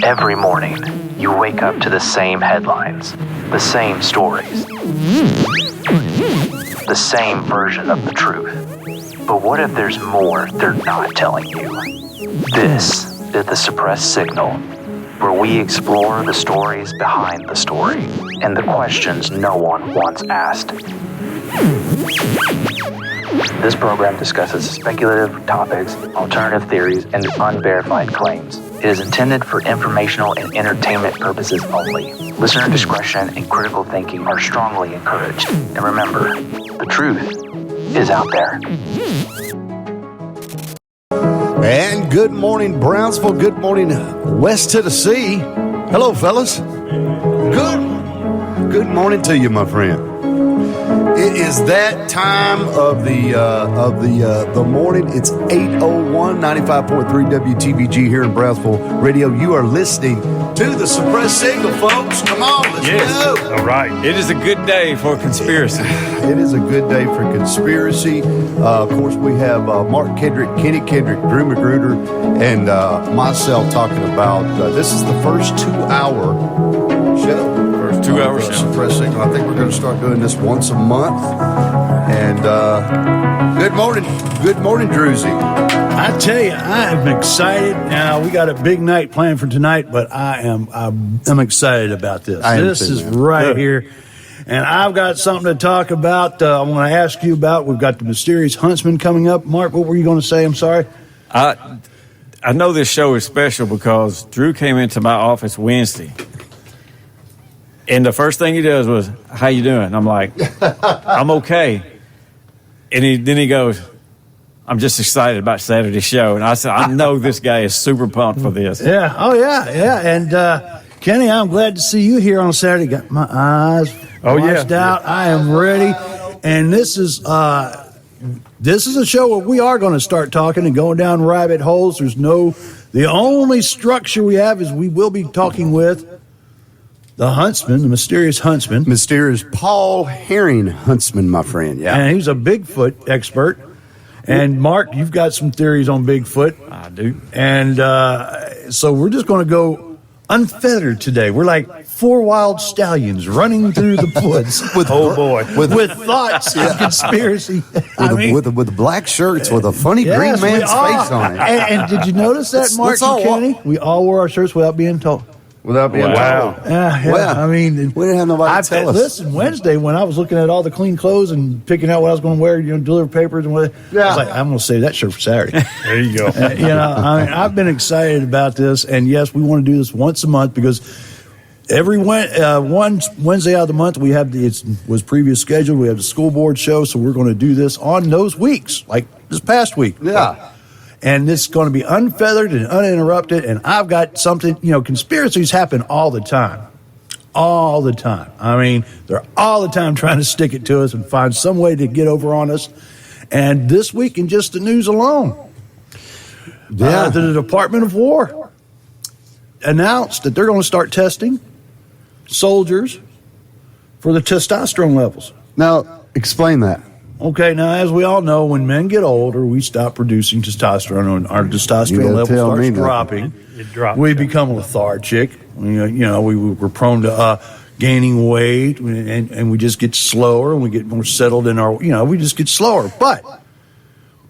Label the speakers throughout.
Speaker 1: Every morning, you wake up to the same headlines, the same stories, the same version of the truth. But what if there's more they're not telling you? This is the Suppressed Signal, where we explore the stories behind the story and the questions no one wants asked. This program discusses speculative topics, alternative theories, and unverified claims. It is intended for informational and entertainment purposes only. Listener discretion and critical thinking are strongly encouraged. And remember, the truth is out there.
Speaker 2: And good morning, Brownsville. Good morning, West Tennessee. Hello, fellas. Good morning to you, my friend. It is that time of the morning. It's 8:01, 95.3 WTBG here in Brownsville Radio. You are listening to the Suppressed Signal, folks. Come on, let's go.
Speaker 3: All right. It is a good day for conspiracy.
Speaker 2: It is a good day for conspiracy. Of course, we have Mark Kendrick, Kenny Kendrick, Drew Magruder, and myself talking about this is the first 2-hour show.
Speaker 3: 2 hours show.
Speaker 2: Suppressed Signal. I think we're going to start doing this once a month. And good morning, Druzy.
Speaker 4: I tell you, I am excited. Now we got a big night planned for tonight, but I'm excited about this. This is right here, and I've got something to talk about. I want to ask you about. We've got the Mysterious Huntsman coming up. Mark, what were you going to say? I'm sorry.
Speaker 3: I know this show is special because Drew came into my office Wednesday. And the first thing he does was, "How you doing?" I'm like, "I'm okay." And then he goes, "I'm just excited about Saturday's show." And I said, "I know this guy is super pumped for this."
Speaker 4: Yeah. Oh, yeah. And Kenny, I'm glad to see you here on Saturday. Got my eyes washed out. I am ready. And this is a show where we are going to start talking and going down rabbit holes. The only structure we have is we will be talking with the Huntsman, the Mysterious Huntsman.
Speaker 2: Mysterious Paul Herring Huntsman, my friend. Yeah.
Speaker 4: And he's a Bigfoot expert. And Mark, you've got some theories on Bigfoot.
Speaker 3: I do.
Speaker 4: And so we're just going to go unfettered today. We're like 4 wild stallions running through the woods.
Speaker 2: with
Speaker 4: thoughts of conspiracy.
Speaker 2: With black shirts with a funny green man's face on it.
Speaker 4: And did you notice that, Mark and Kenny? We all wore our shirts without being told.
Speaker 2: Without being told.
Speaker 4: Yeah.
Speaker 2: Well,
Speaker 4: I mean,
Speaker 2: we didn't have nobody tell us.
Speaker 4: Listen, Wednesday when I was looking at all the clean clothes and picking out what I was going to wear, deliver papers and what, I was like, I'm going to save that shirt for Saturday.
Speaker 3: There you go.
Speaker 4: I've been excited about this, and yes, we want to do this once a month because every one Wednesday out of the month we have it was previous scheduled. We have the school board show, so we're going to do this on those weeks, like this past week.
Speaker 2: Yeah.
Speaker 4: And it's going to be unfeathered and uninterrupted. And I've got something, conspiracies happen all the time. All the time. I mean, they're all the time trying to stick it to us and find some way to get over on us. And this week in just the news alone, the Department of War announced that they're going to start testing soldiers for the testosterone levels.
Speaker 2: Now, explain that.
Speaker 4: Okay, now, as we all know, when men get older, we stop producing testosterone, and our testosterone level starts dropping.
Speaker 3: It drops.
Speaker 4: We become lethargic. We're prone to gaining weight, and we just get slower, and we get more settled in our, we just get slower. But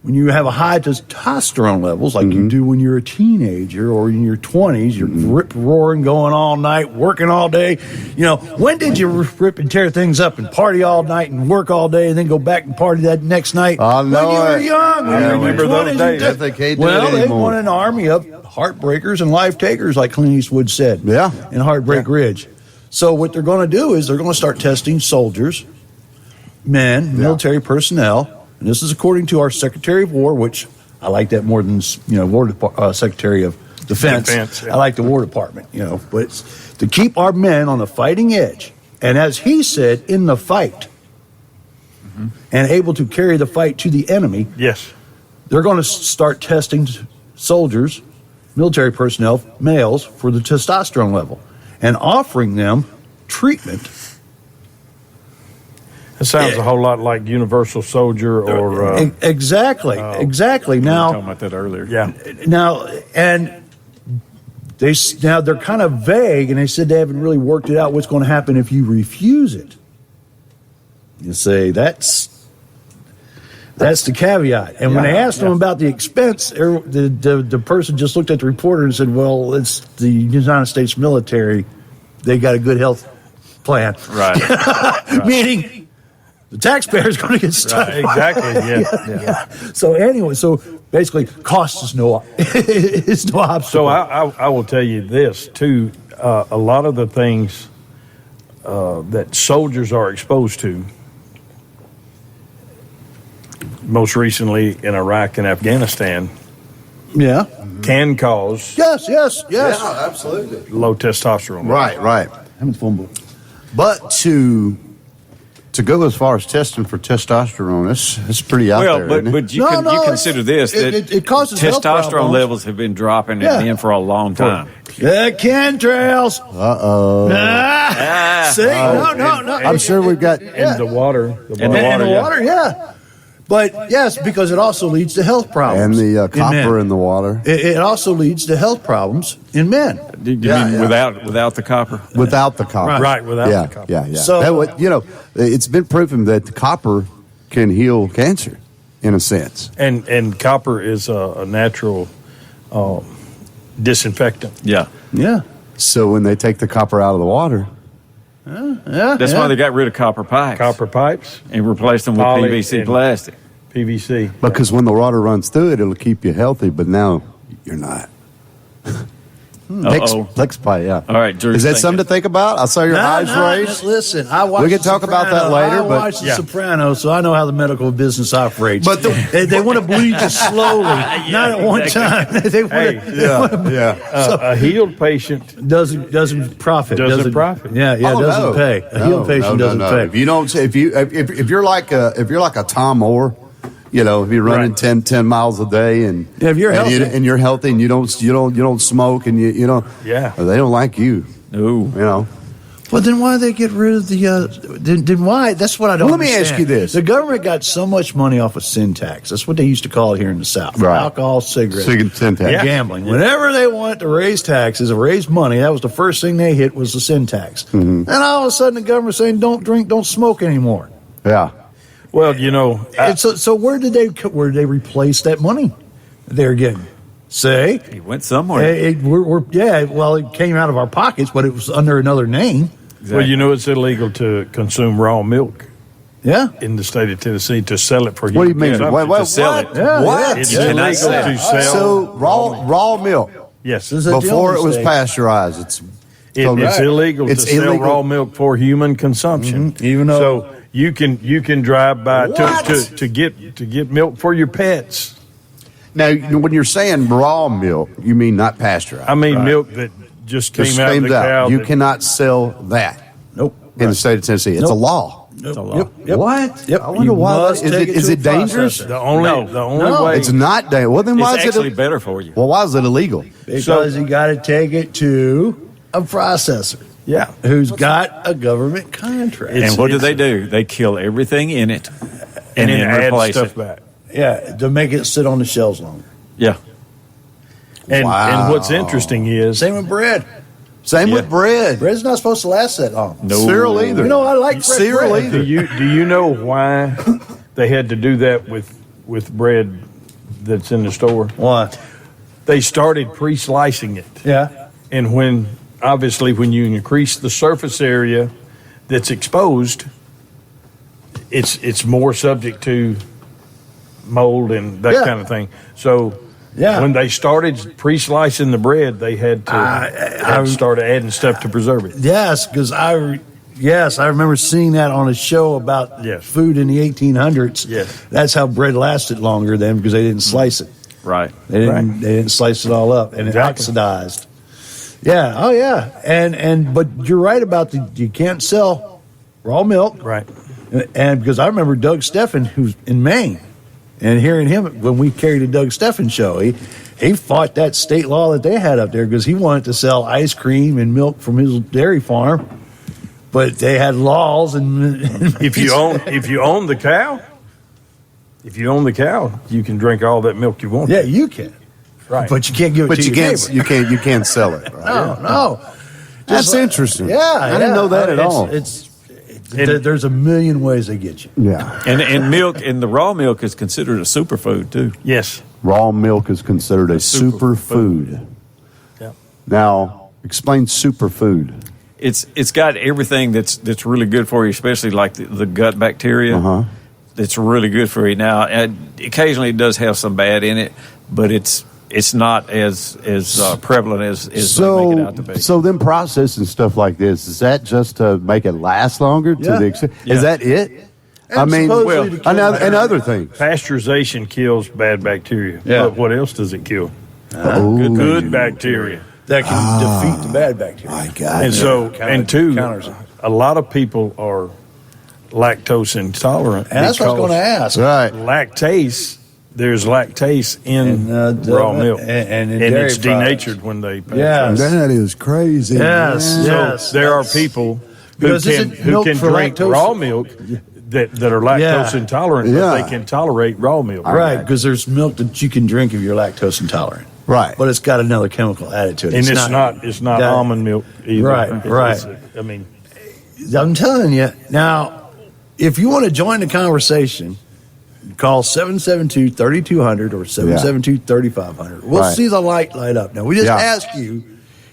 Speaker 4: when you have a high testosterone levels, like you do when you're a teenager or in your 20s, you're rip-roaring, going all night, working all day. When did you rip and tear things up and party all night and work all day and then go back and party that next night?
Speaker 2: I know
Speaker 4: when you were young.
Speaker 2: I
Speaker 4: remember
Speaker 2: those days. I think they
Speaker 4: want an army of heartbreakers and life takers, like Clint Eastwood said.
Speaker 2: Yeah.
Speaker 4: In Heartbreak Ridge. So what they're going to do is they're going to start testing soldiers, men, military personnel. And this is according to our Secretary of War, which I like that more than Secretary of Defense. I like the War Department, but it's to keep our men on the fighting edge. And as he said, in the fight, and able to carry the fight to the enemy.
Speaker 3: Yes.
Speaker 4: They're going to start testing soldiers, military personnel, males, for the testosterone level and offering them treatment.
Speaker 5: It sounds a whole lot like Universal Soldier or...
Speaker 4: Exactly.
Speaker 3: We were talking about that earlier.
Speaker 5: Yeah.
Speaker 4: Now, and now they're kind of vague, and they said they haven't really worked it out what's going to happen if you refuse it. You say that's the caveat. And when they asked them about the expense, the person just looked at the reporter and said, "Well, it's the United States military; they got a good health plan."
Speaker 3: Right.
Speaker 4: Meaning the taxpayer's going to get stuck.
Speaker 5: Right, exactly. Yeah.
Speaker 4: So anyway, basically, cost is no obstacle.
Speaker 5: So I will tell you this too. A lot of the things that soldiers are exposed to, most recently in Iraq and Afghanistan, can cause
Speaker 4: yes,
Speaker 2: Yeah, absolutely.
Speaker 5: low testosterone.
Speaker 2: Right.
Speaker 4: Having fun, boy.
Speaker 2: But to go as far as testing for testosterone, it's pretty out there. Isn't it?
Speaker 3: But you consider this that
Speaker 4: it causes health
Speaker 3: testosterone
Speaker 4: problems.
Speaker 3: levels have been dropping
Speaker 4: Yeah.
Speaker 3: in men for a long time.
Speaker 4: Chemtrails. See? No.
Speaker 2: I'm sure we've got.
Speaker 5: And the water.
Speaker 3: And the water,
Speaker 4: Yeah. But yes, because it also leads to health
Speaker 2: And
Speaker 4: problems.
Speaker 2: the copper
Speaker 4: men.
Speaker 2: in the water.
Speaker 4: It also leads to health problems in men.
Speaker 3: You mean without the copper?
Speaker 2: Without the copper.
Speaker 5: Right, without the copper.
Speaker 2: Yeah.
Speaker 4: So-
Speaker 2: That would, it's been proven that the copper can heal cancer, in a sense.
Speaker 5: And copper is a natural disinfectant.
Speaker 3: Yeah.
Speaker 4: Yeah.
Speaker 2: So when they take the copper out of the water,
Speaker 3: That's why they got rid of copper pipes.
Speaker 5: Copper pipes,
Speaker 3: And replaced them with
Speaker 5: Poly
Speaker 3: PVC
Speaker 5: and-
Speaker 3: plastic.
Speaker 5: PVC.
Speaker 2: because when the water runs through it, it'll keep you healthy, but now you're not. Next pie, yeah.
Speaker 3: All right, Drew's
Speaker 2: Is that
Speaker 3: thinking.
Speaker 2: something to think about? I saw your eyes raised.
Speaker 4: Listen, I watched.
Speaker 2: We can
Speaker 4: The
Speaker 2: talk about that
Speaker 4: Sopranos.
Speaker 2: later,
Speaker 4: I
Speaker 2: but-
Speaker 4: watched The Sopranos, so I know how the medical business operates.
Speaker 2: But
Speaker 4: they want to bleed you slowly, not at one time. They want to,
Speaker 2: Yeah.
Speaker 5: A healed patient
Speaker 4: doesn't profit.
Speaker 5: Doesn't profit.
Speaker 4: Yeah,
Speaker 2: Oh,
Speaker 4: doesn't
Speaker 2: no.
Speaker 4: pay. A healed patient doesn't pay.
Speaker 2: If you don't, if you're like a Tom Moore, if you're running
Speaker 5: Right.
Speaker 2: 10 miles a day and
Speaker 4: Yeah, if you're healthy.
Speaker 2: and you're healthy and you don't smoke and you don't,
Speaker 5: Yeah.
Speaker 2: they don't like you.
Speaker 3: No.
Speaker 4: Well, then why they get rid of the? Then why? That's what I don't.
Speaker 2: Well, let me
Speaker 4: understand.
Speaker 2: ask you this.
Speaker 4: The government got so much money off of sin tax. That's what they used to call it here in the South.
Speaker 2: Right.
Speaker 4: Alcohol, cigarettes,
Speaker 2: Sin tax.
Speaker 5: Yeah.
Speaker 4: gambling. Whenever they wanted to raise taxes or raise money, that was the first thing they hit was the sin tax.
Speaker 2: Mm-hmm.
Speaker 4: And all of a sudden, the government saying, "Don't drink, don't smoke anymore."
Speaker 2: Yeah.
Speaker 5: Well,
Speaker 4: And so where did they replace that money they're getting? Say,
Speaker 3: He went somewhere.
Speaker 4: it came out of our pockets, but it was under another name.
Speaker 5: well, it's illegal to consume raw milk
Speaker 4: Yeah.
Speaker 5: in the state of Tennessee to sell it for
Speaker 2: What do you
Speaker 5: human
Speaker 2: mean?
Speaker 5: consumption.
Speaker 2: What?
Speaker 3: to sell it.
Speaker 4: Yeah,
Speaker 2: What?
Speaker 5: It's
Speaker 3: You cannot
Speaker 5: illegal
Speaker 3: sell
Speaker 5: to
Speaker 3: it.
Speaker 5: sell.
Speaker 2: So raw milk
Speaker 5: Yes,
Speaker 4: This is a
Speaker 2: before it was
Speaker 4: mistake.
Speaker 2: pasteurized. It's
Speaker 5: it's illegal
Speaker 2: It's
Speaker 5: to sell
Speaker 2: illegal.
Speaker 5: raw milk for human consumption.
Speaker 4: Even though-
Speaker 5: so you can drive by
Speaker 2: What?
Speaker 5: to get milk for your pets.
Speaker 2: Now, when you're saying raw milk, you mean not pasteurized.
Speaker 5: I mean milk that just came
Speaker 2: Just
Speaker 5: out of
Speaker 2: came
Speaker 5: the cow.
Speaker 2: out. You
Speaker 5: that-
Speaker 2: cannot sell that
Speaker 4: Nope.
Speaker 2: in the state of Tennessee. It's a law.
Speaker 3: It's a law.
Speaker 4: Yep.
Speaker 2: What?
Speaker 4: Yep.
Speaker 2: I wonder
Speaker 4: You
Speaker 2: why.
Speaker 4: must
Speaker 2: Is
Speaker 4: take
Speaker 2: it, is
Speaker 4: to
Speaker 2: it
Speaker 4: a
Speaker 2: dangerous?
Speaker 4: processor.
Speaker 5: The only way
Speaker 2: It's not dangerous. Well, then why
Speaker 3: It's
Speaker 2: is
Speaker 3: actually
Speaker 2: it?
Speaker 3: better for you.
Speaker 2: Well, why is it illegal?
Speaker 4: Because you got to take it to a processor
Speaker 5: yeah.
Speaker 4: who's got a government contract.
Speaker 5: It's-
Speaker 3: And what do they do? They kill everything in it
Speaker 5: and then add
Speaker 3: replace
Speaker 5: stuff
Speaker 3: it.
Speaker 5: back.
Speaker 4: Yeah, to make it sit on the shelves longer.
Speaker 3: Yeah.
Speaker 5: And
Speaker 2: Wow.
Speaker 5: what's interesting is
Speaker 4: Same with bread.
Speaker 2: Same
Speaker 3: Yeah.
Speaker 2: with bread.
Speaker 4: Bread's not supposed to last that long.
Speaker 3: No.
Speaker 2: Cereal either.
Speaker 4: You know, I like fresh
Speaker 2: cereal
Speaker 4: bread.
Speaker 2: either.
Speaker 5: do you know why they had to do that with bread that's in the store?
Speaker 4: Why?
Speaker 5: They started pre-slicing it.
Speaker 4: Yeah.
Speaker 5: And when you increase the surface area that's exposed, it's more subject to mold and that
Speaker 4: Yeah.
Speaker 5: kind of thing. So
Speaker 4: Yeah.
Speaker 5: when they started pre-slicing the bread, they had to start adding stuff to preserve it.
Speaker 4: Yes, because I remember seeing that on a show about
Speaker 5: Yes.
Speaker 4: food in the 1800s.
Speaker 5: Yes.
Speaker 4: That's how bread lasted longer then because they didn't slice it.
Speaker 3: Right.
Speaker 4: They didn't.
Speaker 5: Right.
Speaker 4: They didn't slice it all up, and it
Speaker 5: Exactly.
Speaker 4: oxidized. Yeah. Oh, yeah. But you're right about you can't sell raw milk,
Speaker 5: Right.
Speaker 4: and because I remember Doug Steffen, who's in Maine, and hearing him when we carried a Doug Steffen show, he fought that state law that they had up there because he wanted to sell ice cream and milk from his dairy farm, but they had laws and
Speaker 5: If you own the cow, you can drink all that milk you want.
Speaker 4: yeah, you can.
Speaker 5: Right.
Speaker 4: But you can't give it to
Speaker 2: you
Speaker 4: your
Speaker 2: can't
Speaker 4: neighbor.
Speaker 2: you can't sell it. Right?
Speaker 4: No.
Speaker 2: That's interesting.
Speaker 4: Yeah,
Speaker 2: I didn't know that at all.
Speaker 4: There's a million ways they get you.
Speaker 2: Yeah,
Speaker 3: And milk, and the raw milk is considered a superfood too.
Speaker 5: Yes.
Speaker 2: raw milk is considered a superfood.
Speaker 5: Yeah.
Speaker 2: Now, explain superfood.
Speaker 3: It's got everything that's really good for you, especially like the gut bacteria.
Speaker 2: Uh-huh.
Speaker 3: It's really good for you. Now, occasionally it does have some bad in it, but it's not as prevalent as they make it out to be.
Speaker 2: So then processing stuff like this, is that just to make it last longer to the extent?
Speaker 3: Yeah.
Speaker 2: Is that it?
Speaker 4: And
Speaker 2: I mean,
Speaker 4: supposedly to kill
Speaker 2: and other things.
Speaker 5: Pasteurization kills bad bacteria.
Speaker 4: Yeah.
Speaker 5: But what else does it kill?
Speaker 2: Oh,
Speaker 5: Good bacteria.
Speaker 4: That can defeat the bad bacteria.
Speaker 2: I got
Speaker 5: And
Speaker 2: it.
Speaker 5: so,
Speaker 4: Counters
Speaker 5: and
Speaker 4: it.
Speaker 5: a lot of people are lactose intolerant.
Speaker 4: And that's what I was going to ask.
Speaker 2: Right.
Speaker 5: Lactase, there's lactase in raw milk.
Speaker 4: And in
Speaker 5: and
Speaker 4: dairy
Speaker 5: it's
Speaker 4: products.
Speaker 5: denatured when they
Speaker 4: Yes.
Speaker 2: That is crazy.
Speaker 4: Yes,
Speaker 2: man.
Speaker 4: yes.
Speaker 5: So there are people who
Speaker 4: Because is it
Speaker 5: can
Speaker 4: milk for
Speaker 5: drink
Speaker 4: lactose?
Speaker 5: raw milk that are lactose
Speaker 4: Yeah.
Speaker 5: intolerant,
Speaker 2: Yeah.
Speaker 5: but they can tolerate raw milk.
Speaker 4: Right, because there's milk that you can drink if you're lactose intolerant.
Speaker 2: Right.
Speaker 4: But it's got another chemical added to it.
Speaker 5: And it's not
Speaker 4: that-
Speaker 5: almond milk either.
Speaker 4: Right, right.
Speaker 5: I mean,
Speaker 4: I'm telling you. Now, if you want to join the conversation, call 772-3200 or 772-3500. We'll
Speaker 2: Right.
Speaker 4: see the light up. Now, we just ask you,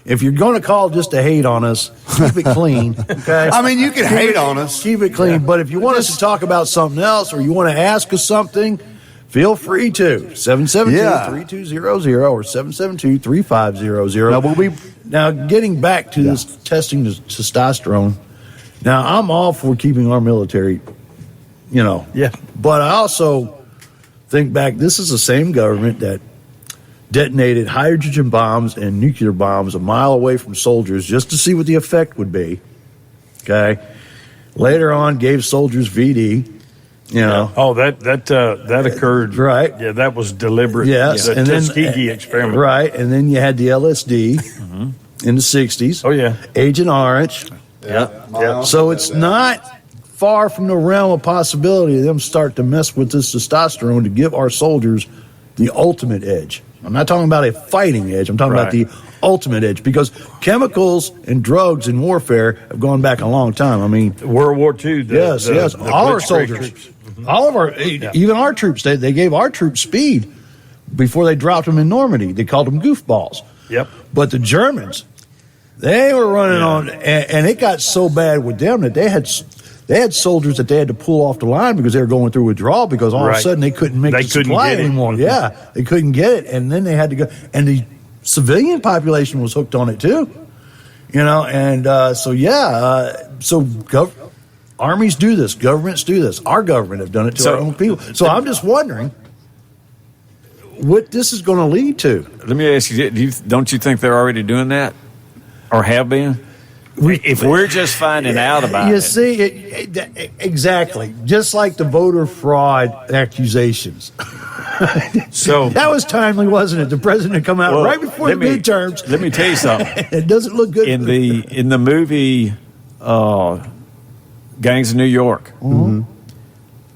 Speaker 4: if you're going to call just to hate on us, keep it clean, okay?
Speaker 2: I mean, you can hate on us.
Speaker 4: Keep it clean. But if you want us to talk about something else or you want to ask us something, feel free to. 772-3200 or 772-3500.
Speaker 2: Now, we'll be-
Speaker 4: Now, getting back to this testing the testosterone, now I'm all for keeping our military,
Speaker 5: Yeah.
Speaker 4: But I also think back, this is the same government that detonated hydrogen bombs and nuclear bombs a mile away from soldiers just to see what the effect would be. Okay. Later on, gave soldiers VD.
Speaker 5: Oh, that occurred.
Speaker 4: Right.
Speaker 5: Yeah, that was deliberate.
Speaker 4: Yes,
Speaker 5: The
Speaker 4: and then
Speaker 5: Tuskegee experiment.
Speaker 4: Right, and then you had the LSD in the '60s.
Speaker 5: Oh yeah.
Speaker 4: Agent Orange.
Speaker 5: Yeah.
Speaker 4: So it's not far from the realm of possibility of them start to mess with this testosterone to give our soldiers the ultimate edge. I'm not talking about a fighting edge. I'm talking about the ultimate edge, because chemicals and drugs in warfare have gone back a long time. I mean,
Speaker 5: World War II.
Speaker 4: yes. All our
Speaker 5: Blitzkrieg
Speaker 4: soldiers,
Speaker 5: troops.
Speaker 4: all of our, even our troops, they gave our troops speed before they dropped them in Normandy. They called them goofballs.
Speaker 5: Yep.
Speaker 4: But the Germans, they were running on, and it got so bad with them that they had soldiers that they had to pull off the line because they were going through withdrawal, because all of a sudden they couldn't make the supply
Speaker 5: get it.
Speaker 4: anymore. Yeah, they couldn't get it, and then they had to go, and the civilian population was hooked on it too. Armies do this, governments do this. Our government have done it to our own people. So I'm just wondering what this is going to lead to.
Speaker 3: Let me ask you: don't you think they're already doing that, or have been? If we're just finding out about
Speaker 4: You
Speaker 3: it,
Speaker 4: see, exactly. Just like the voter fraud accusations.
Speaker 5: So
Speaker 4: That was timely, wasn't it? The president come out right before the midterms.
Speaker 3: Let me tell you something.
Speaker 4: It doesn't look good.
Speaker 3: in the movie Gangs of New York,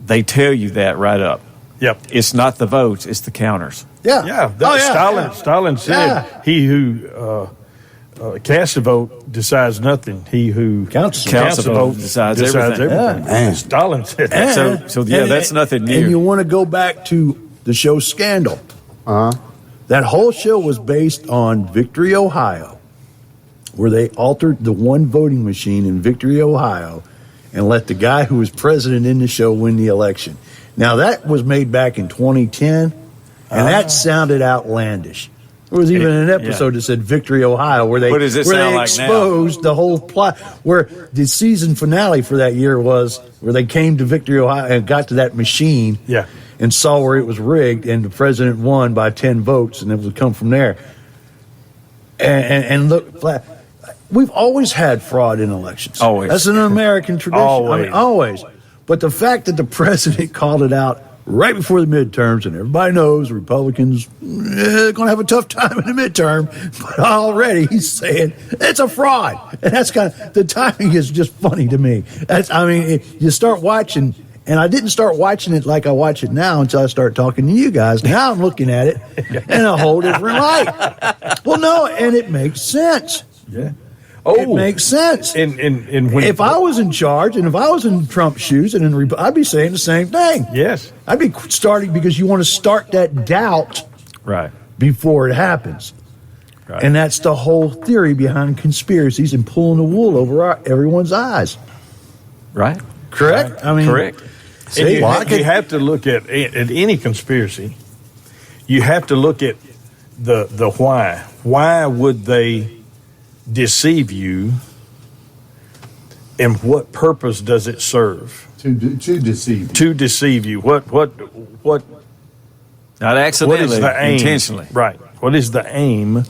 Speaker 3: they tell you that right up.
Speaker 5: Yep.
Speaker 3: It's not the votes; it's the counters.
Speaker 4: Yeah.
Speaker 5: Stalin said, "He who casts a vote decides nothing. He who
Speaker 4: Counts
Speaker 3: a vote decides everything."
Speaker 2: Man.
Speaker 5: Stalin said that.
Speaker 3: So that's nothing new.
Speaker 4: And you want to go back to the show Scandal. That whole show was based on Victory, Ohio, where they altered the one voting machine in Victory, Ohio, and let the guy who was president in the show win the election. Now, that was made back in 2010, and that sounded outlandish. There was even an episode that said Victory, Ohio, where they
Speaker 3: What does it sound like now?
Speaker 4: exposed the whole plot, where the season finale for that year was where they came to Victory, Ohio, and got to that machine
Speaker 5: Yeah.
Speaker 4: and saw where it was rigged, and the president won by 10 votes, and it would come from there. And look, we've always had fraud in elections.
Speaker 3: Always.
Speaker 4: That's an American tradition.
Speaker 5: Always.
Speaker 4: Always. But the fact that the president called it out right before the midterms, and everybody knows Republicans are going to have a tough time in the midterm, but already he's saying it's a fraud. And that's the timing is just funny to me. You start watching, And I didn't start watching it like I watch it now until I start talking to you guys. Now I'm looking at it in a whole different light. Well, no, and it makes sense.
Speaker 5: Yeah.
Speaker 4: It makes sense.
Speaker 5: And when
Speaker 4: If I was in charge and if I was in Trump's shoes, and I'd be saying the same thing.
Speaker 5: Yes.
Speaker 4: I'd be starting because you want to start that doubt
Speaker 3: Right.
Speaker 4: before it happens.
Speaker 3: Right.
Speaker 4: And that's the whole theory behind conspiracies and pulling the wool over everyone's eyes.
Speaker 3: Right.
Speaker 4: Correct? I mean,
Speaker 3: Correct.
Speaker 5: And
Speaker 4: See,
Speaker 5: you have to look at any conspiracy. You have to look at the why. Why would they deceive you, and what purpose does it serve
Speaker 2: To deceive you.
Speaker 5: to deceive you? What
Speaker 3: Not accidentally.
Speaker 5: what is the aim?
Speaker 3: Intentionally.
Speaker 5: Right. What is the aim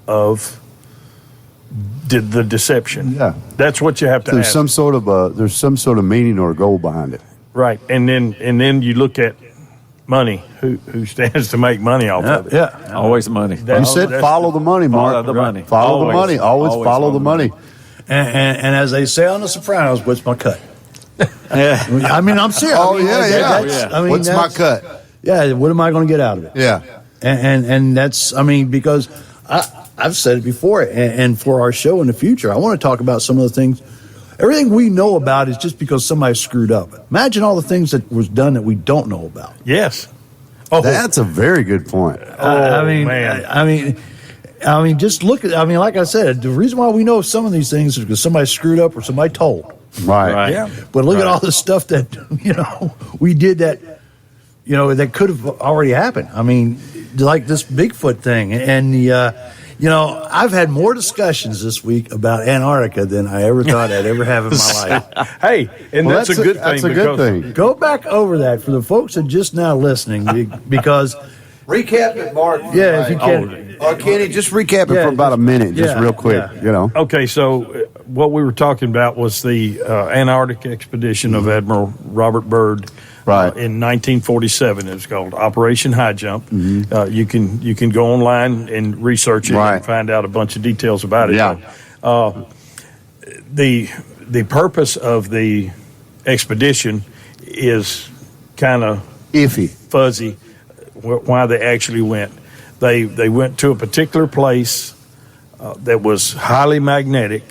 Speaker 5: of the deception?
Speaker 2: Yeah.
Speaker 5: That's what you have to
Speaker 2: There's
Speaker 5: ask.
Speaker 2: some sort of meaning or goal behind it.
Speaker 5: Right. And then you look at money. Who stands to make money off of it?
Speaker 4: yeah.
Speaker 3: Always money.
Speaker 5: That-
Speaker 2: You said
Speaker 5: that's-
Speaker 2: follow the money, Mark.
Speaker 3: Follow the money.
Speaker 2: Follow the
Speaker 3: Always.
Speaker 2: money. Always
Speaker 3: Always
Speaker 2: follow the money.
Speaker 4: And as they say on The Sopranos, what's my cut?
Speaker 3: Yeah.
Speaker 4: I mean, I'm serious.
Speaker 2: Oh,
Speaker 4: I mean,
Speaker 2: yeah, yeah.
Speaker 4: I mean,
Speaker 2: What's my
Speaker 4: that's-
Speaker 2: cut?
Speaker 4: Yeah, what am I going to get out of it?
Speaker 2: Yeah.
Speaker 4: And that's, I mean, because I've said it before, and for our show in the future, I want to talk about some of the things. Everything we know about is just because somebody screwed up. Imagine all the things that was done that we don't know about.
Speaker 5: Yes. Oh,
Speaker 2: That's a very good point.
Speaker 4: I mean,
Speaker 5: man.
Speaker 4: I mean, just look at. I mean, like I said, the reason why we know some of these things is because somebody screwed up or somebody told.
Speaker 2: Right.
Speaker 3: Right.
Speaker 5: yeah.
Speaker 4: But look at
Speaker 3: Right.
Speaker 4: all the stuff that we did that that could have already happened. I mean, like this Bigfoot thing, and the I've had more discussions this week about Antarctica than I ever thought I'd ever have in my life.
Speaker 5: Hey, and
Speaker 2: Well,
Speaker 5: that's a good thing.
Speaker 2: That's a good thing.
Speaker 4: Go back over that for the folks that just now listening, because
Speaker 2: Recap it, Mark.
Speaker 4: yeah, if you can.
Speaker 2: Or Kenny, just recap it
Speaker 4: Yeah,
Speaker 2: for about a minute, just
Speaker 4: yeah,
Speaker 2: real quick.
Speaker 4: yeah.
Speaker 5: Okay, so what we were talking about was the Antarctic expedition of Admiral Robert Byrd.
Speaker 2: Right.
Speaker 5: In 1947, it was called Operation High Jump. You can go online and research it
Speaker 2: Right.
Speaker 5: and find out a bunch of details about it.
Speaker 2: Yeah.
Speaker 5: The purpose of the expedition is kind of
Speaker 2: Iffy.
Speaker 5: fuzzy. Why they actually went. They went to a particular place that was highly magnetic,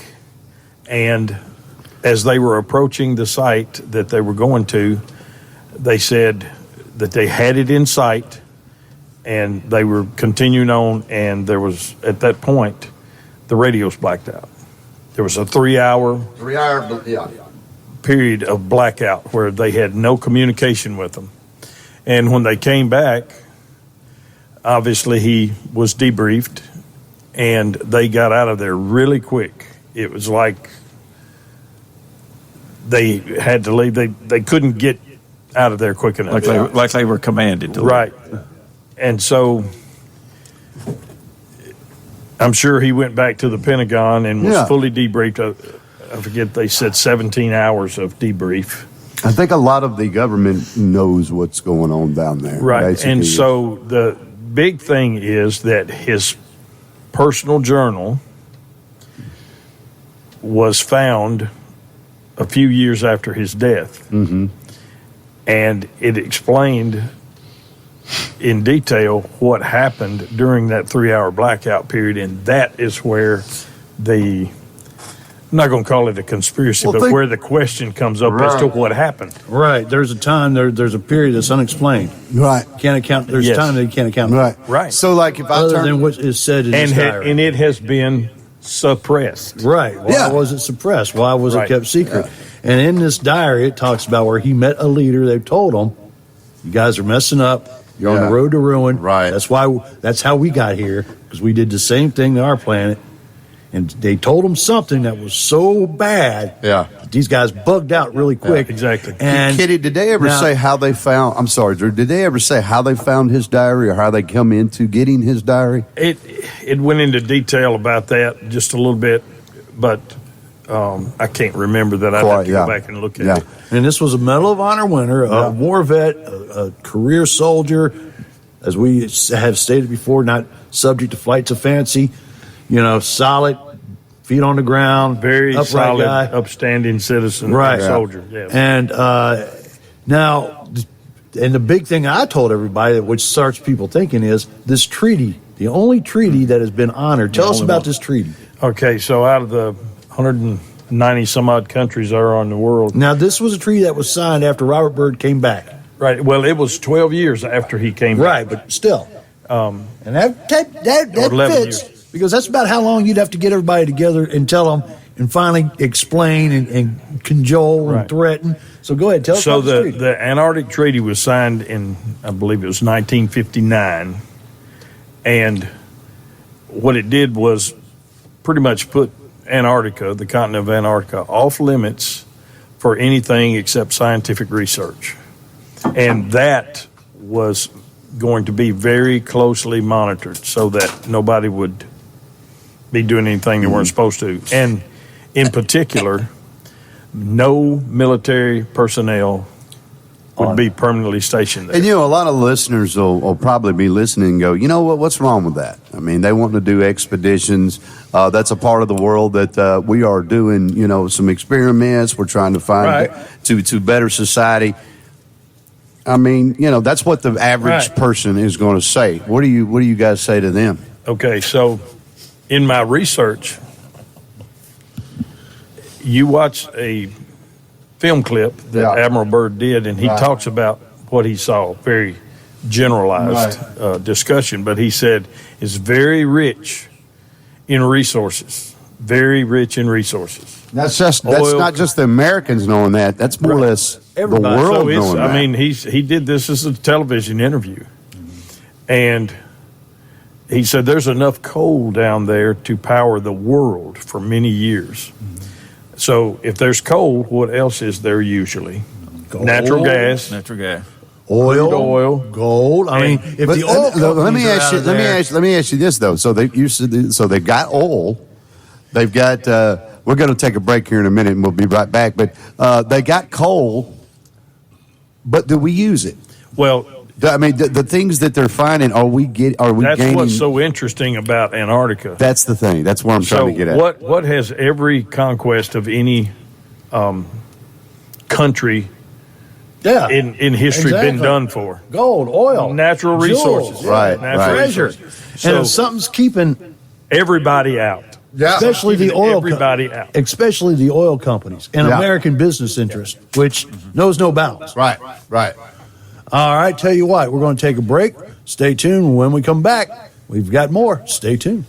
Speaker 5: and as they were approaching the site that they were going to, they said that they had it in sight, and they were continuing on, and there was, at that point, the radios blacked out. There was a 3-hour
Speaker 2: 3 hour, yeah.
Speaker 5: period of blackout where they had no communication with them. And when they came back, obviously he was debriefed, and they got out of there really quick. It was like they had to leave. They couldn't get out of there quick enough.
Speaker 3: Like they were commanded to.
Speaker 5: Right. And so I'm sure he went back to the Pentagon and was
Speaker 2: Yeah.
Speaker 5: fully debriefed. I forget, they said 17 hours of debrief.
Speaker 2: I think a lot of the government knows what's going on down there.
Speaker 5: Right.
Speaker 2: basically.
Speaker 5: And so the big thing is that his personal journal was found a few years after his death. Mm-hmm. And it explained in detail what happened during that 3-hour blackout period. And that is where I'm not going to call it a conspiracy, but where the question comes up as to what happened.
Speaker 4: Right. There's a time, there's a period that's unexplained.
Speaker 2: Right.
Speaker 4: Can't account. There's
Speaker 5: Yes.
Speaker 4: a time that you can't account.
Speaker 2: Right.
Speaker 5: Right.
Speaker 2: So, like, if I
Speaker 4: Other
Speaker 2: turn.
Speaker 4: than what is said in
Speaker 5: And,
Speaker 4: this diary.
Speaker 5: and it has been suppressed.
Speaker 4: Right. Why
Speaker 2: Yeah.
Speaker 4: was it suppressed? Why was
Speaker 5: Right.
Speaker 4: it kept secret? And in this diary, it talks about where he met a leader. They told him, "You guys are messing up. You're on
Speaker 2: Yeah.
Speaker 4: the road to ruin."
Speaker 2: Right.
Speaker 4: That's how we got here, because we did the same thing to our planet. And they told him something that was so bad.
Speaker 2: Yeah.
Speaker 4: These guys bugged out really quick.
Speaker 5: exactly.
Speaker 4: And
Speaker 2: Kitty, did they ever
Speaker 4: now-
Speaker 2: say how they found? I'm sorry, Drew. Did they ever say how they found his diary or how they come into getting his diary?
Speaker 5: It went into detail about that just a little bit, but I can't remember that. I'd have to go back and look at
Speaker 2: Yeah.
Speaker 5: it.
Speaker 4: And this was a Medal of Honor winner, a war vet, a career soldier, as we have stated before, not subject to flights of fancy, solid, feet on the ground,
Speaker 5: Very
Speaker 4: upright
Speaker 5: solid,
Speaker 4: guy.
Speaker 5: upstanding citizen,
Speaker 4: Right.
Speaker 5: soldier. Yes.
Speaker 4: And Now, and the big thing I told everybody, which starts people thinking, is this treaty, the only treaty that has been honored. Tell us about this treaty.
Speaker 5: Okay, so out of the 190 some odd countries that are in the world.
Speaker 4: Now, this was a treaty that was signed after Robert Byrd came back.
Speaker 5: Right. Well, it was 12 years after he came back.
Speaker 4: Right, but still. And that fits,
Speaker 5: years.
Speaker 4: because that's about how long you'd have to get everybody together and tell them and finally explain and cajole and threaten. So go ahead, tell us about the treaty.
Speaker 5: The Antarctic Treaty was signed in, I believe it was 1959. And what it did was pretty much put Antarctica, the continent of Antarctica, off limits for anything except scientific research. And that was going to be very closely monitored so that nobody would be doing anything they weren't supposed to. And in particular, no military personnel would be permanently stationed there.
Speaker 2: And, a lot of listeners will probably be listening and go, you know what, what's wrong with that? I mean, they want to do expeditions. That's a part of the world that we are doing, some experiments. We're trying to find to better society. I mean, that's what the average person is going to say. What do you guys say to them?
Speaker 5: Okay, so in my research, you watch a film clip that Admiral Byrd did, and he talks about what he saw, very generalized discussion, but he said it's very rich in resources, very rich in resources.
Speaker 2: That's not just the Americans knowing that. That's more or less everybody. The world knowing that.
Speaker 5: I mean, he did this as a television interview, and he said there's enough coal down there to power the world for many years. So if there's coal, what else is there usually?
Speaker 4: Gold,
Speaker 5: natural gas,
Speaker 4: oil, gold. I mean, if the oil
Speaker 2: let me ask you this though. So they've got oil. They've got. We're going to take a break here in a minute, and we'll be right back. But they got coal. But do we use it?
Speaker 5: Well,
Speaker 2: I mean, the things that they're finding, are we gaining?
Speaker 5: That's what's so interesting about Antarctica.
Speaker 2: That's the thing. That's what I'm trying to get at.
Speaker 5: What has every conquest of any country in history been done for?
Speaker 4: Gold, oil,
Speaker 5: natural resources,
Speaker 4: treasure. So, and something's keeping
Speaker 5: everybody out.
Speaker 2: Yeah.
Speaker 4: Especially the oil
Speaker 5: out.
Speaker 4: Especially the oil companies and American business interest, which knows no bounds.
Speaker 2: Right.
Speaker 4: All right, tell you what, we're going to take a break. Stay tuned. When we come back, we've got more. Stay tuned.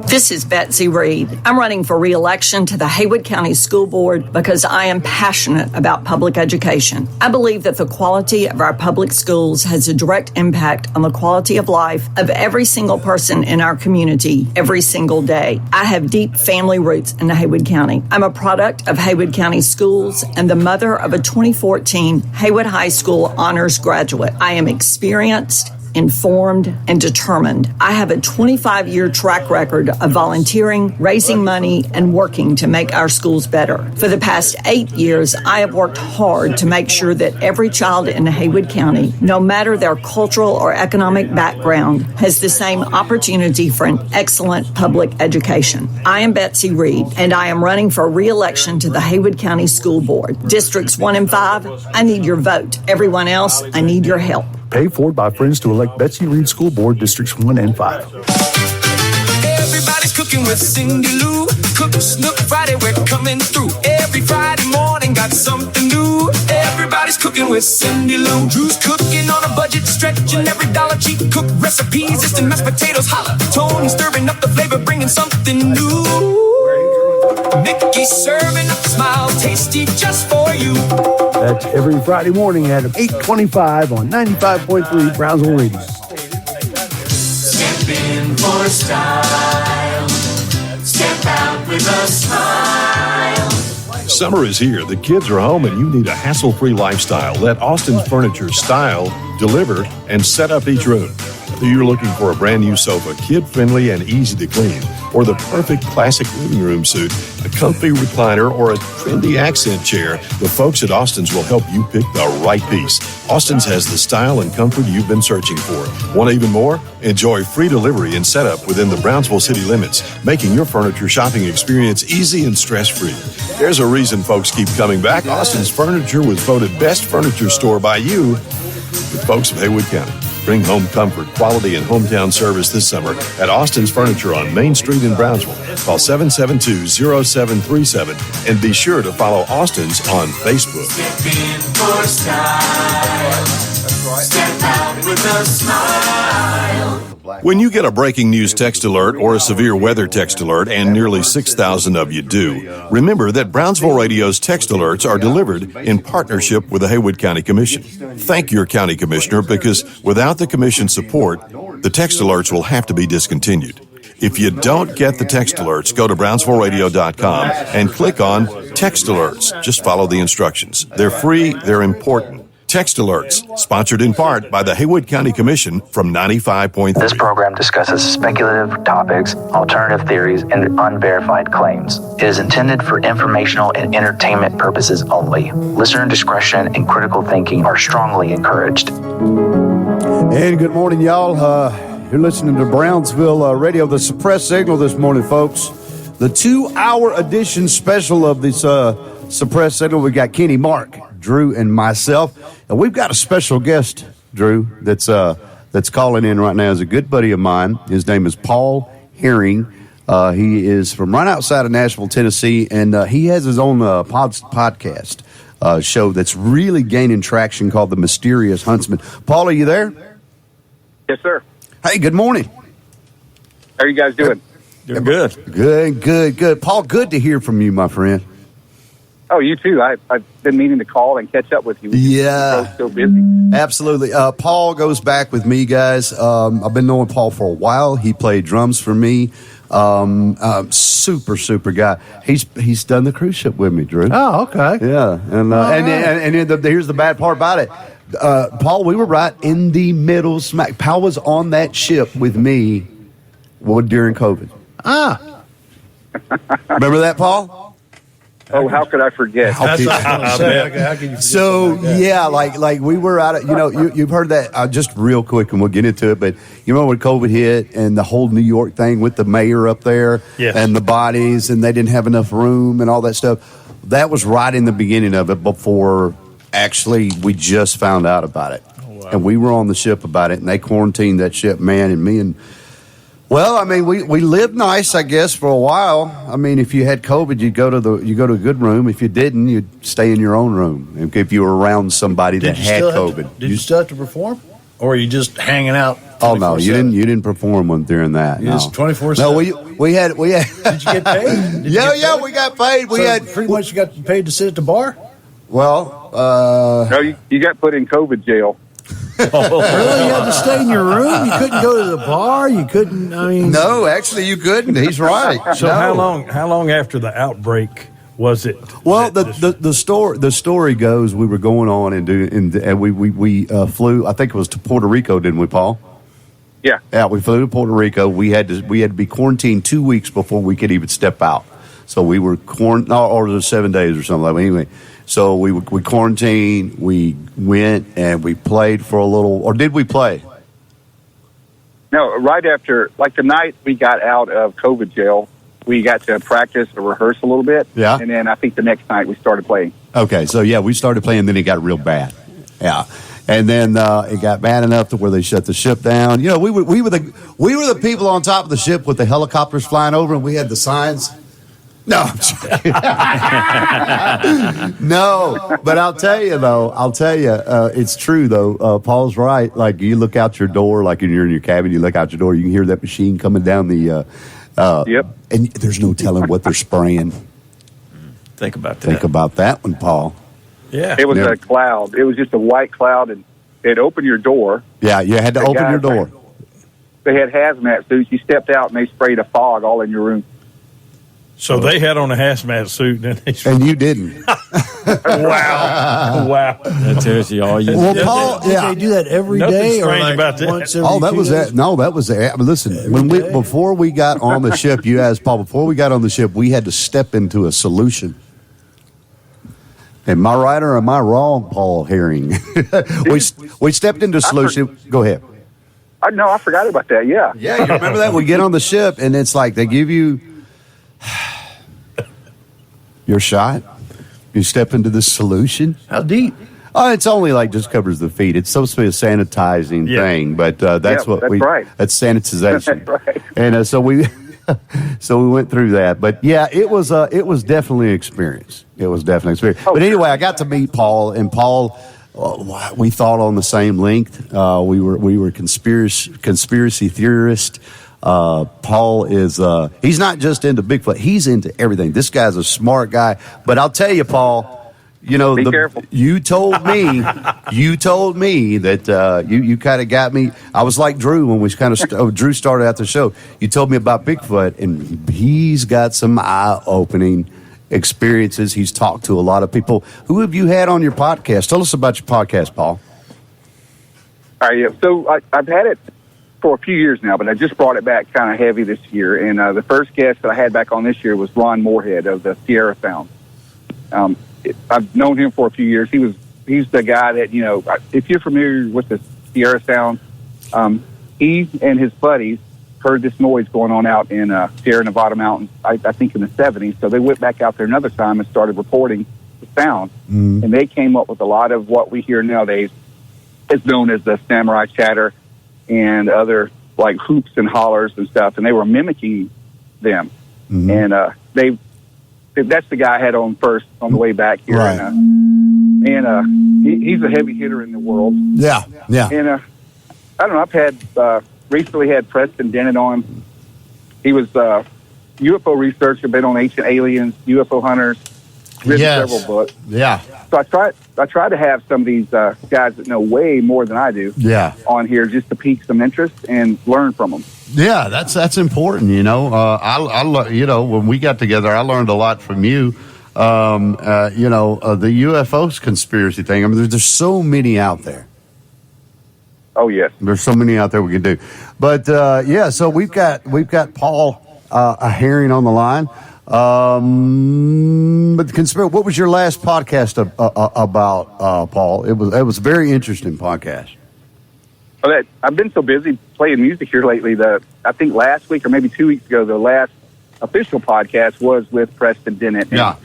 Speaker 6: This is Betsy Reed. I'm running for re-election to the Haywood County School Board because I am passionate about public education. I believe that the quality of our public schools has a direct impact on the quality of life of every single person in our community every single day. I have deep family roots in Haywood County. I'm a product of Haywood County Schools and the mother of a 2014 Haywood High School honors graduate. I am experienced, informed, and determined. I have a 25-year track record of volunteering, raising money, and working to make our schools better. For the past 8 years, I have worked hard to make sure that every child in Haywood County, no matter their cultural or economic background, has the same opportunity for an excellent public education. I am Betsy Reed, and I am running for re-election to the Haywood County School Board. Districts 1 and 5, I need your vote. Everyone else, I need your help.
Speaker 4: Paid for by Friends to elect Betsy Reed School Board Districts 1 and 5.
Speaker 7: Everybody's cooking with Cindy Lou. Cook Snook Friday, we're coming through. Every Friday morning, got something new. Everybody's cooking with Cindy Lou. Drew's cooking on a budget, stretching every dollar cheap. Cook recipes, instant mashed potatoes, holla. Tony stirring up the flavor, bringing something new. Mickey's serving up a smile, tasty just for you.
Speaker 4: That's every Friday morning at 8:25 on 95.3 Brownsville Radio.
Speaker 7: Step in for style. Step out with a smile.
Speaker 8: Summer is here. The kids are home and you need a hassle-free lifestyle. Let Austin's Furniture style, deliver, and set up each room. Whether you're looking for a brand new sofa, kid-friendly and easy to clean, or the perfect classic living room suite, a comfy recliner, or a trendy accent chair, the folks at Austin's will help you pick the right piece. Austin's has the style and comfort you've been searching for. Want even more? Enjoy free delivery and setup within the Brownsville city limits, making your furniture shopping experience easy and stress-free. There's a reason folks keep coming back. Austin's Furniture was voted best furniture store by you, the folks of Haywood County. Bring home comfort, quality, and hometown service this summer at Austin's Furniture on Main Street in Brownsville. Call 772-0737 and be sure to follow Austin's on Facebook.
Speaker 7: Step in for style. Step out with a smile.
Speaker 8: When you get a breaking news text alert or a severe weather text alert, and nearly 6,000 of you do, remember that Brownsville Radio's text alerts are delivered in partnership with the Haywood County Commission. Thank your county commissioner, because without the commission's support, the text alerts will have to be discontinued. If you don't get the text alerts, go to brownsvilleradio.com and click on Text Alerts. Just follow the instructions. They're free, they're important. Text Alerts, sponsored in part by the Haywood County Commission from 95.3.
Speaker 1: This program discusses speculative topics, alternative theories, and unverified claims. It is intended for informational and entertainment purposes only. Listener discretion and critical thinking are strongly encouraged.
Speaker 2: And good morning, y'all. You're listening to Brownsville Radio, the suppressed signal this morning, folks. The 2-hour edition special of this suppressed signal. We got Kenny, Mark, Drew, and myself. And we've got a special guest, Drew, that's calling in right now. Is a good buddy of mine. His name is Paul Herring. He is from right outside of Nashville, Tennessee, and he has his own podcast show that's really gaining traction called The Mysterious Huntsman. Paul, are you there?
Speaker 9: Yes, sir.
Speaker 2: Hey, good morning.
Speaker 9: How are you guys doing?
Speaker 3: Doing good.
Speaker 2: Good. Paul, good to hear from you, my friend.
Speaker 9: Oh, you too. I've been meaning to call and catch up with you.
Speaker 2: Yeah.
Speaker 9: You're so busy.
Speaker 2: Absolutely. Paul goes back with me, guys. I've been knowing Paul for a while. He played drums for me. Super guy. He's done the cruise ship with me, Drew.
Speaker 4: Oh, okay.
Speaker 2: Yeah. And here's the bad part about it. Paul, we were right in the middle smack. Paul was on that ship with me during COVID. Remember that, Paul?
Speaker 9: Oh, how could I forget?
Speaker 4: How can you forget
Speaker 2: So yeah, like we were out of, you've heard that just real quick, and we'll get into it. But you remember when COVID hit and the whole New York thing with the mayor up there,
Speaker 5: Yes.
Speaker 2: and the bodies, and they didn't have enough room and all that stuff. That was right in the beginning of it, before actually we just found out about it.
Speaker 5: Oh, wow.
Speaker 2: And we were on the ship about it, and they quarantined that ship, man, and me and. Well, I mean, we lived nice, I guess, for a while. I mean, if you had COVID, you go to a good room. If you didn't, you'd stay in your own room. If you were around somebody that had COVID,
Speaker 4: Did you still have to perform, or were you just hanging out?
Speaker 2: Oh no, you didn't perform one during that.
Speaker 4: You
Speaker 2: No,
Speaker 4: just 24/7?
Speaker 2: No, we had.
Speaker 4: Did you get paid?
Speaker 2: We got paid. We
Speaker 4: So
Speaker 2: had
Speaker 4: pretty much you got paid to sit at the bar.
Speaker 2: Well,
Speaker 9: No, you got put in COVID jail.
Speaker 4: Really, you had to stay in your room. You couldn't go to the bar. You couldn't. I mean,
Speaker 2: no, actually, you couldn't. He's right.
Speaker 5: So
Speaker 2: No.
Speaker 5: how long after the outbreak was it?
Speaker 2: Well,
Speaker 5: that
Speaker 2: the story goes, we were going on and we flew. I think it was to Puerto Rico, didn't we, Paul?
Speaker 9: Yeah.
Speaker 2: Yeah, we flew to Puerto Rico. We had to be quarantined 2 weeks before we could even step out. So we were quarantined, or it was 7 days or something like that. Anyway, so we quarantined. We went and we played for a little. Or did we play?
Speaker 9: No, right after, like the night we got out of COVID jail, we got to practice or rehearse a little bit.
Speaker 2: Yeah.
Speaker 9: And then I think the next night we started playing.
Speaker 2: Okay, so yeah, we started playing. Then it got real bad. Yeah. And then it got bad enough to where they shut the ship down. You know, we were the people on top of the ship with the helicopters flying over, and we had the signs. No, I'm joking. No, but I'll tell you, it's true though. Paul's right. Like you look out your door, like you're in your cabin, you look out your door, you can hear that machine coming down the.
Speaker 9: Yep.
Speaker 2: And there's no telling what they're spraying.
Speaker 3: Think about that.
Speaker 2: Think about that one, Paul.
Speaker 5: Yeah.
Speaker 9: It was
Speaker 2: Yeah.
Speaker 9: a cloud. It was just a white cloud, and it opened your door.
Speaker 2: Yeah, you had to
Speaker 9: The
Speaker 2: open your
Speaker 9: guys,
Speaker 2: door.
Speaker 9: They had hazmat suits. You stepped out, and they sprayed a fog all in your room.
Speaker 5: So they had on a hazmat suit, and they
Speaker 2: And you didn't.
Speaker 5: wow.
Speaker 3: That tells you all you
Speaker 2: Well,
Speaker 3: need.
Speaker 2: Paul,
Speaker 4: Did
Speaker 2: yeah.
Speaker 4: they do that every
Speaker 5: Nothing
Speaker 4: day or
Speaker 5: strange
Speaker 4: like
Speaker 5: about that.
Speaker 4: once every
Speaker 2: Oh, that
Speaker 4: 2
Speaker 2: was
Speaker 4: days?
Speaker 2: that. No, that was that. Listen,
Speaker 4: day?
Speaker 2: before we got on the ship, you asked Paul. Before we got on the ship, we had to step into a solution. Am I right or am I wrong, Paul Herring? we stepped into solution. Go ahead.
Speaker 9: No, I forgot about that. Yeah.
Speaker 2: Yeah, you remember that? We get on the ship, and it's like they give you your shot. You step into the solution.
Speaker 4: How deep?
Speaker 2: Oh, it's only like just covers the feet. It's supposed to be a sanitizing thing, but that's
Speaker 9: right.
Speaker 2: That's sanitization.
Speaker 9: That's right.
Speaker 2: And so we went through that. But yeah, it was definitely an experience. It was definitely an experience. But anyway, I got to meet Paul, and Paul, we thought on the same length. We were conspiracy theorists. Paul is he's not just into Bigfoot, he's into everything. This guy's a smart guy. But I'll tell you, Paul, you know,
Speaker 9: careful.
Speaker 2: you told me that you kind of got me. I was like Drew when we kind of Drew started out the show. You told me about Bigfoot, and he's got some eye-opening experiences. He's talked to a lot of people. Who have you had on your podcast? Tell us about your podcast, Paul.
Speaker 9: All right, yeah. So I've had it for a few years now, but I just brought it back kind of heavy this year. And the first guest that I had back on this year was Ron Moorhead of the Sierra Sound. I've known him for a few years. He's the guy that, you know, if you're familiar with the Sierra Sound, he and his buddies heard this noise going on out in Sierra Nevada mountains, I think in the 70s. So they went back out there another time and started reporting the sound. And they came up with a lot of what we hear nowadays is known as the samurai chatter and other like hoops and hollers and stuff. And they were mimicking them. And that's the guy I had on first on the way back here.
Speaker 2: Right.
Speaker 9: And he's a heavy hitter in the world.
Speaker 2: Yeah.
Speaker 9: And I don't know, I've had recently had Preston Dennett on. He was UFO researcher, been on Ancient Aliens, UFO Hunters, written several books.
Speaker 2: Yeah.
Speaker 9: So I try to have some of these guys that know way more than I do on here just to pique some interest and learn from them.
Speaker 2: Yeah, that's important. You know, you know, when we got together, I learned a lot from you. You know, the UFOs conspiracy thing. I mean, there's so many out there.
Speaker 9: Oh yes,
Speaker 2: there's so many out there we can do. But yeah, so we've got Paul Herring on the line. But the conspiracy. What was your last podcast about, Paul? It was a very interesting podcast.
Speaker 9: Well, I've been so busy playing music here lately that I think last week or maybe 2 weeks ago, the last official podcast was with Preston Dennett. And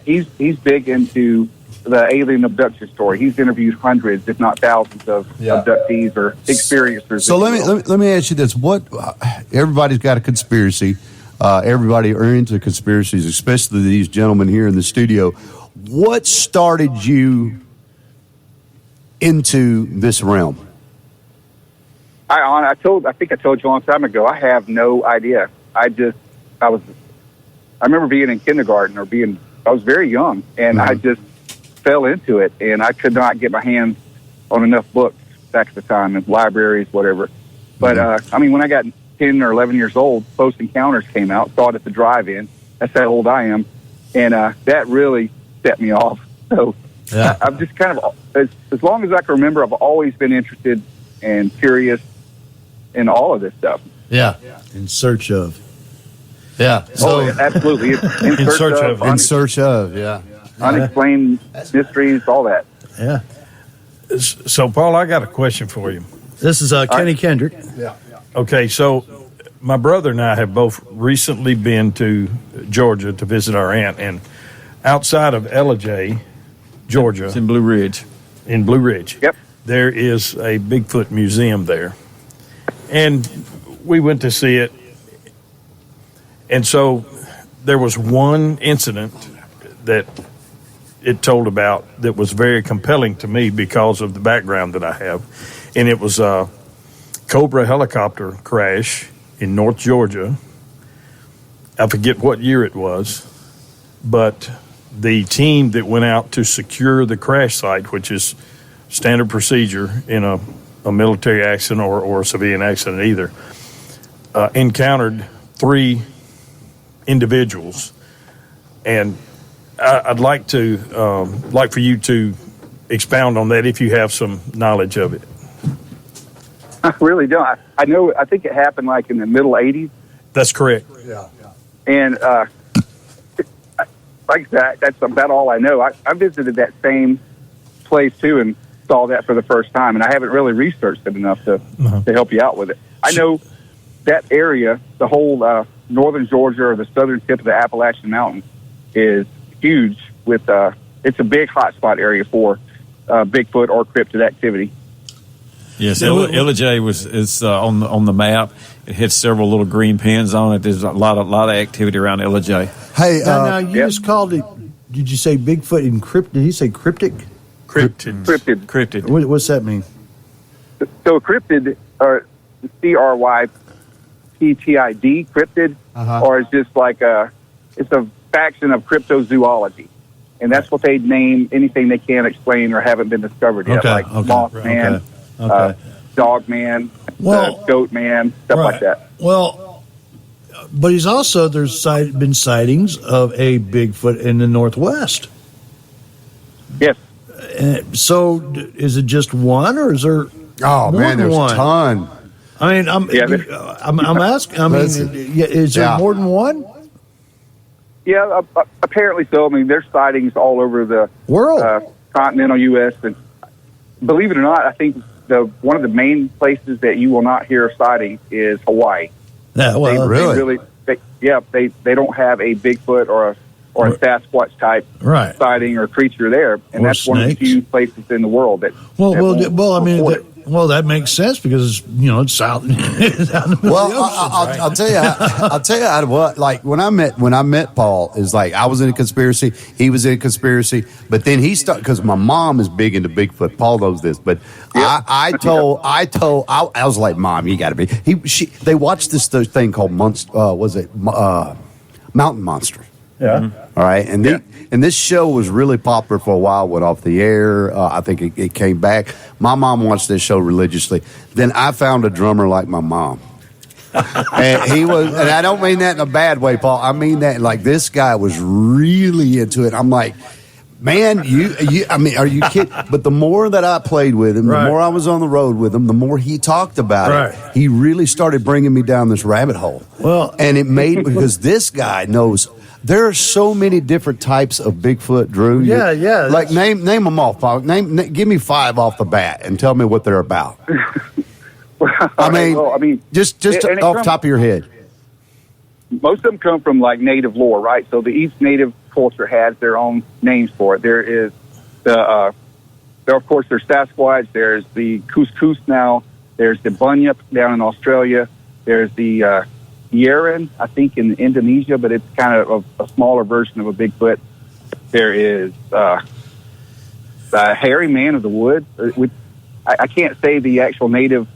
Speaker 9: he's big into the alien abduction story. He's interviewed hundreds, if not thousands, of abductees or experiencers.
Speaker 2: So let me ask you this: what everybody's got a conspiracy. Everybody are into conspiracies, especially these gentlemen here in the studio. What started you into this realm?
Speaker 9: I think I told you a long time ago. I have no idea. I remember being in kindergarten I was very young, and I just fell into it, and I could not get my hands on enough books back at the time in libraries, whatever. But I mean, when I got 10 or 11 years old, Close Encounters came out. Saw it at the drive-in. That's how old I am, and that really set me off. So I'm just kind of, as long as I can remember, I've always been interested and curious in all of this stuff.
Speaker 4: Yeah. In search of.
Speaker 2: Yeah.
Speaker 9: So, absolutely. In
Speaker 2: search of, yeah.
Speaker 9: Unexplained mysteries, all that.
Speaker 4: Yeah.
Speaker 5: So, Paul, I got a question for you.
Speaker 4: This is Kenny Kendrick.
Speaker 2: Yeah.
Speaker 5: Okay, so my brother and I have both recently been to Georgia to visit our aunt, and outside of Ellijay, Georgia.
Speaker 3: It's in Blue Ridge.
Speaker 5: In Blue Ridge.
Speaker 9: Yep.
Speaker 5: There is a Bigfoot museum there. And we went to see it. And so there was one incident that it told about that was very compelling to me because of the background that I have. And it was a Cobra helicopter crash in North Georgia. I forget what year it was, but the team that went out to secure the crash site, which is standard procedure in a military accident or a civilian accident either, encountered 3 individuals. And I'd like for you to expound on that if you have some knowledge of it.
Speaker 9: I really don't. I think it happened like in the middle 80s.
Speaker 5: That's correct.
Speaker 2: Yeah.
Speaker 9: And like that. That's about all I know. I visited that same place too and saw that for the first time, and I haven't really researched it enough to help you out with it. I know that area, the whole northern Georgia or the southern tip of the Appalachian Mountains, is huge. With it's a big hotspot area for Bigfoot or cryptid activity.
Speaker 3: Yes, Illijay is on the map. It has several little green pins on it. There's a lot of activity around Illijay.
Speaker 2: Hey,
Speaker 4: now you just called it. Did you say Bigfoot and cryptid? Did you say cryptic?
Speaker 3: Cryptid.
Speaker 4: What's that mean?
Speaker 9: So a cryptid, or CRYPTID, cryptid, or it's just like it's a faction of cryptozoology, and that's what they name anything they can't explain or haven't been discovered yet, like Mothman, Dogman, Goat Man, stuff like that.
Speaker 4: Well, but he's also been sightings of a Bigfoot in the Northwest.
Speaker 9: Yes.
Speaker 4: So is it just one, or is there?
Speaker 2: Oh man, there's a ton.
Speaker 4: I mean, I'm asking. I mean, is there more than one?
Speaker 9: Yeah, apparently so. I mean, there's sightings all over the
Speaker 4: world,
Speaker 9: continental U.S. And believe it or not, I think one of the main places that you will not hear of sightings is Hawaii.
Speaker 4: Yeah, well,
Speaker 9: they don't have a Bigfoot or a Sasquatch type sighting or creature there, and that's one of the few places in the world that.
Speaker 4: Well, that makes sense because it's out.
Speaker 2: I'll tell you what. Like when I met Paul, is like I was in a conspiracy, he was in a conspiracy, but then he started because my mom is big into Bigfoot. Paul knows this, but I was like, Mom, you got to be. They watched this thing called Mountain Monster.
Speaker 4: Yeah.
Speaker 2: Mm-hmm. All right, and this show was really popular for a while. Went off the air. I think it came back. My mom watched this show religiously. Then I found a drummer like my mom, and he was. And I don't mean that in a bad way, Paul. I mean that like this guy was really into it. I'm like, man, you. I mean, are you kidding? But the more that I played with him, the more I was on the road with him, the more he talked about it. He really started bringing me down this rabbit hole.
Speaker 4: Well,
Speaker 2: and it made because this guy knows. There are so many different types of Bigfoot, Drew.
Speaker 4: Yeah.
Speaker 2: Like name them off, Paul. Give me 5 off the bat and tell me what they're about. I mean, just off the top of your head.
Speaker 9: Most of them come from like native lore, right? So each native culture has their own names for it. There is of course, there's Sasquatch. There's the Couscous now. There's the Bunyip down in Australia. There's the Yeren, I think, in Indonesia, but it's kind of a smaller version of a Bigfoot. There is the hairy man of the woods. I can't say the actual native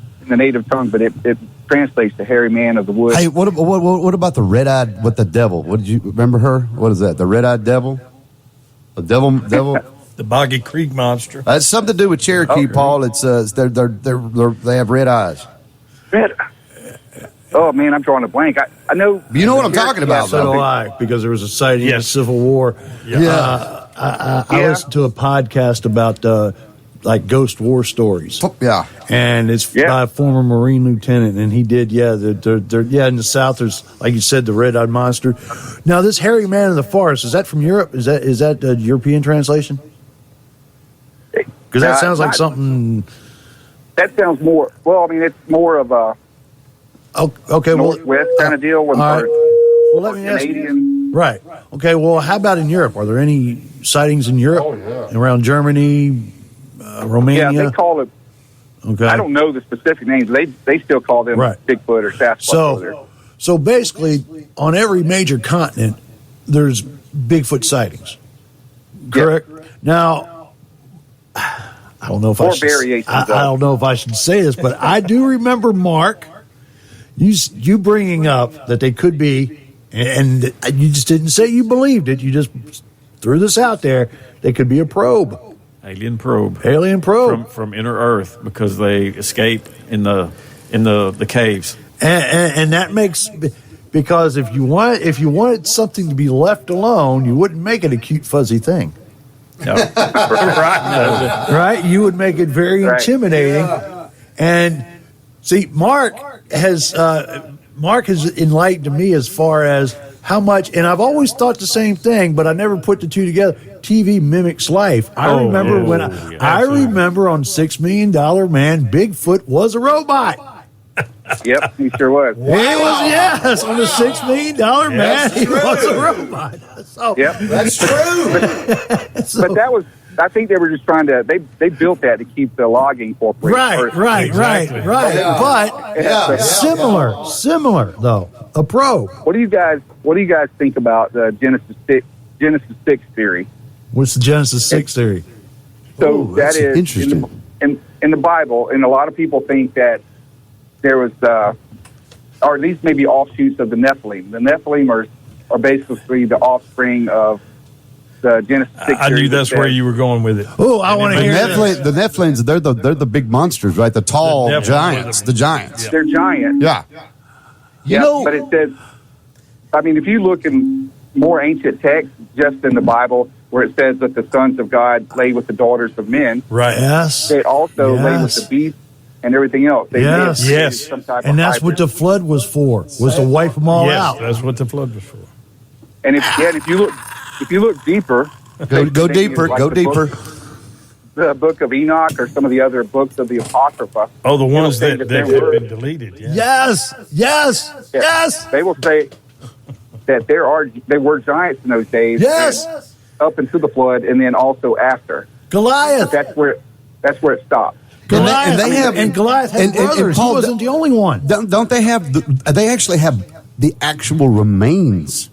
Speaker 9: tongue, but it translates to hairy man of the woods.
Speaker 2: Hey, what about the red-eyed with the devil? What did you remember her? What is that? The red-eyed devil? The devil.
Speaker 5: The Boggy Creek monster.
Speaker 2: That's something to do with Cherokee, Paul. It's they have red eyes.
Speaker 9: Oh man, I'm drawing a blank. I know.
Speaker 2: You know what I'm talking about,
Speaker 4: so do I, because there was a sighting in the Civil War. I listened to a podcast about like ghost war stories.
Speaker 2: Yeah,
Speaker 4: and it's by a former Marine lieutenant, and he did. In the South, there's like you said, the red-eyed monster. Now, this hairy man in the forest, is that from Europe? Is that a European translation? Because that sounds like something.
Speaker 9: That sounds more. Well, I mean, it's more of a.
Speaker 4: Okay,
Speaker 9: Northwest kind of deal. With
Speaker 4: let me ask you. Right. Okay. Well, how about in Europe? Are there any sightings in Europe around Germany, Romania?
Speaker 9: Yeah, they call it.
Speaker 4: Okay.
Speaker 9: I don't know the specific names. They still call them Bigfoot or Sasquatch over there.
Speaker 4: So basically, on every major continent, there's Bigfoot sightings. Correct. Yep. Now, I don't know if I don't know if I should say this, but I do remember Mark. You bringing up that they could be, and you just didn't say you believed it. You just threw this out there. They could be a probe.
Speaker 3: Alien probe from inner Earth because they escape in the caves.
Speaker 4: And that makes because if you wanted something to be left alone, you wouldn't make it a cute fuzzy thing.
Speaker 3: No.
Speaker 4: Right? You would make it very intimidating. And see, Mark has enlightened me as far as how much, and I've always thought the same thing, but I never put the two together. TV mimics life. I remember I remember on $6 Million Man, Bigfoot was a robot.
Speaker 9: Yep, he sure was.
Speaker 4: He was, on the $6 Million Man, he was a robot. So,
Speaker 9: Yep,
Speaker 2: That's true.
Speaker 9: but that was. I think they were just trying to. They built that to keep the logging corporation.
Speaker 4: Right.
Speaker 2: Yeah.
Speaker 4: But
Speaker 2: Yeah.
Speaker 4: similar though. A probe.
Speaker 9: What do you guys think about the Genesis 6 theory?
Speaker 4: What's the Genesis 6 theory?
Speaker 9: So
Speaker 2: Ooh,
Speaker 9: that
Speaker 2: that's
Speaker 9: is
Speaker 2: interesting.
Speaker 9: in the Bible, and a lot of people think that there was, or at least maybe offshoots of the Nephilim. The Nephilim are basically the offspring of the Genesis 6
Speaker 5: I
Speaker 9: theory.
Speaker 5: knew that's where you were going with it.
Speaker 4: Oh, I want to hear this.
Speaker 2: The Nephilims, they're the big monsters, right? The tall
Speaker 5: The Nephilim
Speaker 2: giants.
Speaker 5: were
Speaker 2: The giants.
Speaker 9: They're giants.
Speaker 2: Yeah.
Speaker 9: Yeah, but it says, I mean, if you look in more ancient texts, just in the Bible, where it says that the sons of God lay with the daughters of men,
Speaker 5: Right.
Speaker 4: Yes.
Speaker 9: they also lay with the beasts and everything else. They may have
Speaker 4: Yes.
Speaker 9: created
Speaker 5: Yes.
Speaker 9: some type
Speaker 4: And
Speaker 9: of
Speaker 4: that's what
Speaker 9: hybrid.
Speaker 4: the flood was for, was to wipe them all
Speaker 5: Yes,
Speaker 4: out.
Speaker 5: that's what the flood was for.
Speaker 9: And if you look deeper,
Speaker 2: Go
Speaker 9: thinking
Speaker 2: deeper.
Speaker 9: like
Speaker 2: Go
Speaker 9: the
Speaker 2: deeper.
Speaker 9: the book of Enoch or some of the other books of the Apocrypha.
Speaker 5: Oh, the ones
Speaker 9: say
Speaker 5: that
Speaker 9: there
Speaker 5: have
Speaker 9: were-
Speaker 5: been deleted. Yeah.
Speaker 4: Yes.
Speaker 9: They will say that there were giants in those days.
Speaker 4: Yes.
Speaker 9: and up into the flood, and then also after.
Speaker 4: Goliath.
Speaker 9: That's where it stopped.
Speaker 4: Goliath.
Speaker 2: And they have-
Speaker 4: and Goliath had
Speaker 2: and
Speaker 4: brothers.
Speaker 2: Paul,
Speaker 4: he wasn't the only one.
Speaker 2: Don't they have? They actually have the actual remains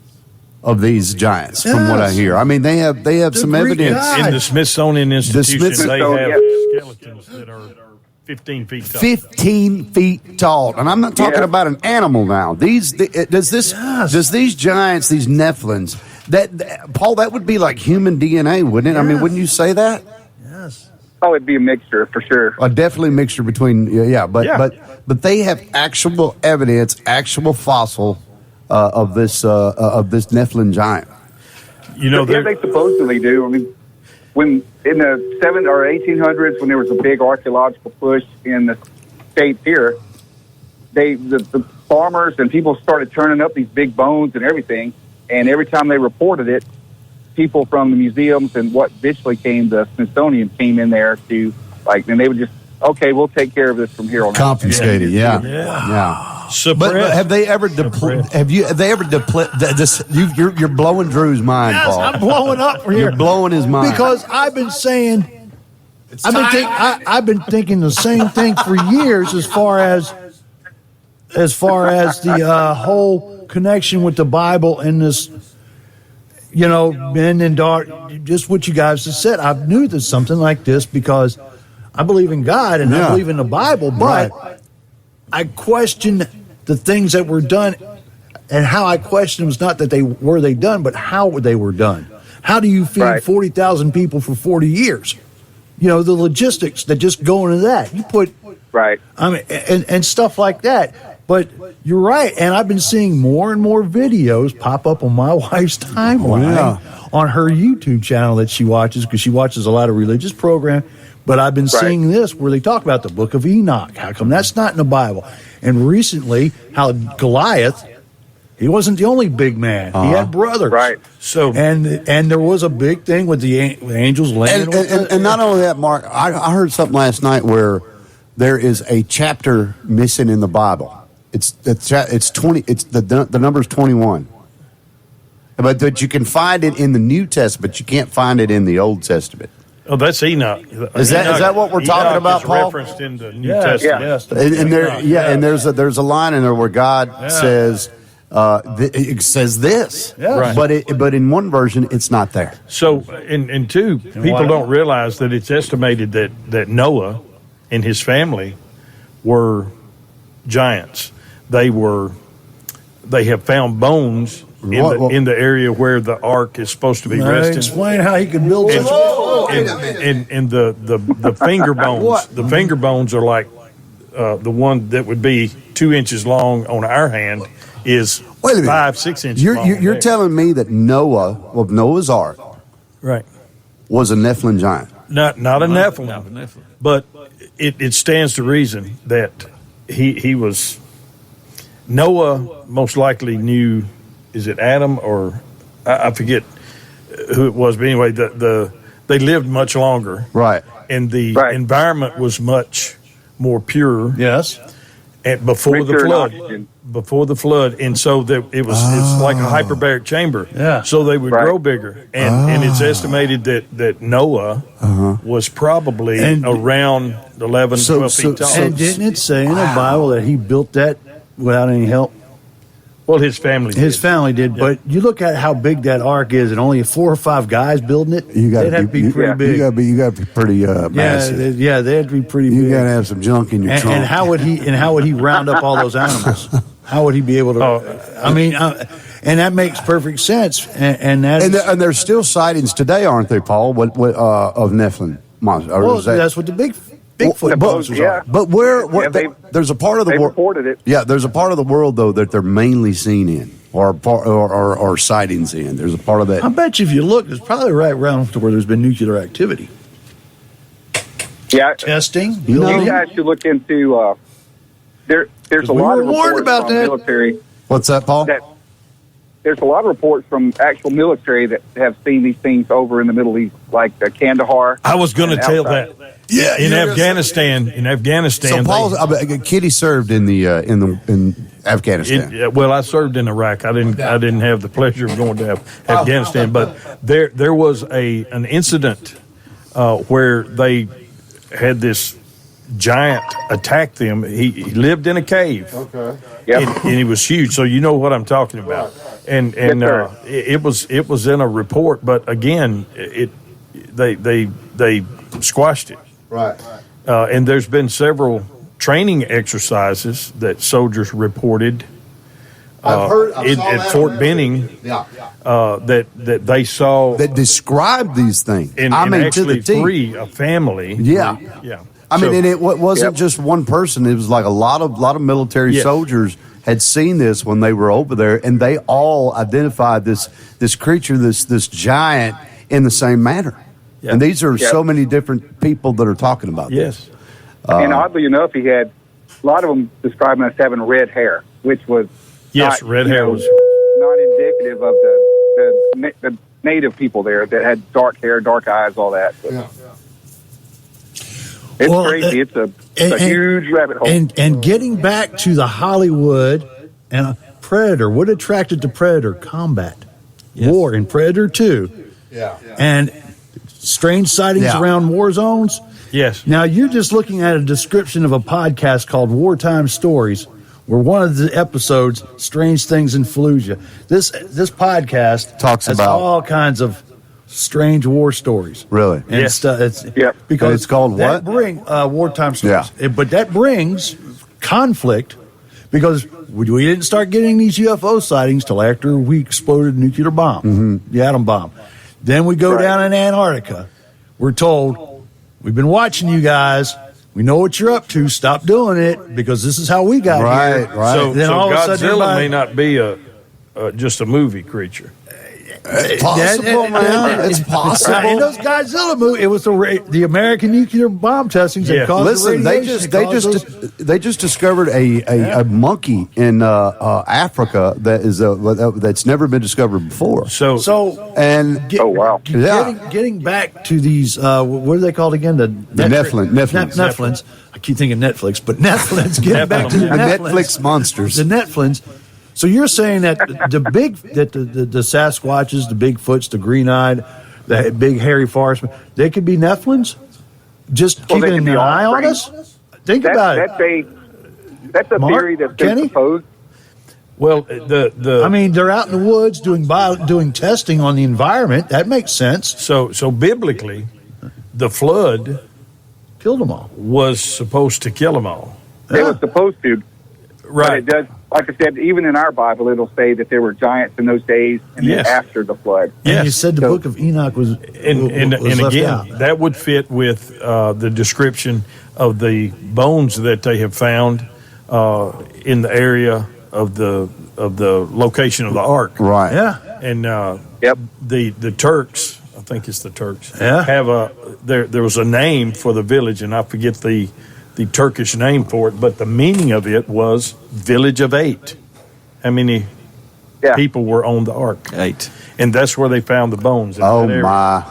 Speaker 2: of these giants, from what I
Speaker 4: Yes.
Speaker 2: hear. I mean, they have some
Speaker 4: Greek
Speaker 2: evidence.
Speaker 4: God.
Speaker 5: In the Smithsonian Institution, they have
Speaker 9: Smithsonian,
Speaker 5: skeletons that are 15 feet tall.
Speaker 2: 15 feet tall, and I'm not talking
Speaker 9: Yeah.
Speaker 2: about an animal now. Does these giants, these Nephilims, Paul, that would be like human DNA, wouldn't it? I mean,
Speaker 4: Yes.
Speaker 2: wouldn't you say that?
Speaker 4: Yes.
Speaker 9: Oh, it'd be a mixture for sure.
Speaker 2: Definitely a mixture between, but they have actual evidence, actual fossil of this Nephilim giant.
Speaker 5: You know,
Speaker 9: Yeah, they supposedly do. I mean, when in the 7 or 1800s, when there was a big archaeological push in the states here, the farmers and people started turning up these big bones and everything. And every time they reported it, people from the museums and what eventually came, the Smithsonian, came in there to and they would just, okay, we'll take care of this from here on out.
Speaker 2: Confiscated, yeah. But have they ever depleted? You're blowing Drew's mind,
Speaker 4: Yes,
Speaker 2: Paul.
Speaker 4: I'm blowing up here.
Speaker 2: You're blowing his mind
Speaker 4: Because I've been saying, I've been thinking the same thing for years as far as the whole connection with the Bible and this, men and daughter, just what you guys have said. I knew there's something like this because I believe in God and I believe in the Bible, but I question the things that were done, and how I question them is not that they done, but how they were done. How do you feed 40,000 people for 40 years? The logistics that just go into that. You put and stuff like that. But you're right, and I've been seeing more and more videos pop up on my wife's timeline on her YouTube channel that she watches, because she watches a lot of religious program. But I've been seeing this where they talk about the book of Enoch. How come that's not in the Bible? And recently, how Goliath, he wasn't the only big man. He had brothers.
Speaker 9: Right.
Speaker 5: So
Speaker 4: And there was a big thing with the angels landing.
Speaker 2: And not only that, Mark, I heard something last night where there is a chapter missing in the Bible. It's 20. It's the number's 21. But you can find it in the New Testament, but you can't find it in the Old Testament.
Speaker 5: Oh, that's Enoch.
Speaker 2: Is that what we're talking about,
Speaker 5: is
Speaker 2: Paul?
Speaker 5: referenced in the New Testament.
Speaker 4: Yes.
Speaker 2: And there's a line in there where God says it says this, but in one version it's not there.
Speaker 5: So, and two, people don't realize that it's estimated that Noah and his family were giants. They have found bones in the area where the ark is supposed to be resting.
Speaker 4: Explain how he could build such.
Speaker 5: And the finger bones. The finger bones are like the one that would be 2 inches long on our hand is 5-6 inches long.
Speaker 2: You're telling me that Noah of Noah's Ark was a Nephilim giant?
Speaker 5: Not a Nephilim, but it stands to reason that he was. Noah most likely knew is it Adam or I forget who it was, but anyway, they lived much longer,
Speaker 2: Right.
Speaker 5: and the
Speaker 9: Right.
Speaker 5: environment was much more pure.
Speaker 4: Yes.
Speaker 5: And before the
Speaker 9: Richer in
Speaker 5: flood,
Speaker 9: oxygen.
Speaker 5: and so it's like a hyperbaric chamber.
Speaker 4: Yeah.
Speaker 5: So they would
Speaker 9: Right.
Speaker 5: grow bigger, and it's estimated that Noah was probably
Speaker 4: And-
Speaker 5: around 11, 12 feet tall.
Speaker 4: And didn't it say in the Bible that he built that without any help?
Speaker 5: Well, his family,
Speaker 4: His
Speaker 5: did.
Speaker 4: family did, but you look at how big that ark is, and only 4 or 5 guys building it.
Speaker 2: You got
Speaker 4: they'd have to be pretty big.
Speaker 2: You got to be pretty massive.
Speaker 4: They had to be pretty
Speaker 2: You
Speaker 4: big.
Speaker 2: got to have some junk in your
Speaker 4: and,
Speaker 2: trunk.
Speaker 4: and how would he round up all those animals? How would he be able to? And that makes perfect sense. And
Speaker 2: there's still sightings today, aren't there, Paul? What of Nephilim monsters? Or
Speaker 4: well,
Speaker 2: is that-
Speaker 4: that's what the Bigfoot monsters
Speaker 9: yeah.
Speaker 4: are.
Speaker 2: But where
Speaker 9: Yeah,
Speaker 2: there's a part of the
Speaker 9: they
Speaker 2: world.
Speaker 9: reported it.
Speaker 2: Yeah, there's a part of the world though that they're mainly seen in, or sightings in. There's a part of
Speaker 4: I
Speaker 2: that.
Speaker 4: bet you if you look, it's probably right around to where there's been nuclear activity.
Speaker 9: Yeah,
Speaker 4: Testing,
Speaker 2: You know-
Speaker 9: you
Speaker 4: building.
Speaker 9: guys should look into. There's a
Speaker 4: We
Speaker 9: lot
Speaker 4: were
Speaker 9: of
Speaker 4: warned
Speaker 9: reports
Speaker 4: about
Speaker 9: from
Speaker 4: that.
Speaker 9: military
Speaker 2: What's that, Paul?
Speaker 9: that there's a lot of reports from actual military that have seen these things over in the Middle East, like Kandahar.
Speaker 5: I was going to
Speaker 9: and
Speaker 5: tell
Speaker 9: outside.
Speaker 5: that.
Speaker 2: Yeah,
Speaker 5: in
Speaker 2: you're-
Speaker 5: Afghanistan.
Speaker 2: So Paul, Kitty served in Afghanistan.
Speaker 5: I served in Iraq. I didn't have the pleasure of going to Afghanistan, but there was an incident where they had this giant attack them. He lived in a cave. Okay.
Speaker 9: Yep.
Speaker 5: And he was huge. So you know what I'm talking about. And
Speaker 9: sir.
Speaker 5: it was in a report, but again, they squashed it.
Speaker 2: Right.
Speaker 5: And there's been several training exercises that soldiers reported
Speaker 2: I've heard
Speaker 5: at Fort Benning that they saw
Speaker 2: that describe these things.
Speaker 5: and
Speaker 2: I mean, to
Speaker 5: actually
Speaker 2: the T.
Speaker 5: free a family.
Speaker 2: Yeah.
Speaker 5: Yeah.
Speaker 2: I mean,
Speaker 5: So-
Speaker 2: and it wasn't
Speaker 9: Yep.
Speaker 2: just one person. It was like a lot of military
Speaker 5: Yes.
Speaker 2: soldiers had seen this when they were over there, and they all identified this creature, this giant, in the same manner.
Speaker 5: Yeah.
Speaker 2: And these are
Speaker 9: Yep.
Speaker 2: so many different people that are talking about this.
Speaker 5: Yes.
Speaker 9: And oddly enough, he had a lot of them describing us having red hair, which was
Speaker 5: Yes,
Speaker 9: not,
Speaker 5: red
Speaker 9: you
Speaker 5: hair
Speaker 9: know,
Speaker 5: was.
Speaker 9: not indicative of the native people there that had dark hair, dark eyes, all that. But it's
Speaker 4: Well,
Speaker 9: crazy. It's a
Speaker 4: and-
Speaker 9: huge rabbit hole.
Speaker 4: And getting back to the Hollywood and Predator, what attracted to Predator? Combat, war in Predator 2.
Speaker 2: Yeah.
Speaker 4: And strange sightings
Speaker 2: Yeah.
Speaker 4: around war zones.
Speaker 5: Yes.
Speaker 4: Now, you're just looking at a description of a podcast called Wartime Stories, where one of the episodes, Strange Things in Fallujah. This podcast
Speaker 2: Talks
Speaker 4: has
Speaker 2: about-
Speaker 4: all kinds of strange war stories.
Speaker 2: Really?
Speaker 4: And
Speaker 5: Yes.
Speaker 4: stuff.
Speaker 9: Yep.
Speaker 4: Because
Speaker 2: And it's called
Speaker 4: that
Speaker 2: what?
Speaker 4: bring wartime stories.
Speaker 2: Yeah.
Speaker 4: But that brings conflict because we didn't start getting these UFO sightings till after we exploded a nuclear bomb,
Speaker 2: Mm-hmm.
Speaker 4: the atom bomb. Then we go
Speaker 9: Right.
Speaker 4: down in Antarctica. We're told, we've been watching you guys. We know what you're up to. Stop doing it because this is how we got
Speaker 2: Right,
Speaker 4: here.
Speaker 2: right.
Speaker 5: So,
Speaker 4: Then all of a sudden
Speaker 5: Godzilla
Speaker 4: everybody-
Speaker 5: may not be just a movie creature.
Speaker 2: It's possible, man. It's
Speaker 4: In
Speaker 2: possible.
Speaker 4: those Godzilla movies, it was the American nuclear bomb testings that
Speaker 5: Yeah.
Speaker 4: caused
Speaker 2: Listen,
Speaker 4: the
Speaker 2: they
Speaker 4: radiation.
Speaker 2: they just discovered a monkey in Africa that's never been discovered before.
Speaker 5: So
Speaker 2: And
Speaker 9: Oh, wow.
Speaker 2: Yeah.
Speaker 4: Getting back to these, what are they called again? The
Speaker 2: Nephilim.
Speaker 4: Nephilims. I keep thinking Netflix, but Nephilims. Getting back to the
Speaker 2: the
Speaker 4: Nephilims.
Speaker 2: Netflix monsters.
Speaker 4: The Nephilims. So you're saying that the Sasquatches, the Bigfoots, the green-eyed, the big hairy forest, they could be Nephilims? Just
Speaker 9: Well, they
Speaker 4: keeping
Speaker 9: could
Speaker 4: an
Speaker 9: be
Speaker 4: eye on
Speaker 9: offspring.
Speaker 4: us? Think about it.
Speaker 9: That's a
Speaker 4: Mark,
Speaker 9: theory that's been
Speaker 4: Kenny?
Speaker 9: proposed.
Speaker 5: well,
Speaker 4: I mean, they're out in the woods doing testing on the environment. That makes sense.
Speaker 5: so biblically, the flood
Speaker 4: Killed them all.
Speaker 5: was supposed to kill them all.
Speaker 9: It was supposed to, but
Speaker 5: Right.
Speaker 9: it does. Like I said, even in our Bible, it'll say that there were giants in those days and
Speaker 5: Yes.
Speaker 9: then after the flood.
Speaker 4: And
Speaker 5: Yes.
Speaker 4: you said the
Speaker 9: So-
Speaker 4: book of Enoch was
Speaker 5: And
Speaker 4: left
Speaker 5: again,
Speaker 4: out.
Speaker 5: that would fit with the description of the bones that they have found in the area of the location of the ark.
Speaker 2: Right.
Speaker 4: Yeah.
Speaker 5: And
Speaker 9: Yep.
Speaker 5: the Turks, I think it's the Turks,
Speaker 4: Yeah.
Speaker 5: have there was a name for the village, and I forget the Turkish name for it, but the meaning of it was Village of Eight. How many? people were on the ark.
Speaker 3: 8.
Speaker 5: And that's where they found the bones.
Speaker 2: Oh, my.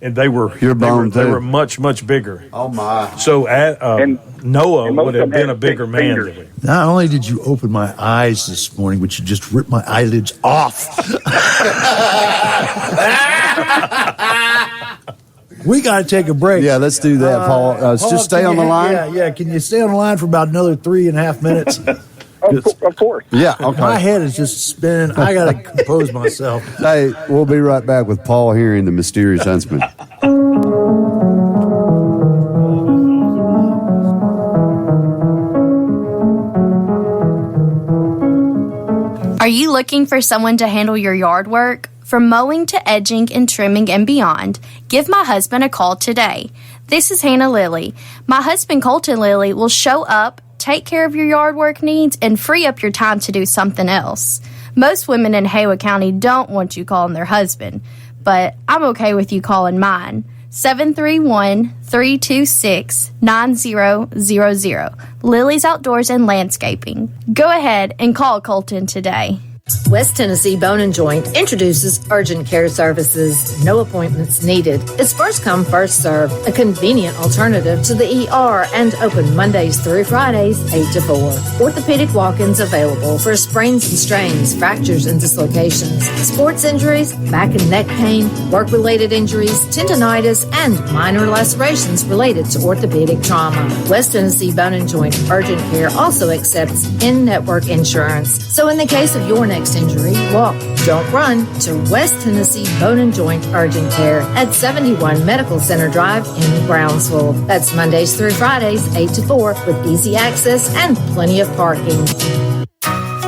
Speaker 5: And they were
Speaker 2: Your bones,
Speaker 5: they
Speaker 2: too.
Speaker 5: were much, much bigger.
Speaker 2: Oh, my.
Speaker 5: So Noah
Speaker 9: and most
Speaker 5: would
Speaker 9: of
Speaker 5: have
Speaker 9: them
Speaker 5: been
Speaker 9: had
Speaker 5: a bigger
Speaker 9: big
Speaker 5: man
Speaker 9: fingers.
Speaker 5: than we.
Speaker 4: Not only did you open my eyes this morning, but you just ripped my eyelids off. We got to take a break.
Speaker 2: Yeah, let's do that, Paul.
Speaker 4: Paul,
Speaker 2: Just stay
Speaker 4: can
Speaker 2: on the
Speaker 4: you-
Speaker 2: line.
Speaker 4: Yeah. Can you stay on the line for about another 3.5 minutes?
Speaker 9: Of course.
Speaker 2: Yeah,
Speaker 4: My
Speaker 2: okay.
Speaker 4: head is just spinning. I got to compose myself.
Speaker 2: Hey, we'll be right back with Paul here in the Mysterious Huntsman.
Speaker 10: Are you looking for someone to handle your yard work? From mowing to edging and trimming and beyond, give my husband a call today. This is Hannah Lilly. My husband Colton Lilly will show up, take care of your yard work needs, and free up your time to do something else. Most women in Haywood County don't want you calling their husband, but I'm okay with you calling mine. 731-326-9000. Lily's Outdoors and Landscaping. Go ahead and call Colton today.
Speaker 11: West Tennessee Bone and Joint introduces urgent care services. No appointments needed. It's first come, first served. A convenient alternative to the ER and open Mondays through Fridays, 8 to 4. Orthopedic walk-ins available for sprains and strains, fractures and dislocations, sports injuries, back and neck pain, work-related injuries, tendonitis, and minor lacerations related to orthopedic trauma. West Tennessee Bone and Joint Urgent Care also accepts in-network insurance. So in the case of your next injury, walk, don't run to West Tennessee Bone and Joint Urgent Care at 71 Medical Center Drive in Brownsville. That's Mondays through Fridays, 8 to 4, with easy access and plenty of parking.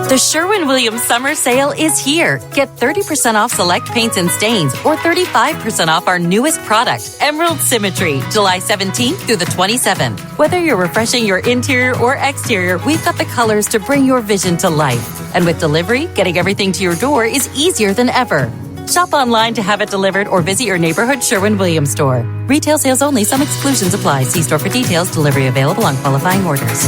Speaker 12: The Sherwin-Williams Summer Sale is here. Get 30% off select paints and stains or 35% off our newest product, Emerald Symmetry, July 17th through the 27th. Whether you're refreshing your interior or exterior, we've got the colors to bring your vision to life. And with delivery, getting everything to your door is easier than ever. Shop online to have it delivered or visit your neighborhood Sherwin-Williams store. Retail sales only. Some exclusions apply. See store for details. Delivery available on qualifying orders.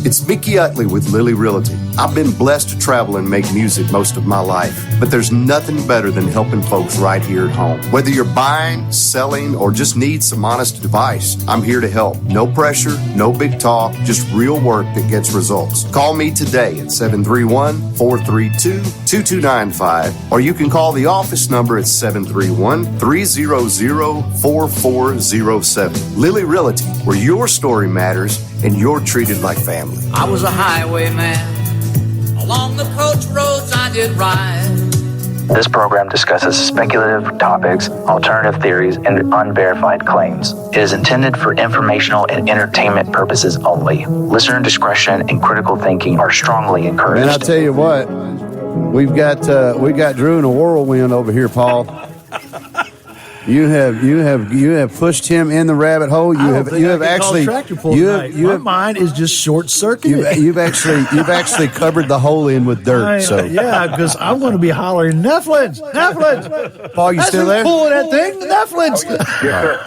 Speaker 2: It's Mickey Utley with Lily Realty. I've been blessed to travel and make music most of my life, but there's nothing better than helping folks right here at home. Whether you're buying, selling, or just need some honest advice, I'm here to help. No pressure, no big talk, just real work that gets results. Call me today at 731-432-2295, or you can call the office number at 731-300-4407. Lily Realty, where your story matters and you're treated like family.
Speaker 13: I was a highwayman. Along the coach roads I did ride.
Speaker 1: This program discusses speculative topics, alternative theories, and unverified claims. It is intended for informational and entertainment purposes only. Listener discretion and critical thinking are strongly encouraged.
Speaker 2: And I tell you what, we got Drew in a whirlwind over here, Paul. You have pushed him in the rabbit hole. You have actually
Speaker 4: my mind is just short circuited.
Speaker 2: You've actually covered the hole in with dirt.
Speaker 4: Yeah, because I'm going to be hollering Netflix.
Speaker 2: Paul, you still there?
Speaker 4: Pulling that thing, Netflix.
Speaker 9: Yes, sir.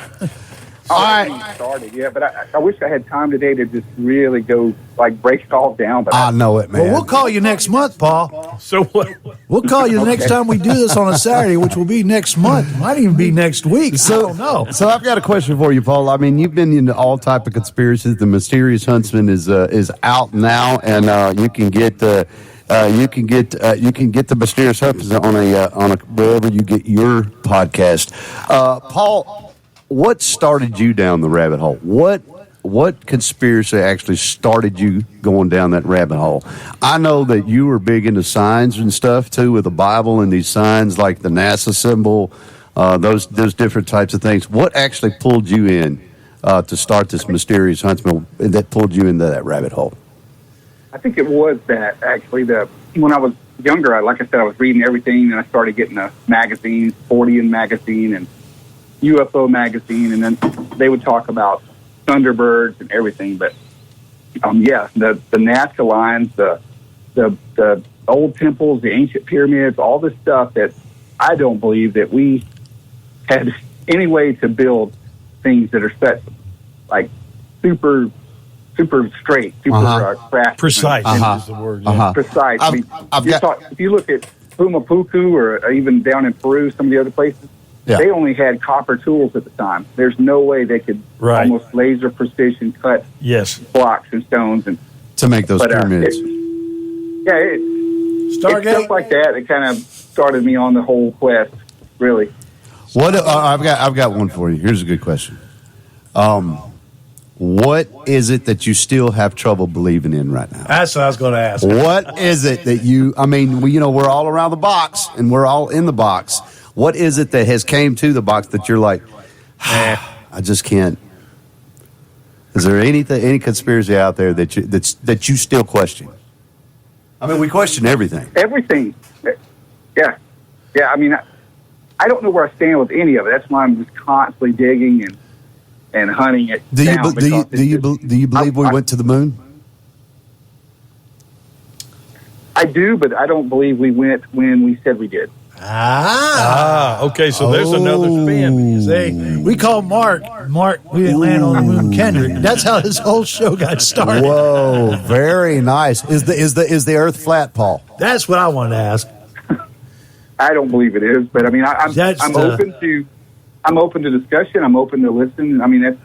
Speaker 2: All right.
Speaker 9: Started, yeah, but I wish I had time today to just really go break it all down. But
Speaker 2: I know it, man.
Speaker 4: Well, we'll call you next month, Paul.
Speaker 5: So what?
Speaker 4: We'll call you the next time we do this on a Saturday, which will be next month. Might even be next week. I don't know.
Speaker 2: So I've got a question for you, Paul. I mean, you've been into all type of conspiracies. The Mysterious Huntsman is out now, and you can get the Mysterious Huntsman on a wherever you get your podcast. Paul, what started you down the rabbit hole? What conspiracy actually started you going down that rabbit hole? I know that you were big into signs and stuff too, with the Bible and these signs like the NASA symbol, those different types of things. What actually pulled you in to start this Mysterious Huntsman that pulled you into that rabbit hole?
Speaker 9: I think it was that actually when I was younger, like I said, I was reading everything, and I started getting the magazines, 40 magazine and UFO magazine, and then they would talk about Thunderbirds and everything. But the NASA lines, the old temples, the ancient pyramids, all this stuff that I don't believe that we had any way to build things that are such super super straight, super crafty.
Speaker 5: Precise is the word.
Speaker 9: Precise. If you look at Pumapuku or even down in Peru, some of the other places, they only had copper tools at the time. There's no way they could almost laser precision cut blocks and stones and
Speaker 2: to make those pyramids.
Speaker 9: It's stuff like that that kind of started me on the whole quest, really.
Speaker 2: I've got one for you. Here's a good question. What is it that you still have trouble believing in right now?
Speaker 4: That's what I was going to ask.
Speaker 2: What is it that we're all around the box and we're all in the box. What is it that has came to the box that you're like, I just can't? Is there any conspiracy out there that you still question? I mean, we question everything.
Speaker 9: Everything. Yeah. I mean, I don't know where I stand with any of it. That's why I'm just constantly digging and hunting it down.
Speaker 2: Do you believe we went to the moon?
Speaker 9: I do, but I don't believe we went when we said we did.
Speaker 5: Okay, so there's another spin.
Speaker 4: See, we call Mark, we didn't land on the moon, Kendrick. That's how this whole show got started.
Speaker 2: Whoa, very nice. Is the earth flat, Paul?
Speaker 4: That's what I wanted to ask.
Speaker 9: I don't believe it is, but I mean, I'm open to discussion. I'm open to listen. I mean, if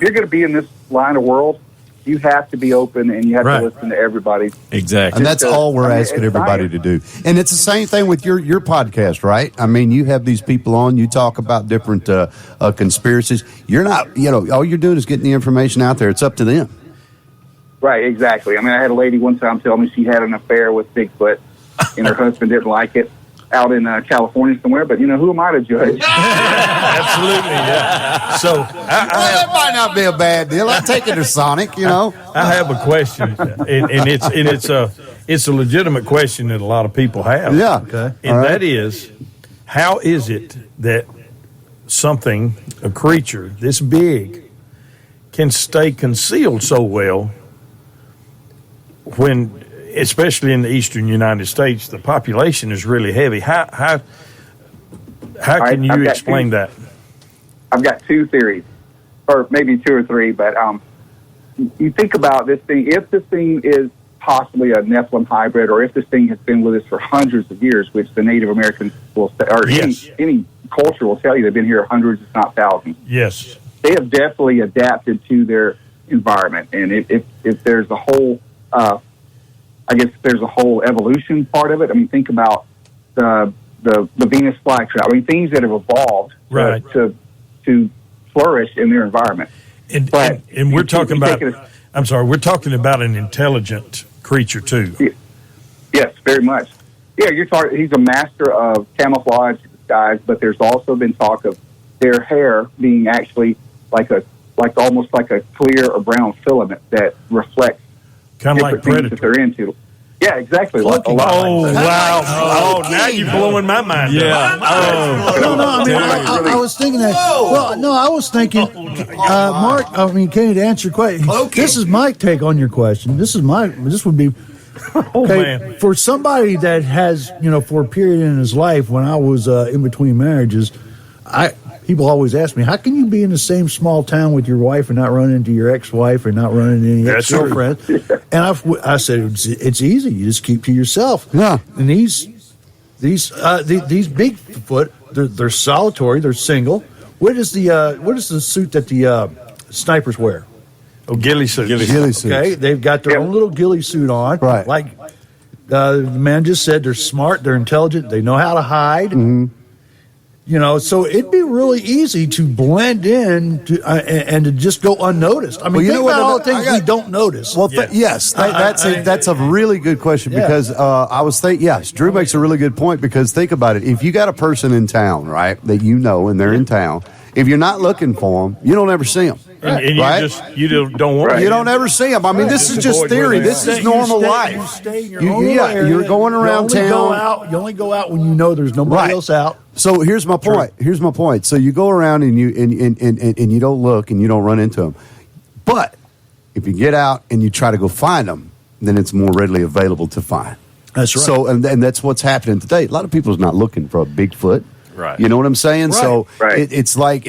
Speaker 9: you're going to be in this line of world, you have to be open and you have to listen to everybody.
Speaker 3: Exactly.
Speaker 2: And that's all we're asking everybody to do. And it's the same thing with your podcast, right? I mean, you have these people on, you talk about different conspiracies. You're not, all you're doing is getting the information out there. It's up to them.
Speaker 9: Right, exactly. I mean, I had a lady one time tell me she had an affair with Bigfoot and her husband didn't like it out in California somewhere, but who am I to judge?
Speaker 5: Absolutely, yeah. So
Speaker 2: that might not be a bad deal. I take it to Sonic, I
Speaker 5: have a question, and it's a legitimate question that a lot of people have.
Speaker 2: Yeah. Okay.
Speaker 5: And that is, how is it that a creature this big, can stay concealed so well when, especially in the eastern United States, the population is really heavy? How can you explain that?
Speaker 9: I've got two theories, or maybe two or three, but you think about this thing. If this thing is possibly a Nephilim hybrid, or if this thing has been with us for hundreds of years, which the Native Americans will say, or any culture will tell you they've been here hundreds, if not thousands.
Speaker 5: Yes.
Speaker 9: They have definitely adapted to their environment. And if there's a whole... I guess there's a whole evolution part of it. I mean, think about the Venus flytrap. I mean, things that have evolved to flourish in their environment.
Speaker 5: And we're talking about. We're talking about an intelligent creature too.
Speaker 9: Yes, very much. Yeah, he's a master of camouflage disguise, but there's also been talk of their hair being actually almost like a clear or brown filament that reflects
Speaker 5: kind of like predator
Speaker 9: that they're into. Yeah, exactly.
Speaker 5: Wow! Oh, now you're blowing my mind.
Speaker 3: Yeah.
Speaker 4: I was thinking that. Well, no, I was thinking, Mark. I mean, Kenny, to answer your question, this is my take on your question. This would be.
Speaker 5: Man.
Speaker 4: For somebody that has, for a period in his life when I was in between marriages, people always ask me, how can you be in the same small town with your wife and not run into your ex-wife or not run into any ex-girlfriend? And I said, it's easy. You just keep to yourself.
Speaker 2: Yeah.
Speaker 4: And these Bigfoot, they're solitary. They're single. What is the suit that the snipers wear?
Speaker 5: Oh, ghillie suits.
Speaker 2: Ghillie suits.
Speaker 4: Okay, they've got their own little ghillie suit on.
Speaker 2: Right.
Speaker 4: Like the man just said, they're smart, they're intelligent, they know how to hide.
Speaker 2: Mm-hmm.
Speaker 4: So it'd be really easy to blend in and to just go unnoticed. I mean, think about all the things we don't notice.
Speaker 2: Well, yes, that's a really good question because I was thinking, yes, Drew makes a really good point because think about it. If you got a person in town, right, that and they're in town, if you're not looking for them, you don't ever see them.
Speaker 5: And
Speaker 2: right?
Speaker 5: you don't want
Speaker 2: You don't ever see them. I mean, this is just theory. This is normal life.
Speaker 4: You stay in your own area.
Speaker 2: You're going around town.
Speaker 4: You only go out when you know there's nobody else out.
Speaker 2: So here's my point. So you go around and you don't look and you don't run into them. But if you get out and you try to go find them, then it's more readily available to find.
Speaker 4: That's right.
Speaker 2: So and that's what's happening today. A lot of people's not looking for a Bigfoot.
Speaker 3: Right.
Speaker 2: You know what I'm saying?
Speaker 4: Right.
Speaker 2: So
Speaker 9: Right.
Speaker 2: it's like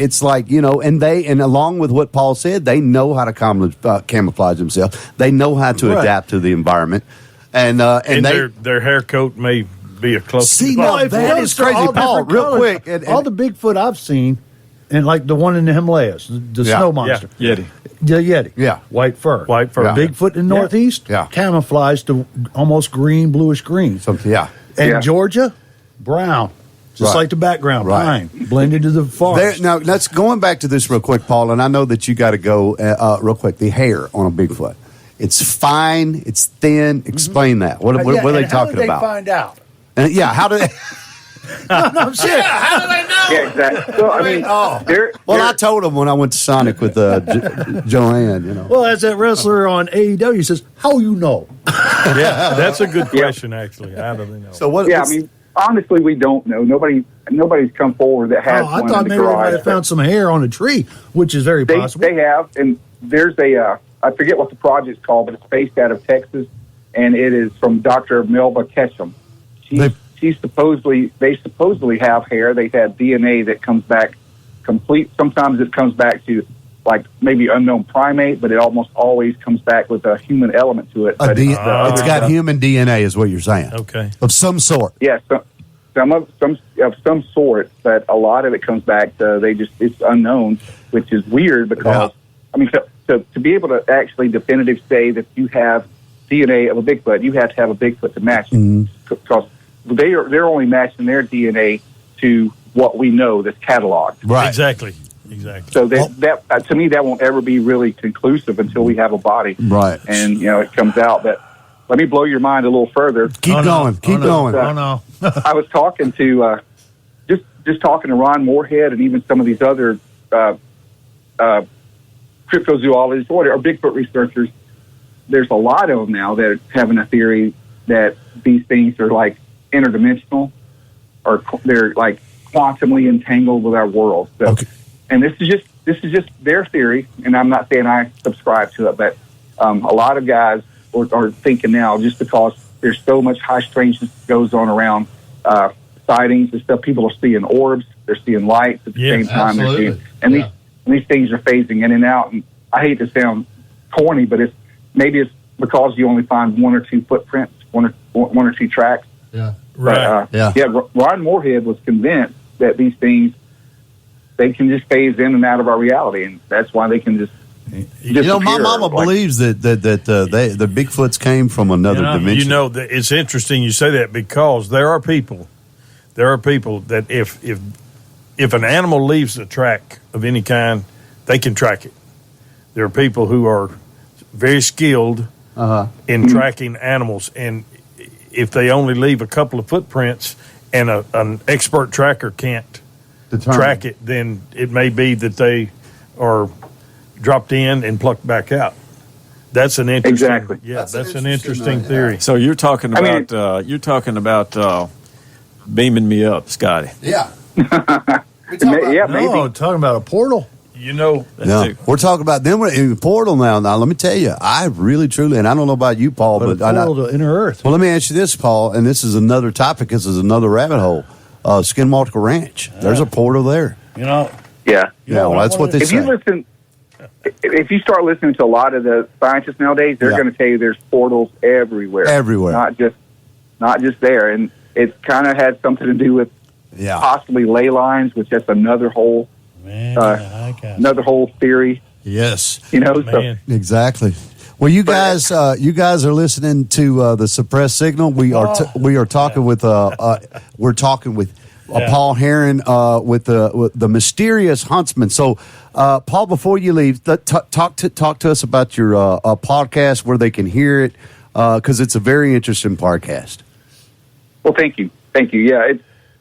Speaker 2: and along with what Paul said, they know how to camouflage themselves. They know how to adapt to the environment, and
Speaker 5: their hair coat may be a close.
Speaker 2: See, no, that is crazy, Paul. Real quick,
Speaker 4: all the Bigfoot I've seen, and like the one in the Himalayas, the snow monster,
Speaker 3: Yeti.
Speaker 4: the Yeti,
Speaker 2: Yeah.
Speaker 4: white fur,
Speaker 5: White fur.
Speaker 2: Yeah.
Speaker 4: Bigfoot in the Northeast,
Speaker 2: Yeah.
Speaker 4: camouflaged to almost green, bluish green. And
Speaker 9: Yeah.
Speaker 4: Georgia, brown, just
Speaker 2: Right.
Speaker 4: like the background,
Speaker 2: Right.
Speaker 4: pine, blended to the forest.
Speaker 2: Now, let's going back to this real quick, Paul, and I know that you got to go real quick. The hair on a Bigfoot, it's fine, it's thin. Explain that. What are they talking about?
Speaker 4: How did they find out?
Speaker 2: And how do they?
Speaker 4: I'm serious.
Speaker 13: How do they know?
Speaker 9: Yeah, exactly. So, I mean,
Speaker 2: I told him when I went to Sonic with Joanne. You know.
Speaker 4: Well, as that wrestler on AEW says, how you know?
Speaker 5: Yeah, that's a good question, actually. How do they know?
Speaker 2: So what?
Speaker 9: I mean, honestly, we don't know. Nobody's come forward that has
Speaker 4: I
Speaker 9: one
Speaker 4: thought
Speaker 9: in the
Speaker 4: maybe they might
Speaker 9: garage.
Speaker 4: have found some hair on a tree, which is very possible.
Speaker 9: They have, and there's I forget what the project's called, but it's based out of Texas, and it is from Dr. Melba Ketchum. They supposedly have hair. They've had DNA that comes back complete. Sometimes it comes back to like maybe unknown primate, but it almost always comes back with a human element to it. But
Speaker 2: it's got human DNA, is what you're saying.
Speaker 5: Okay,
Speaker 2: of some sort.
Speaker 9: Yes, some sort, but a lot of it comes back to it's unknown, which is weird because I mean, to be able to actually definitively say that you have DNA of a Bigfoot, you have to have a Bigfoot to match it because they're only matching their DNA to what we know that's cataloged.
Speaker 2: Right.
Speaker 5: Exactly.
Speaker 9: So that to me, that won't ever be really conclusive until we have a body.
Speaker 2: Right.
Speaker 9: And it comes out. But let me blow your mind a little further.
Speaker 2: Keep going.
Speaker 9: I was talking to just talking to Ron Moorhead and even some of these other cryptozoologists or Bigfoot researchers. There's a lot of them now that are having a theory that these things are like interdimensional, or they're like quantumly entangled with our world. So, and this is just their theory, and I'm not saying I subscribe to it, but a lot of guys are thinking now, just because there's so much high strangeness that goes on around sightings and stuff. People are seeing orbs, they're seeing lights at the same time.
Speaker 2: Absolutely.
Speaker 9: They're seeing, these things are phasing in and out. And I hate to sound corny, but it's because you only find one or two footprints, one or two tracks.
Speaker 2: Yeah.
Speaker 9: Right. Ron Moorhead was convinced that these things, they can just phase in and out of our reality, and that's why they can just.
Speaker 2: My mama believes that the Bigfoots came from another dimension.
Speaker 5: It's interesting you say that because there are people that if an animal leaves a track of any kind, they can track it. There are people who are very skilled in tracking animals, and if they only leave a couple of footprints and an expert tracker can't track it, then it may be that they are dropped in and plucked back out. That's an interesting, that's an interesting theory.
Speaker 3: So you're talking about beaming me up, Scotty.
Speaker 2: Yeah.
Speaker 4: Maybe talking about a portal.
Speaker 2: We're talking about them in the portal now. Now, let me tell you, I really, truly, and I don't know about you, Paul, but
Speaker 4: a portal to inner Earth.
Speaker 2: Well, let me ask you this, Paul, and this is another topic. This is another rabbit hole. Skinwalker Ranch. There's a portal there.
Speaker 9: Yeah.
Speaker 2: Well, that's what they say.
Speaker 9: If you start listening to a lot of the scientists nowadays, they're going to tell you there's portals everywhere. Not just there, and it kind of has something to do with possibly ley lines, which that's another whole theory.
Speaker 2: Yes.
Speaker 9: Exactly.
Speaker 2: Well, you guys are listening to the Suppressed Signal. We are talking with Paul Heron with the Mysterious Huntsman. So, Paul, before you leave, talk to us about your podcast, where they can hear it, because it's a very interesting podcast.
Speaker 9: Well, thank you. Yeah,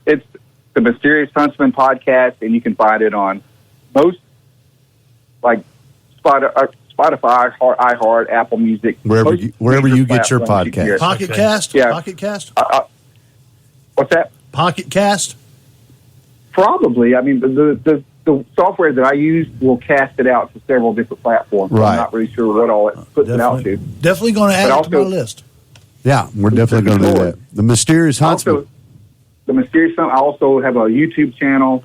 Speaker 9: it's the Mysterious Huntsman Podcast, and you can find it on most Spotify, iHeart, Apple Music,
Speaker 2: wherever you get your podcast.
Speaker 4: Pocket Cast?
Speaker 9: Yeah.
Speaker 4: Pocket Cast?
Speaker 9: What's that?
Speaker 4: Pocket Cast?
Speaker 9: Probably. I mean, the software that I use will cast it out to several different platforms.
Speaker 2: Right.
Speaker 9: I'm not really sure what all it puts it out to.
Speaker 4: Definitely going to add it to my list.
Speaker 2: Yeah, we're definitely going to do that. The Mysterious Huntsman.
Speaker 9: Also, The Mysterious Huntsman. I also have a YouTube channel,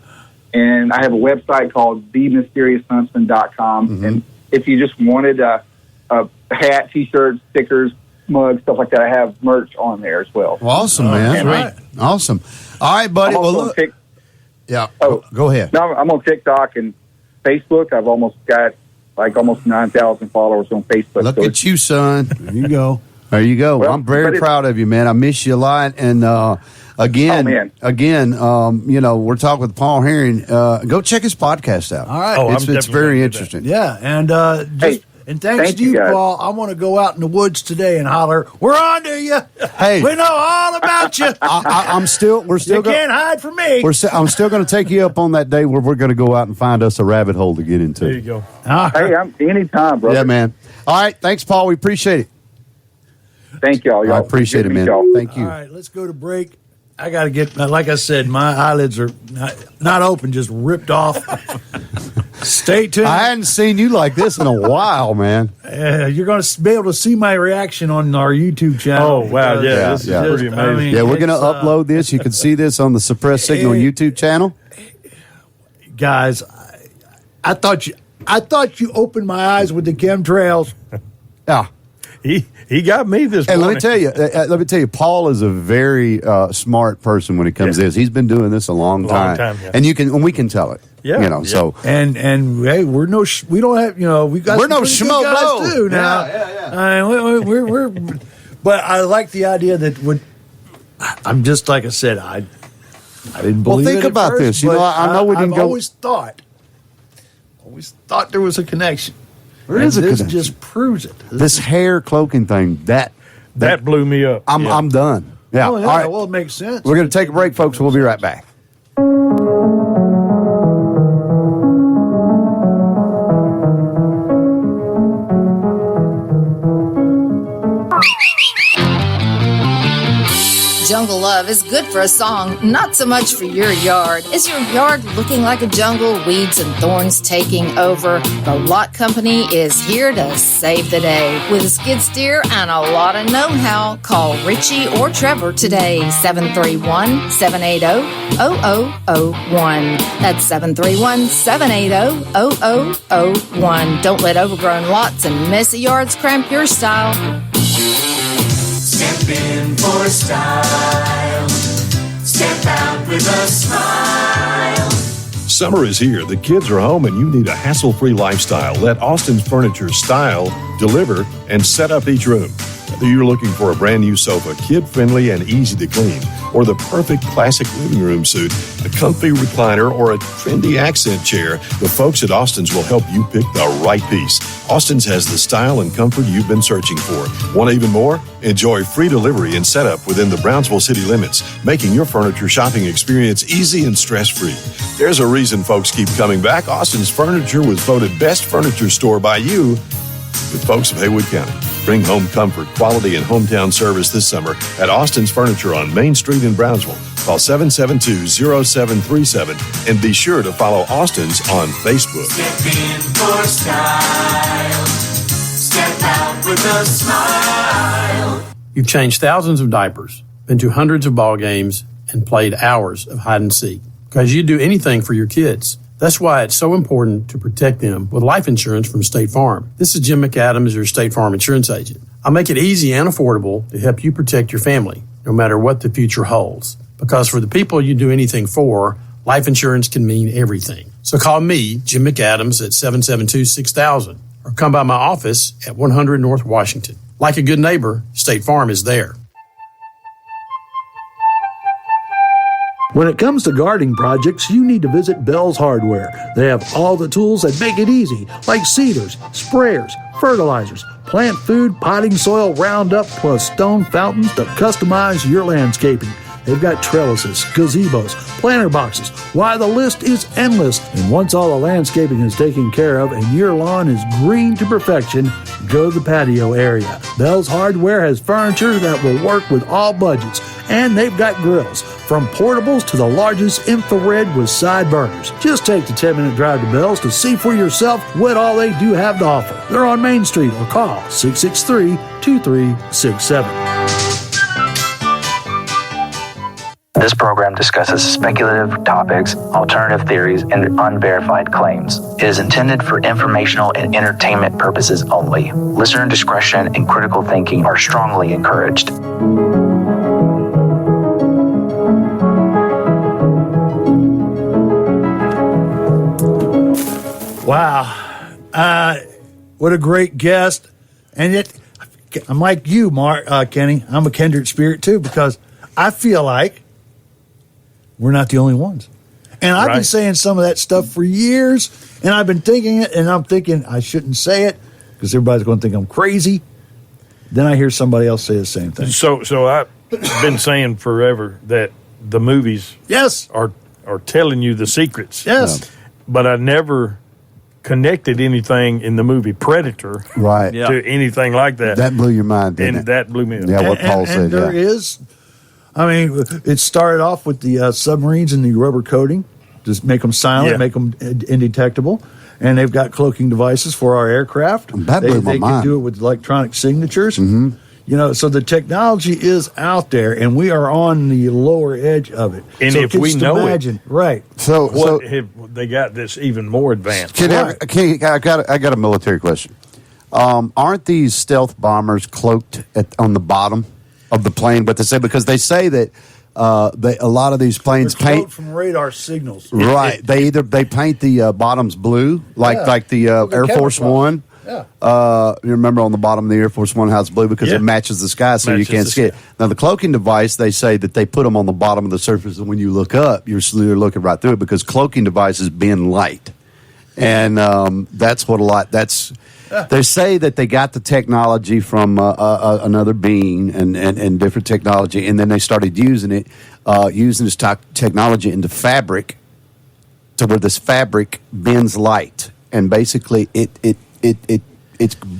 Speaker 9: and I have a website called themysteriousHuntsman.com.
Speaker 2: Mm-hmm.
Speaker 9: And if you just wanted a hat, T-shirts, stickers, mugs, stuff like that, I have merch on there as well.
Speaker 2: Awesome, man.
Speaker 9: Right.
Speaker 2: Awesome. All right, buddy.
Speaker 9: I'm
Speaker 2: Well,
Speaker 9: also
Speaker 2: look.
Speaker 9: on
Speaker 2: Yeah.
Speaker 9: Oh,
Speaker 2: go ahead.
Speaker 9: No, I'm on TikTok and Facebook. I've almost got almost 9,000 followers on Facebook.
Speaker 2: Look at you, son.
Speaker 4: There you go.
Speaker 2: There you go.
Speaker 9: Well,
Speaker 2: I'm very proud of you, man. I miss you a lot. And again, you know, we're talking with Paul Herring. Go check his podcast out.
Speaker 4: All right.
Speaker 5: Oh,
Speaker 2: It's very interesting.
Speaker 4: Yeah, and and thanks
Speaker 9: thank
Speaker 4: to you,
Speaker 9: you, guys.
Speaker 4: Paul. I want to go out in the woods today and holler, "We're on to you!
Speaker 2: Hey,
Speaker 4: We know all about you.
Speaker 2: We're still
Speaker 4: You can't hide from me."
Speaker 2: I'm still going to take you up on that day where we're going to go out and find us a rabbit hole to get into.
Speaker 5: There you go.
Speaker 9: Hey, I'm anytime, brother.
Speaker 2: Yeah, man. All right. Thanks, Paul. We appreciate it.
Speaker 9: Thank y'all.
Speaker 2: I appreciate it, man. Thank you.
Speaker 4: All right, let's go to break. I got to get, like I said, my eyelids are not open, just ripped off. Stay tuned.
Speaker 2: I hadn't seen you like this in a while, man.
Speaker 4: You're going to be able to see my reaction on our YouTube channel.
Speaker 5: Oh, wow. Yeah, this is pretty amazing.
Speaker 2: Yeah, we're going to upload this. You can see this on the Suppressed Signal YouTube channel.
Speaker 4: Guys, I thought you opened my eyes with the chemtrails.
Speaker 2: Yeah.
Speaker 5: He got me this
Speaker 2: And
Speaker 5: morning.
Speaker 2: let me tell you, Paul is a very smart person when it comes to this. He's been doing this a long time,
Speaker 5: yeah.
Speaker 2: and we can tell it.
Speaker 5: Yeah,
Speaker 2: you know.
Speaker 5: yeah.
Speaker 2: So
Speaker 4: And hey, we don't have we got
Speaker 2: We're
Speaker 4: some
Speaker 2: no
Speaker 4: pretty good
Speaker 2: schmo
Speaker 4: guys
Speaker 2: blow.
Speaker 4: too now. We're but I like the idea that I'm just like I said, I didn't
Speaker 2: Well,
Speaker 4: believe
Speaker 2: think
Speaker 4: it at
Speaker 2: about
Speaker 4: first,
Speaker 2: this. You
Speaker 4: but
Speaker 2: know, I know we didn't
Speaker 4: I've
Speaker 2: go-
Speaker 4: always thought there was a connection.
Speaker 2: There is a
Speaker 4: this
Speaker 2: connection.
Speaker 4: just proves it.
Speaker 2: this hair cloaking thing that
Speaker 5: blew me up.
Speaker 2: I'm done. Yeah.
Speaker 4: Oh, yeah,
Speaker 2: All right.
Speaker 4: well, it makes sense.
Speaker 2: We're going to take a break, folks. We'll be right back.
Speaker 11: Jungle Love is good for a song, not so much for your yard. Is your yard looking like a jungle, weeds and thorns taking over? The Lot Company is here to save the day. With a skid steer and a lot of know-how, call Richie or Trevor today, 731-780-0001. That's 731-780-0001. Don't let overgrown lots and messy yards cramp your style.
Speaker 7: Step in for style. Step out with a smile.
Speaker 8: Summer is here. The kids are home and you need a hassle-free lifestyle. Let Austin's Furniture style, deliver, and set up each room. Whether you're looking for a brand new sofa, kid-friendly and easy to clean, or the perfect classic living room suite, a comfy recliner, or a trendy accent chair, the folks at Austin's will help you pick the right piece. Austin's has the style and comfort you've been searching for. Want even more? Enjoy free delivery and setup within the Brownsville city limits, making your furniture shopping experience easy and stress-free. There's a reason folks keep coming back. Austin's Furniture was voted best furniture store by you, the folks of Haywood County. Bring home comfort, quality, and hometown service this summer at Austin's Furniture on Main Street in Brownsville. Call 772-0737 and be sure to follow Austin's on Facebook.
Speaker 7: Step in for style. Step out with a smile.
Speaker 14: You've changed thousands of diapers, been to hundreds of ball games, and played hours of hide and seek because you'd do anything for your kids. That's why it's so important to protect them with life insurance from State Farm. This is Jim McAdams, your State Farm insurance agent. I make it easy and affordable to help you protect your family, no matter what the future holds. Because for the people you do anything for, life insurance can mean everything. So call me, Jim McAdams, at 772-6000, or come by my office at 100 North Washington. Like a good neighbor, State Farm is there.
Speaker 4: When it comes to gardening projects, you need to visit Bell's Hardware. They have all the tools that make it easy, like seeders, sprayers, fertilizers, plant food, potting soil, Roundup, plus stone fountains to customize your landscaping. They've got trellises, gazebos, planter boxes. Why, the list is endless. And once all the landscaping is taken care of and your lawn is green to perfection, go to the patio area. Bell's Hardware has furniture that will work with all budgets. And they've got grills, from portables to the largest infrared with side burners. Just take the 10-minute drive to Bell's to see for yourself what all they do have to offer. They're on Main Street or call 663-2367.
Speaker 1: This program discusses speculative topics, alternative theories, and unverified claims. It is intended for informational and entertainment purposes only. Listener discretion and critical thinking are strongly encouraged.
Speaker 4: Wow. What a great guest. And yet, I'm like you, Kenny. I'm a kindred spirit, too, because I feel like we're not the only ones. And I've been saying some of that stuff for years, and I've been thinking it, and I'm thinking I shouldn't say it because everybody's going to think I'm crazy. Then I hear somebody else say the same thing.
Speaker 5: So I've been saying forever that the movies are telling you the secrets.
Speaker 4: Yes.
Speaker 5: But I never connected anything in the movie Predator to anything like that.
Speaker 2: That blew your mind, didn't it?
Speaker 5: That blew me up.
Speaker 2: Yeah, what Paul said.
Speaker 4: And there is, I mean, it started off with the submarines and the rubber coating, just make them silent, make them indetectable. And they've got cloaking devices for our aircraft.
Speaker 2: That blew my
Speaker 4: mind. They can do it with electronic signatures. Mm-hmm. You know, so the technology is out there, and we are on the lower edge of it.
Speaker 5: And
Speaker 4: so
Speaker 5: if we know it,
Speaker 4: right?
Speaker 5: So have they got this even more advanced?
Speaker 2: I got a military question. Aren't these stealth bombers cloaked on the bottom of the plane? But they say because they say that a lot of these planes paint
Speaker 4: from radar signals.
Speaker 2: Right. They paint the bottoms blue, like the Air Force One.
Speaker 4: Yeah.
Speaker 2: You remember on the bottom of the Air Force One how it's blue because it matches the sky, so you can't see it. Now the cloaking device, they say that they put them on the bottom of the surface, and when you look up, you're looking right through it because cloaking devices bend light, and that's what a lot. They say that they got the technology from another being and different technology, and then they started using this technology into fabric, to where this fabric bends light, and basically it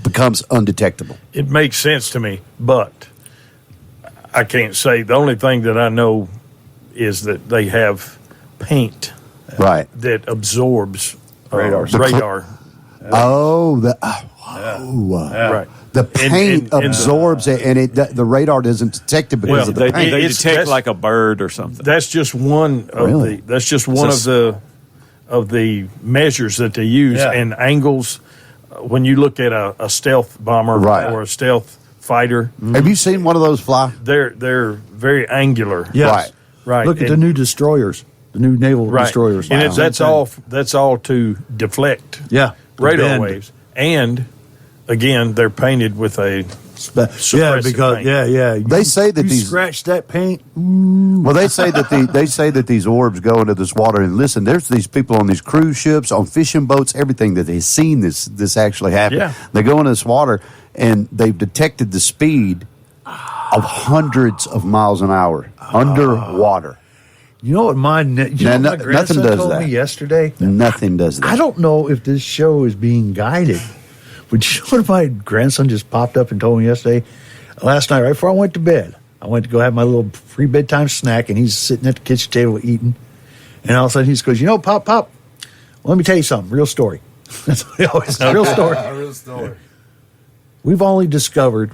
Speaker 2: becomes undetectable.
Speaker 5: It makes sense to me, but I can't say. The only thing that I know is that they have paint that absorbs radar.
Speaker 2: The paint absorbs it, and the radar doesn't detect it because of the paint.
Speaker 3: They detect like a bird or something.
Speaker 5: That's just one of the measures that they use and angles. When you look at a stealth bomber or a stealth fighter,
Speaker 2: have you seen one of those fly?
Speaker 5: They're very angular.
Speaker 4: Yes.
Speaker 5: Right.
Speaker 4: Look at the new destroyers, the new naval destroyers,
Speaker 5: and that's all to deflect radar waves. And again, they're painted with a paint.
Speaker 2: They say that
Speaker 4: you scratch that paint.
Speaker 2: Well, they say that these orbs go into this water. And listen, there's these people on these cruise ships, on fishing boats, everything that they've seen this actually happen.
Speaker 5: Yeah.
Speaker 2: They go into this water and they've detected the speed of hundreds of miles an hour underwater.
Speaker 4: You know what my grandson told me yesterday?
Speaker 2: Nothing does that.
Speaker 4: I don't know if this show is being guided. But you know what my grandson just popped up and told me yesterday? Last night, right before I went to bed, I went to go have my little free bedtime snack, and he's sitting at the kitchen table eating. And all of a sudden, he goes, you know, Pop, let me tell you something. Real story. That's what he always says. Real story.
Speaker 2: Real story.
Speaker 4: We've only discovered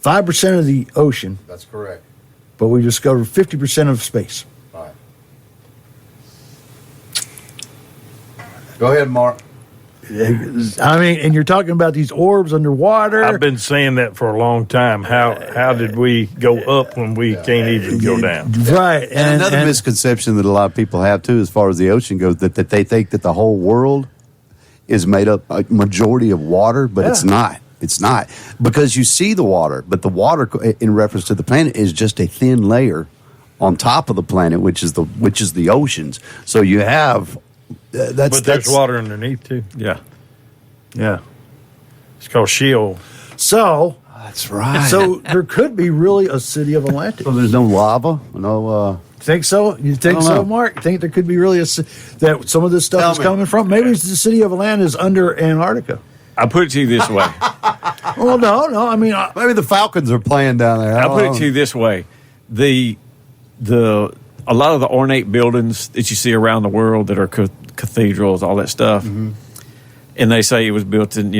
Speaker 4: 5% of the ocean.
Speaker 2: That's correct.
Speaker 4: But we discovered 50% of space.
Speaker 2: All right. Go ahead, Mark.
Speaker 4: I mean, and you're talking about these orbs underwater.
Speaker 5: I've been saying that for a long time. How did we go up when we can't even go down?
Speaker 4: Right.
Speaker 2: And another misconception that a lot of people have, too, as far as the ocean goes, that they think that the whole world is made up a majority of water, but it's not. It's not. Because you see the water, but the water, in reference to the planet, is just a thin layer on top of the planet, which is the oceans. So you have...
Speaker 5: but there's water underneath too.
Speaker 3: Yeah.
Speaker 5: It's called shield.
Speaker 4: So
Speaker 2: that's right.
Speaker 4: So there could be really a city of Atlantis.
Speaker 2: So there's no lava, no.
Speaker 4: Think so? You think so, Mark? You think there could be really that some of this stuff is coming from? Maybe it's the city of Atlantis under Antarctica.
Speaker 3: I put it to you this way.
Speaker 4: Well, no. I mean,
Speaker 2: maybe the Falcons are playing down there.
Speaker 3: I put it to you this way: a lot of the ornate buildings that you see around the world that are cathedrals, all that stuff, and they say it was built in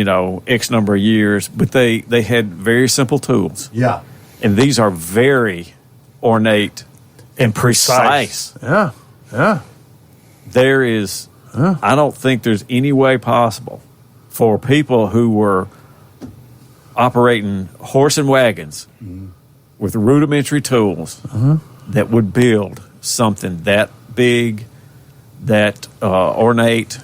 Speaker 3: X number of years, but they had very simple tools.
Speaker 2: Yeah,
Speaker 3: and these are very ornate
Speaker 5: and precise.
Speaker 4: Yeah, yeah.
Speaker 3: There is, I don't think there's any way possible for people who were operating horse and wagons with rudimentary tools that would build something that big, that ornate,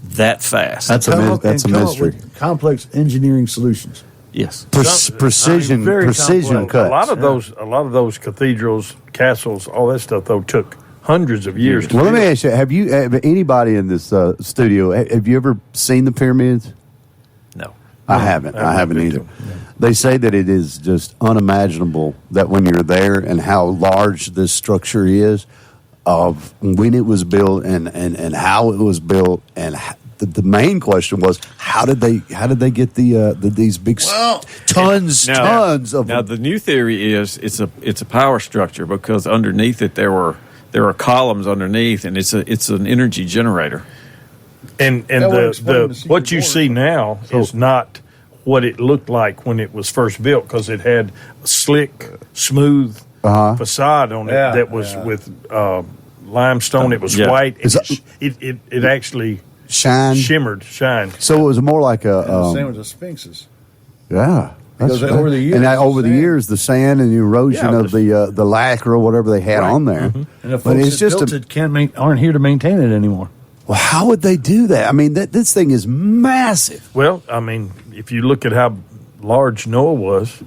Speaker 3: that fast.
Speaker 2: That's a mystery.
Speaker 4: Complex engineering solutions.
Speaker 3: Yes,
Speaker 2: precision
Speaker 4: complex.
Speaker 2: cuts.
Speaker 5: A lot of those cathedrals, castles, all that stuff though took hundreds of years.
Speaker 2: Well, let me ask you: have anybody in this studio? Have you ever seen the pyramids?
Speaker 3: No,
Speaker 2: I haven't. I haven't either. They say that it is just unimaginable that when you're there and how large this structure is, of when it was built and how it was built, and the main question was how did they get these big tons of
Speaker 3: Now the new theory is it's a power structure because underneath it there are columns underneath and it's an energy generator.
Speaker 5: And what you see now is not what it looked like when it was first built because it had a slick, smooth facade on it that was with limestone. It was white. It actually shimmered.
Speaker 2: So it was more like
Speaker 4: same with the Sphinxes.
Speaker 2: Yeah.
Speaker 4: Because over the years,
Speaker 2: the sand and the erosion of the lacquer or whatever they had on there.
Speaker 4: And the folks that built it aren't here to maintain it anymore.
Speaker 2: Well, how would they do that? I mean, this thing is massive.
Speaker 5: Well, I mean, if you look at how large Noah was,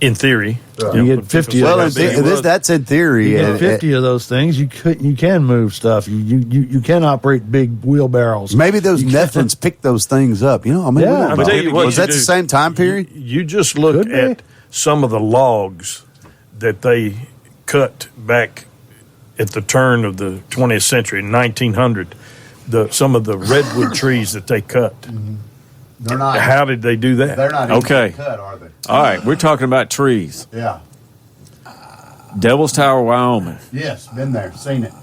Speaker 5: in theory,
Speaker 4: you get 50.
Speaker 2: That's in theory.
Speaker 4: You get 50 of those things. You can move stuff. You can operate big wheelbarrows.
Speaker 2: Maybe those Nephilims picked those things up. You know, I mean, was that the same time period?
Speaker 5: You just look at some of the logs that they cut back at the turn of the 20th century, in 1900. Some of the redwood trees that they cut.
Speaker 2: They're not.
Speaker 5: How did they do that?
Speaker 2: They're not
Speaker 3: Okay.
Speaker 2: cut, are they?
Speaker 3: All right, we're talking about trees.
Speaker 2: Yeah.
Speaker 3: Devil's Tower, Wyoming.
Speaker 2: Yes, been there, seen it.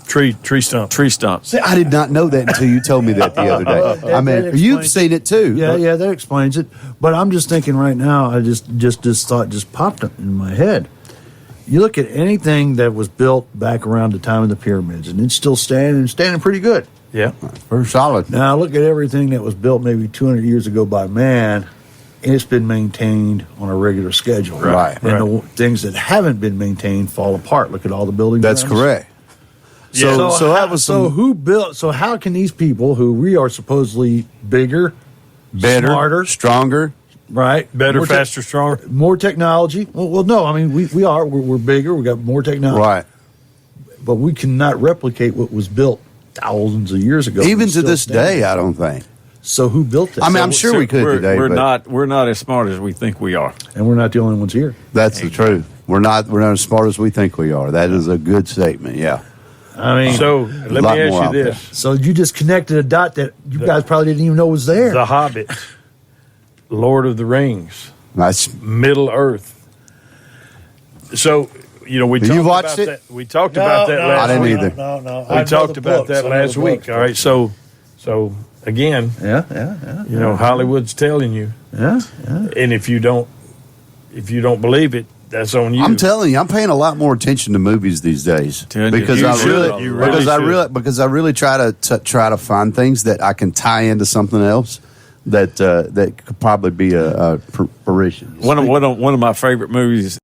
Speaker 5: Tree stump.
Speaker 3: Tree stumps.
Speaker 2: See, I did not know that until you told me that the other day. I mean, you've seen it too.
Speaker 4: Yeah, that explains it. But I'm just thinking right now. I just thought just popped in my head. You look at anything that was built back around the time of the pyramids, and it's still standing pretty good.
Speaker 5: Yeah,
Speaker 2: very solid.
Speaker 4: Now look at everything that was built maybe 200 years ago by man. It's been maintained on a regular schedule.
Speaker 2: Right.
Speaker 4: And the things that haven't been maintained fall apart. Look at all the buildings.
Speaker 2: That's correct.
Speaker 4: Who built? So how can these people, who we are supposedly bigger, smarter,
Speaker 2: stronger,
Speaker 4: right?
Speaker 5: Better, faster, stronger,
Speaker 4: more technology? Well, no. I mean, we're bigger. We got more technology,
Speaker 2: right?
Speaker 4: But we cannot replicate what was built thousands of years ago.
Speaker 2: Even to this day, I don't think.
Speaker 4: So who built that?
Speaker 2: I mean, I'm sure we could today.
Speaker 3: We're not as smart as we think we are,
Speaker 4: and we're not the only ones here.
Speaker 2: That's the truth. We're not as smart as we think we are. That is a good statement. Yeah.
Speaker 4: I mean,
Speaker 5: so let me ask you this.
Speaker 4: So you just connected a dot that you guys probably didn't even know was there.
Speaker 5: The Hobbit, Lord of the Rings,
Speaker 2: that's
Speaker 5: Middle Earth. So we talked about that. We talked about that last week.
Speaker 2: I didn't either.
Speaker 4: No.
Speaker 5: We talked about that last week. All right. So again,
Speaker 4: yeah.
Speaker 5: Hollywood's telling you.
Speaker 4: Yeah.
Speaker 5: And if you don't believe it, that's on you.
Speaker 2: I'm telling you, I'm paying a lot more attention to movies these days because I really try to find things that I can tie into something else that could probably be a fruition.
Speaker 3: One of my favorite movies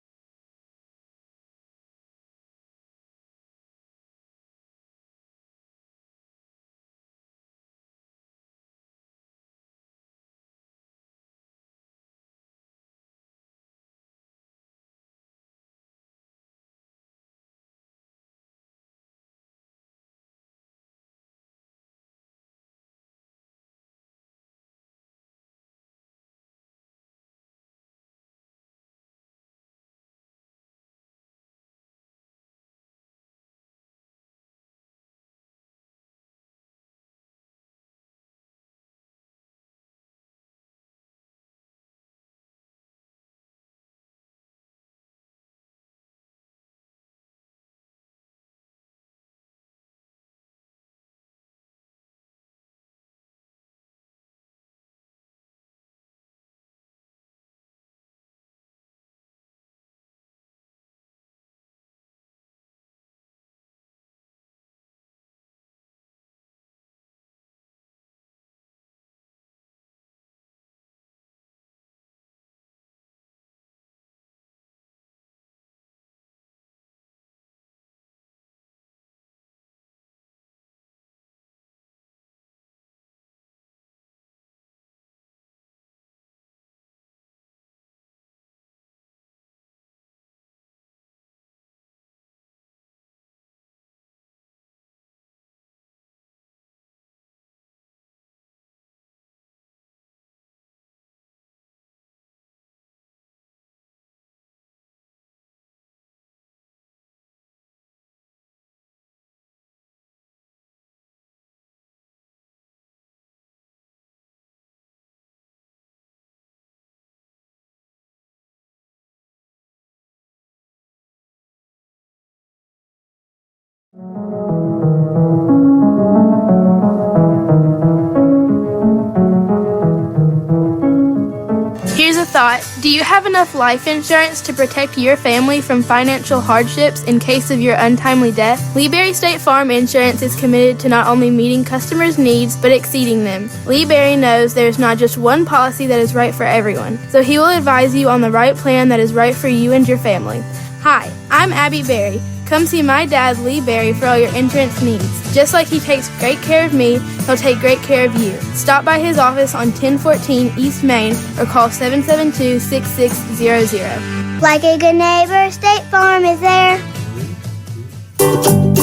Speaker 15: Here's a thought. Do you have enough life insurance to protect your family from financial hardships in case of your untimely death? Lee Berry State Farm Insurance is committed to not only meeting customers' needs, but exceeding them. Lee Berry knows there's not just one policy that is right for everyone, so he will advise you on the right plan that is right for you and your family. Hi, I'm Abby Berry. Come see my dad, Lee Berry, for all your insurance needs. Just like he takes great care of me, he'll take great care of you. Stop by his office on 1014 East Main or call 772-6600.
Speaker 16: Like a good neighbor, State Farm is there.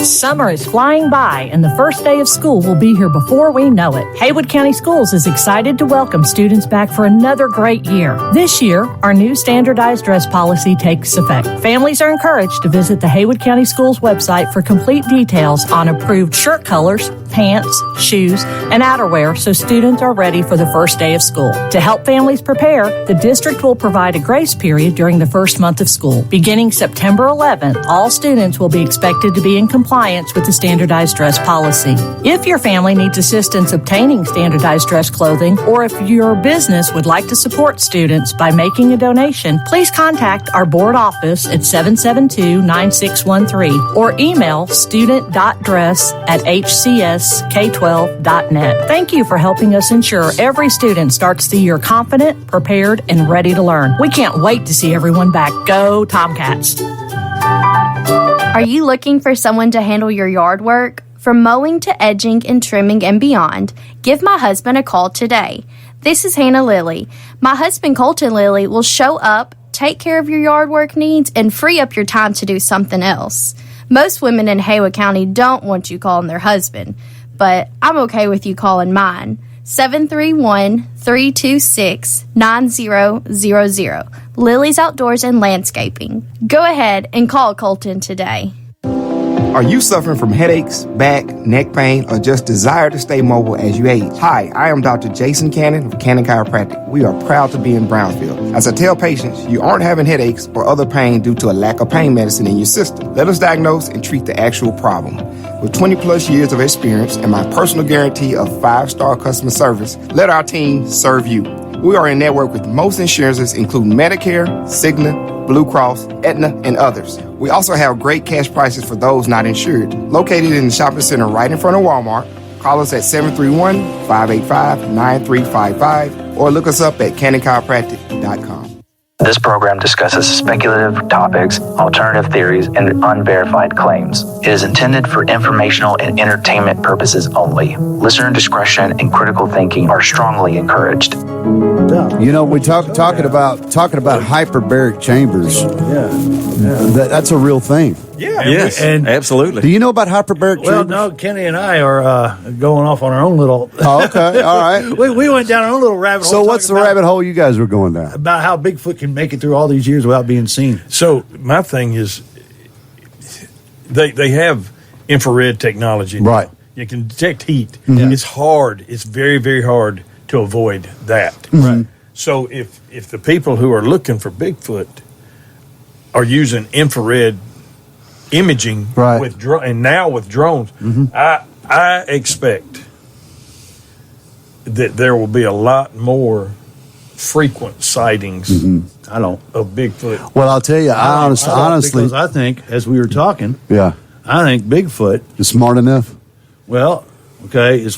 Speaker 17: Summer is flying by, and the first day of school will be here before we know it. Haywood County Schools is excited to welcome students back for another great year. This year, our new standardized dress policy takes effect. Families are encouraged to visit the Haywood County Schools website for complete details on approved shirt colors, pants, shoes, and outerwear so students are ready for the first day of school. To help families prepare, the district will provide a grace period during the first month of school. Beginning September 11th, all students will be expected to be in compliance with the standardized dress policy. If your family needs assistance obtaining standardized dress clothing, or if your business would like to support students by making a donation, please contact our board office at 772-9613 or email student.dress@hcsk12.net. Thank you for helping us ensure every student starts the year confident, prepared, and ready to learn. We can't wait to see everyone back. Go Tomcats!
Speaker 10: Are you looking for someone to handle your yard work? From mowing to edging and trimming and beyond, give my husband a call today. This is Hannah Lilly. My husband Colton Lilly will show up, take care of your yard work needs, and free up your time to do something else. Most women in Haywood County don't want you calling their husband, but I'm okay with you calling mine. 731-326-9000. Lily's Outdoors and Landscaping. Go ahead and call Colton today.
Speaker 18: Are you suffering from headaches, back, neck pain, or just desire to stay mobile as you age? Hi, I am Dr. Jason Cannon of Cannon Chiropractic. We are proud to be in Brownsville. As I tell patients, you aren't having headaches or other pain due to a lack of pain medicine in your system. Let us diagnose and treat the actual problem. With 20 plus years of experience and my personal guarantee of 5-star customer service, let our team serve you. We are in network with most insurances, including Medicare, Cigna, Blue Cross, Aetna, and others. We also have great cash prices for those not insured. Located in the shopping center right in front of Walmart, call us at 731-585-9355 or look us up at cannonchiropractic.com.
Speaker 1: This program discusses speculative topics, alternative theories, and unverified claims. It is intended for informational and entertainment purposes only. Listener discretion and critical thinking are strongly encouraged.
Speaker 2: You know, we talking about hyperbaric chambers. That's a real thing.
Speaker 5: Yeah.
Speaker 3: Yes, absolutely.
Speaker 2: Do you know about hyperbaric chambers?
Speaker 4: Well, no, Kenny and I are going off on our own little...
Speaker 2: Oh, okay, all right.
Speaker 4: we went down our own little rabbit hole.
Speaker 2: So what's the rabbit hole you guys were going down?
Speaker 4: About how Bigfoot can make it through all these years without being seen.
Speaker 5: So my thing is, they have infrared technology now.
Speaker 2: Right.
Speaker 5: You can detect heat.
Speaker 2: Mm-hmm.
Speaker 5: It's hard. It's very, very hard to avoid that.
Speaker 2: Right.
Speaker 5: So if the people who are looking for Bigfoot are using infrared imaging with and now with drones, I expect that there will be a lot more frequent sightings of Bigfoot.
Speaker 2: Well, I'll tell you, I honestly,
Speaker 4: because I think, as we were talking,
Speaker 2: I
Speaker 4: think Bigfoot
Speaker 2: is smart enough.
Speaker 4: Well, okay, it's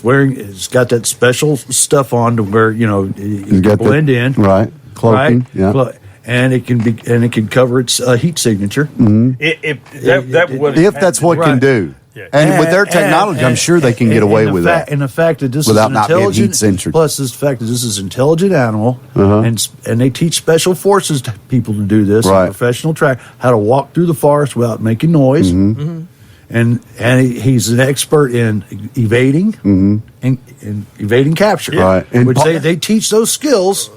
Speaker 4: got that special stuff on to where it can blend in,
Speaker 2: right? Cloaking,
Speaker 4: right? And it can cover its heat signature.
Speaker 2: If that's what it can do. Yeah. And with their technology, I'm sure they can get away with that.
Speaker 4: And the fact that this
Speaker 2: without
Speaker 4: is
Speaker 2: not being heat censored.
Speaker 4: Plus, the fact that this is an intelligent animal, and they teach special forces people to do this, professional track, how to walk through the forest without making noise. And he's an expert in evading and evading capture.
Speaker 2: Right. And
Speaker 4: which they teach those skills.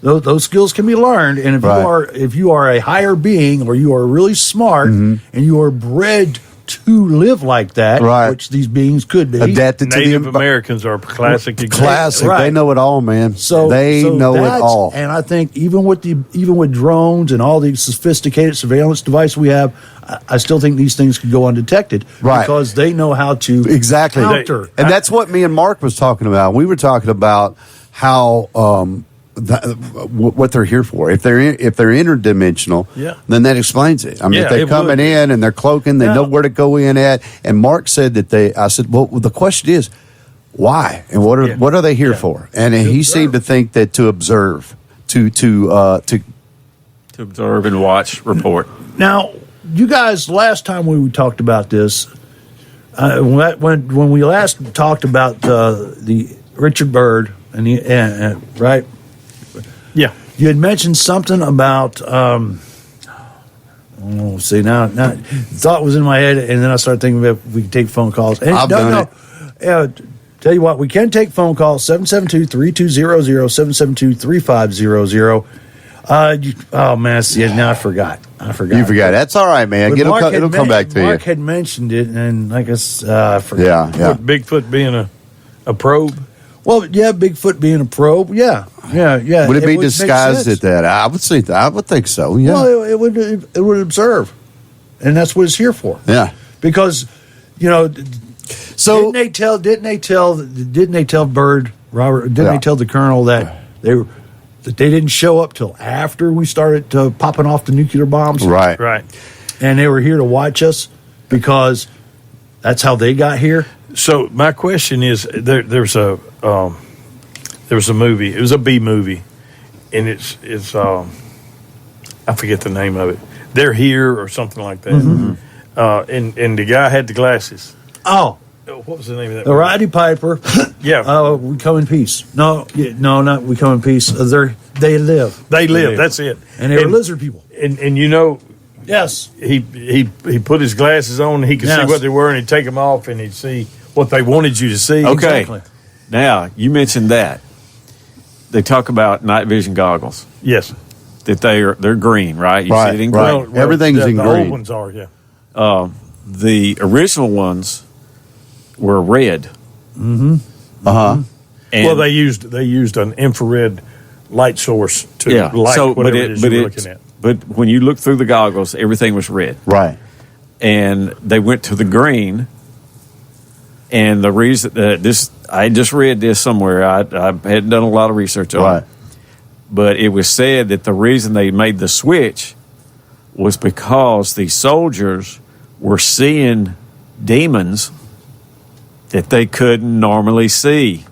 Speaker 4: Those skills can be learned, and if you are a higher being or you are really smart and you are bred to live like that,
Speaker 2: Right.
Speaker 4: which these beings could be.
Speaker 2: Adapted to
Speaker 5: Native
Speaker 2: the
Speaker 5: Americans are a classic example.
Speaker 2: classic.
Speaker 4: Right.
Speaker 2: They know it all, man.
Speaker 4: So
Speaker 2: they know it
Speaker 4: that's-
Speaker 2: all.
Speaker 4: And I think even with drones and all the sophisticated surveillance device we have, I still think these things could go undetected,
Speaker 2: Right.
Speaker 4: because they know how to
Speaker 2: Exactly.
Speaker 4: counter.
Speaker 2: And that's what me and Mark was talking about. We were talking about how what they're here for. If they're interdimensional,
Speaker 5: Yeah.
Speaker 2: then that explains it. I mean,
Speaker 5: Yeah,
Speaker 2: if they're
Speaker 5: it
Speaker 2: coming
Speaker 5: would.
Speaker 2: in and they're cloaking, they
Speaker 4: Yeah.
Speaker 2: know where to go in at. And Mark said that I said, well, the question is, why? And what are they here for? And he seemed to think that to observe, to
Speaker 3: observe and watch, report.
Speaker 4: Now, you guys, last time we talked about this, when we last talked about the Richard Byrd and right,
Speaker 5: Yeah.
Speaker 4: you had mentioned something about. See now, thought was in my head, and then I started thinking about if we could take phone calls. And
Speaker 2: I've done
Speaker 4: it. Tell you what, we can take phone calls 772-3200, 772-3500. Oh man, see, now I forgot.
Speaker 2: You forgot. That's all right, man.
Speaker 4: But
Speaker 2: It'll
Speaker 4: Mark had
Speaker 2: come back to you.
Speaker 4: Mark had mentioned it, and I guess I forgot.
Speaker 2: Yeah.
Speaker 5: With Bigfoot being a probe.
Speaker 4: Well, yeah, Bigfoot being a probe, yeah.
Speaker 2: Would it be
Speaker 4: would make
Speaker 2: disguised
Speaker 4: sense.
Speaker 2: at that? I would think so. Yeah.
Speaker 4: Well, it would observe, and that's what it's here for.
Speaker 2: Yeah.
Speaker 4: Because
Speaker 2: So
Speaker 4: didn't they tell Byrd, Robert? Didn't they tell the colonel that they didn't show up till after we started popping off the nuclear bombs?
Speaker 2: Right.
Speaker 4: And they were here to watch us because that's how they got here.
Speaker 5: So my question is, there's a movie. It was a B movie, and it's I forget the name of it. They're Here or something like that.
Speaker 4: Mm-hmm.
Speaker 5: And the guy had the glasses.
Speaker 4: Oh,
Speaker 5: what was the name of that?
Speaker 4: the Roddy Piper.
Speaker 5: Yeah.
Speaker 4: We come in peace. No, not we come in peace. They live.
Speaker 5: They live. That's it.
Speaker 4: And they were lizard people.
Speaker 5: And
Speaker 4: yes,
Speaker 5: he put his glasses on. And he could see what they were, and he'd take them off, and he'd see what they wanted you to see.
Speaker 3: Okay.
Speaker 4: Exactly.
Speaker 3: Now, you mentioned that. They talk about night vision goggles.
Speaker 5: Yes.
Speaker 3: That they're green, right? You see it in green.
Speaker 5: Well,
Speaker 2: Everything's in
Speaker 5: the
Speaker 2: green.
Speaker 5: old ones are, yeah.
Speaker 3: The original ones were red.
Speaker 4: Mm-hmm.
Speaker 2: Uh-huh.
Speaker 3: And
Speaker 5: Well, they used an infrared light source to light whatever it is you were looking at.
Speaker 3: But when you look through the goggles, everything was red.
Speaker 2: Right.
Speaker 3: And they went to the green. And the reason I just read this somewhere. I hadn't done a lot of research on it. But it was said that the reason they made the switch was because the soldiers were seeing demons that they couldn't normally see.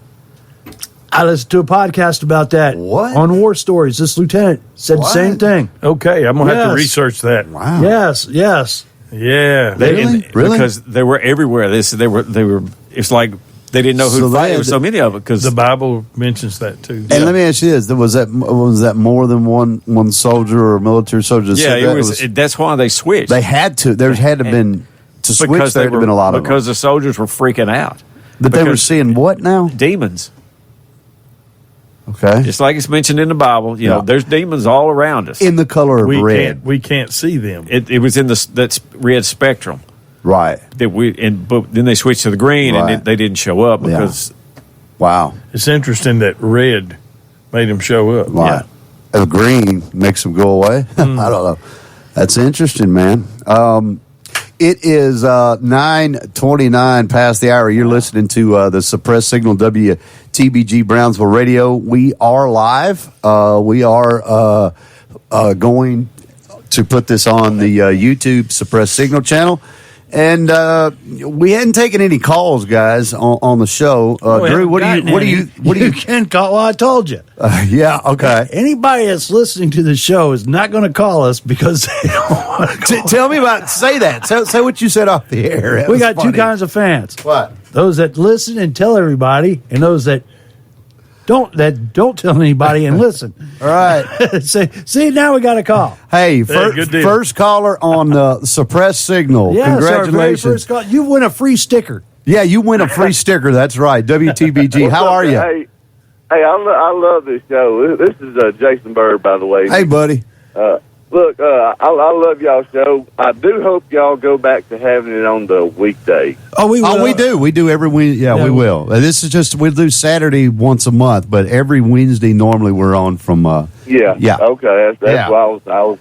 Speaker 4: I listened to a podcast about that.
Speaker 2: What?
Speaker 4: On War Stories. This lieutenant said the same thing.
Speaker 5: Okay, I'm gonna have to
Speaker 4: Yes.
Speaker 5: research that.
Speaker 2: Wow.
Speaker 4: Yes.
Speaker 5: Yeah.
Speaker 2: Really?
Speaker 3: Because they were everywhere. They were. It's like they didn't know who
Speaker 2: So
Speaker 3: to
Speaker 2: they
Speaker 3: fight.
Speaker 2: had
Speaker 3: There was so many of it because
Speaker 5: The Bible mentions that too.
Speaker 2: And let me ask you this: was that more than one soldier or military soldier? that
Speaker 3: yeah,
Speaker 2: said
Speaker 3: it
Speaker 2: that?
Speaker 3: was. That's why they switched.
Speaker 2: They had to. There had to been to switch.
Speaker 3: because
Speaker 2: There had to have been a lot of
Speaker 3: because the soldiers were freaking out.
Speaker 2: them. That they were
Speaker 3: because
Speaker 2: seeing what now?
Speaker 3: demons.
Speaker 2: Okay.
Speaker 3: Just like it's mentioned in the Bible, you know, there's demons all around us.
Speaker 2: In the color of red.
Speaker 5: We can't see them.
Speaker 3: It was in that red spectrum.
Speaker 2: Right.
Speaker 3: But then they switched to the green,
Speaker 2: Right.
Speaker 3: and they didn't show up because.
Speaker 2: Wow.
Speaker 5: It's interesting that red made them show up.
Speaker 2: Right. The green makes them go away. I don't know. That's interesting, man. It is 9:29 past the hour. You're listening to the Suppressed Signal WTBG Brownsville Radio. We are live. We are going to put this on the YouTube Suppressed Signal channel. And we hadn't taken any calls, guys, on the show. Drew, what do you
Speaker 4: can call? Well, I told you.
Speaker 2: Yeah, okay.
Speaker 4: Anybody that's listening to the show is not going to call us because they don't want to call.
Speaker 2: Tell me say that. Say what you said off the air. That
Speaker 4: We
Speaker 2: was
Speaker 4: got
Speaker 2: funny.
Speaker 4: two kinds of fans.
Speaker 2: What?
Speaker 4: Those that listen and tell everybody, and those that don't tell anybody and listen.
Speaker 2: All right.
Speaker 4: See, now we got a call.
Speaker 2: Hey,
Speaker 5: good deal.
Speaker 2: first caller on the Suppressed Signal.
Speaker 4: Yes, our very
Speaker 2: Congratulations.
Speaker 4: first call. You win a free sticker.
Speaker 2: Yeah, you win a free sticker. That's right. WTBG. How are you?
Speaker 19: Hey, I love this show. This is Jason Bird, by the way.
Speaker 2: Hey, buddy.
Speaker 19: Look, I love y'all's show. I do hope y'all go back to having it on the weekdays.
Speaker 4: Oh, we will.
Speaker 2: Oh, we do. We do every Wednesday. Yeah, we will. This is just, we'll do Saturday once a month, but every Wednesday normally we're on from.
Speaker 19: Yeah. Okay, that's why I was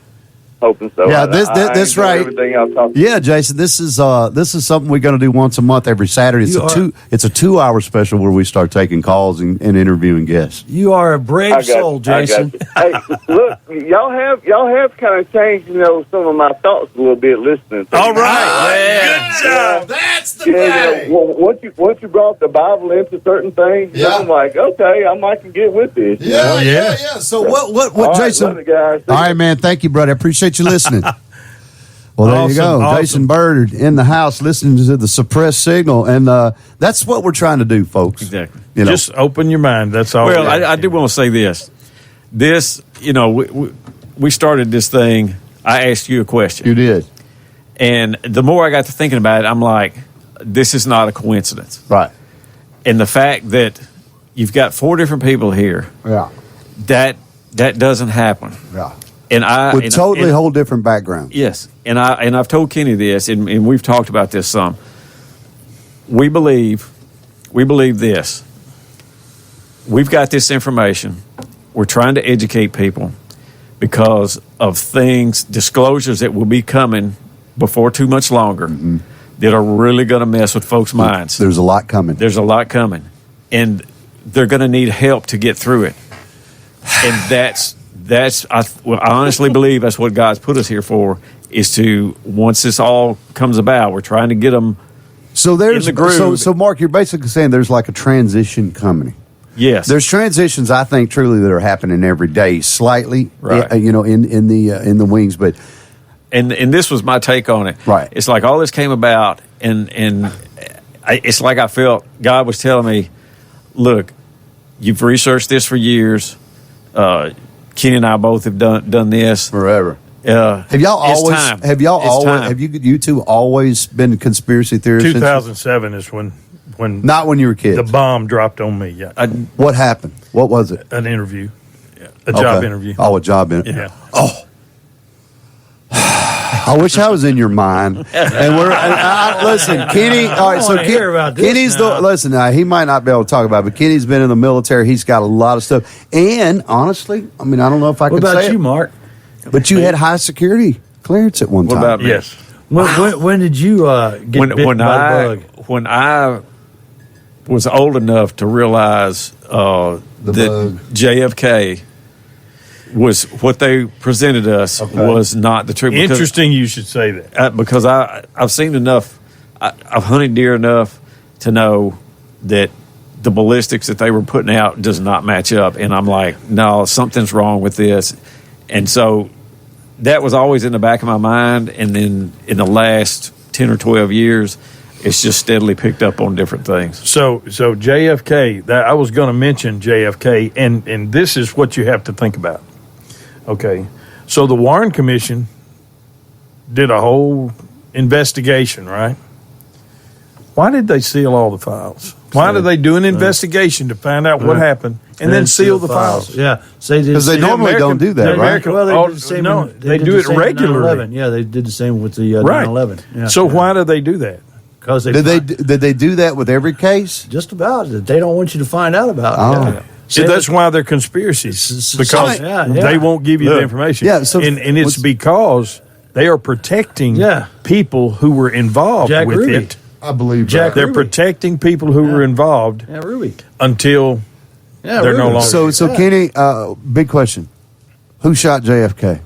Speaker 19: hoping so.
Speaker 2: Yeah, this right.
Speaker 19: Everything else
Speaker 2: Yeah, Jason, this is something we're going to do once a month every Saturday. It's a 2-hour special where we start taking calls and interviewing guests.
Speaker 4: You are a brave soul, Jason.
Speaker 19: Hey, look, y'all have kind of changed, some of my thoughts a little bit listening to
Speaker 5: All
Speaker 19: you.
Speaker 5: right, good job.
Speaker 2: That's the
Speaker 19: thing. Once you brought the Bible into certain things, I'm like, okay, I might can get with this.
Speaker 2: Yeah. So what
Speaker 19: All right,
Speaker 2: Jason?
Speaker 19: love it, guys.
Speaker 2: All right, man. Thank you, brother. I appreciate you listening. Well, there you go.
Speaker 5: Awesome.
Speaker 2: Jason Bird in the house listening to the suppressed signal. And that's what we're trying to do, folks.
Speaker 3: Exactly.
Speaker 5: Just open your mind. That's all.
Speaker 3: Well, I do want to say this. We started this thing. I asked you a question.
Speaker 2: You did.
Speaker 3: And the more I got to thinking about it, I'm like, this is not a coincidence.
Speaker 2: Right.
Speaker 3: And the fact that you've got 4 different people here, that doesn't happen.
Speaker 2: Yeah.
Speaker 3: And
Speaker 2: totally whole different background.
Speaker 3: Yes, and I've told Kenny this, and we've talked about this some. We believe this. We've got this information. We're trying to educate people because of disclosures that will be coming before too much longer that are really going to mess with folks' minds.
Speaker 2: There's a lot coming.
Speaker 3: And they're going to need help to get through it. And I honestly believe that's what God's put us here for, is to, once this all comes about, we're trying to get them in the groove.
Speaker 2: So Mark, you're basically saying there's like a transition coming.
Speaker 3: Yes.
Speaker 2: There's transitions, I think, truly that are happening every day, slightly,
Speaker 3: right.
Speaker 2: in the wings. But
Speaker 3: and this was my take on it.
Speaker 2: Right.
Speaker 3: It's like all this came about, and it's like I felt God was telling me, look, you've researched this for years. Kenny and I both have done this
Speaker 2: forever.
Speaker 3: Have
Speaker 2: you two always been conspiracy theorists?
Speaker 5: 2007 is when
Speaker 2: not when you were kids.
Speaker 5: The bomb dropped on me. Yeah.
Speaker 2: What happened? What was it?
Speaker 5: An interview. A job interview.
Speaker 2: Oh, a job interview.
Speaker 5: Yeah.
Speaker 2: Oh. I wish I was in your mind. And listen, Kenny. All right, so Kenny's listen. He might not be able to talk about it, but Kenny's been in the military. He's got a lot of stuff. And honestly, I mean, I don't know if I can say it.
Speaker 4: What about you, Mark?
Speaker 2: But you had high security clearance at one time.
Speaker 3: What about me?
Speaker 5: Yes.
Speaker 4: When did you get bit by the bug?
Speaker 3: When I was old enough to realize that JFK was what they presented us was not the truth.
Speaker 5: Interesting you should say that.
Speaker 3: Because I've seen enough, I've hunted deer enough to know that the ballistics that they were putting out does not match up. And I'm like, no, something's wrong with this. And so that was always in the back of my mind. And then in the last 10 or 12 years, it's just steadily picked up on different things.
Speaker 5: So JFK, I was going to mention JFK, and this is what you have to think about. Okay, so the Warren Commission did a whole investigation, right? Why did they seal all the files? Why did they do an investigation to find out what happened and then seal the files?
Speaker 4: Yeah,
Speaker 2: because they normally don't do that, right?
Speaker 4: Well, they did the same.
Speaker 5: They do it regularly.
Speaker 4: Yeah, they did the same with the 9/11. Yeah.
Speaker 5: So why do they do that?
Speaker 4: Because
Speaker 2: did they do that with every case?
Speaker 4: Just about. They don't want you to find out about it.
Speaker 2: Oh.
Speaker 5: See, that's why they're conspiracies, because they won't give you the information.
Speaker 2: Yeah, so
Speaker 5: and it's because they are protecting people who were involved with it.
Speaker 2: I believe
Speaker 5: they're protecting people who were involved until they're no longer.
Speaker 2: So Kenny, big question: who shot JFK?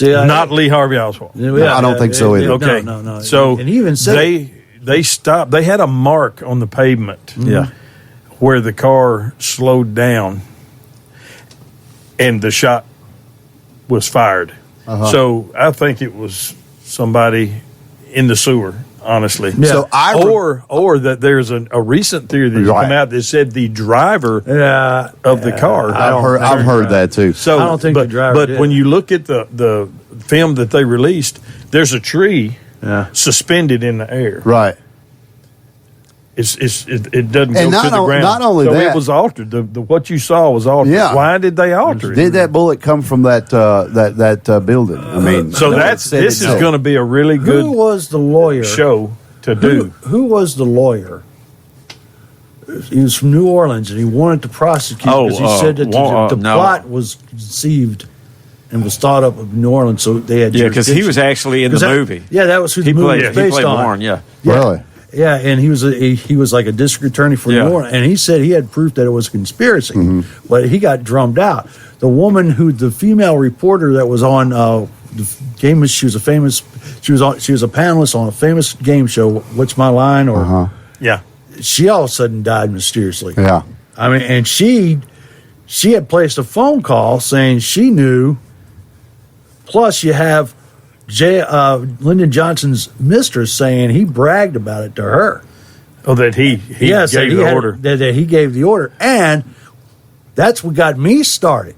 Speaker 5: Not Lee Harvey Oswald.
Speaker 2: I don't think so either.
Speaker 5: Okay,
Speaker 4: no.
Speaker 5: So
Speaker 4: and he even said
Speaker 5: they stopped. They had a mark on the pavement.
Speaker 3: Yeah.
Speaker 5: Where the car slowed down and the shot was fired. So I think it was somebody in the sewer, honestly.
Speaker 2: Yeah. So
Speaker 5: or that there's a recent theory that's come out that said the driver of the car.
Speaker 2: I've heard that too.
Speaker 5: So
Speaker 4: I don't think the driver
Speaker 5: But
Speaker 4: did.
Speaker 5: when you look at the film that they released, there's a tree suspended in the air.
Speaker 2: Right.
Speaker 5: it doesn't
Speaker 2: And
Speaker 5: go to the ground.
Speaker 2: not only
Speaker 5: so
Speaker 2: that-
Speaker 5: it was altered. The what you saw was altered.
Speaker 2: Yeah.
Speaker 5: Why did they alter it?
Speaker 2: Did that bullet come from that building? I mean,
Speaker 5: So this is going to be a really good
Speaker 4: Who was the lawyer?
Speaker 5: show to do.
Speaker 4: Who was the lawyer? He was from New Orleans, and he wanted to prosecute because he said that the plot was conceived and was thought up of New Orleans, so they had
Speaker 3: because he was actually in the movie.
Speaker 4: Yeah, that was who the movie was based
Speaker 3: he played
Speaker 4: on.
Speaker 3: Warren, yeah.
Speaker 2: Really?
Speaker 4: Yeah, and he was like a district attorney for New Orleans, and he said he had proof that it was a conspiracy, but he got drummed out. The woman the female reporter that was on the game, she was a panelist on a famous game show, What's My Line, or
Speaker 5: Yeah.
Speaker 4: she all of a sudden died mysteriously.
Speaker 2: Yeah.
Speaker 4: I mean, and she had placed a phone call saying she knew. Plus, you have Lyndon Johnson's mistress saying he bragged about it to her.
Speaker 5: Oh, that he gave the order.
Speaker 4: That he gave the order. And that's what got me started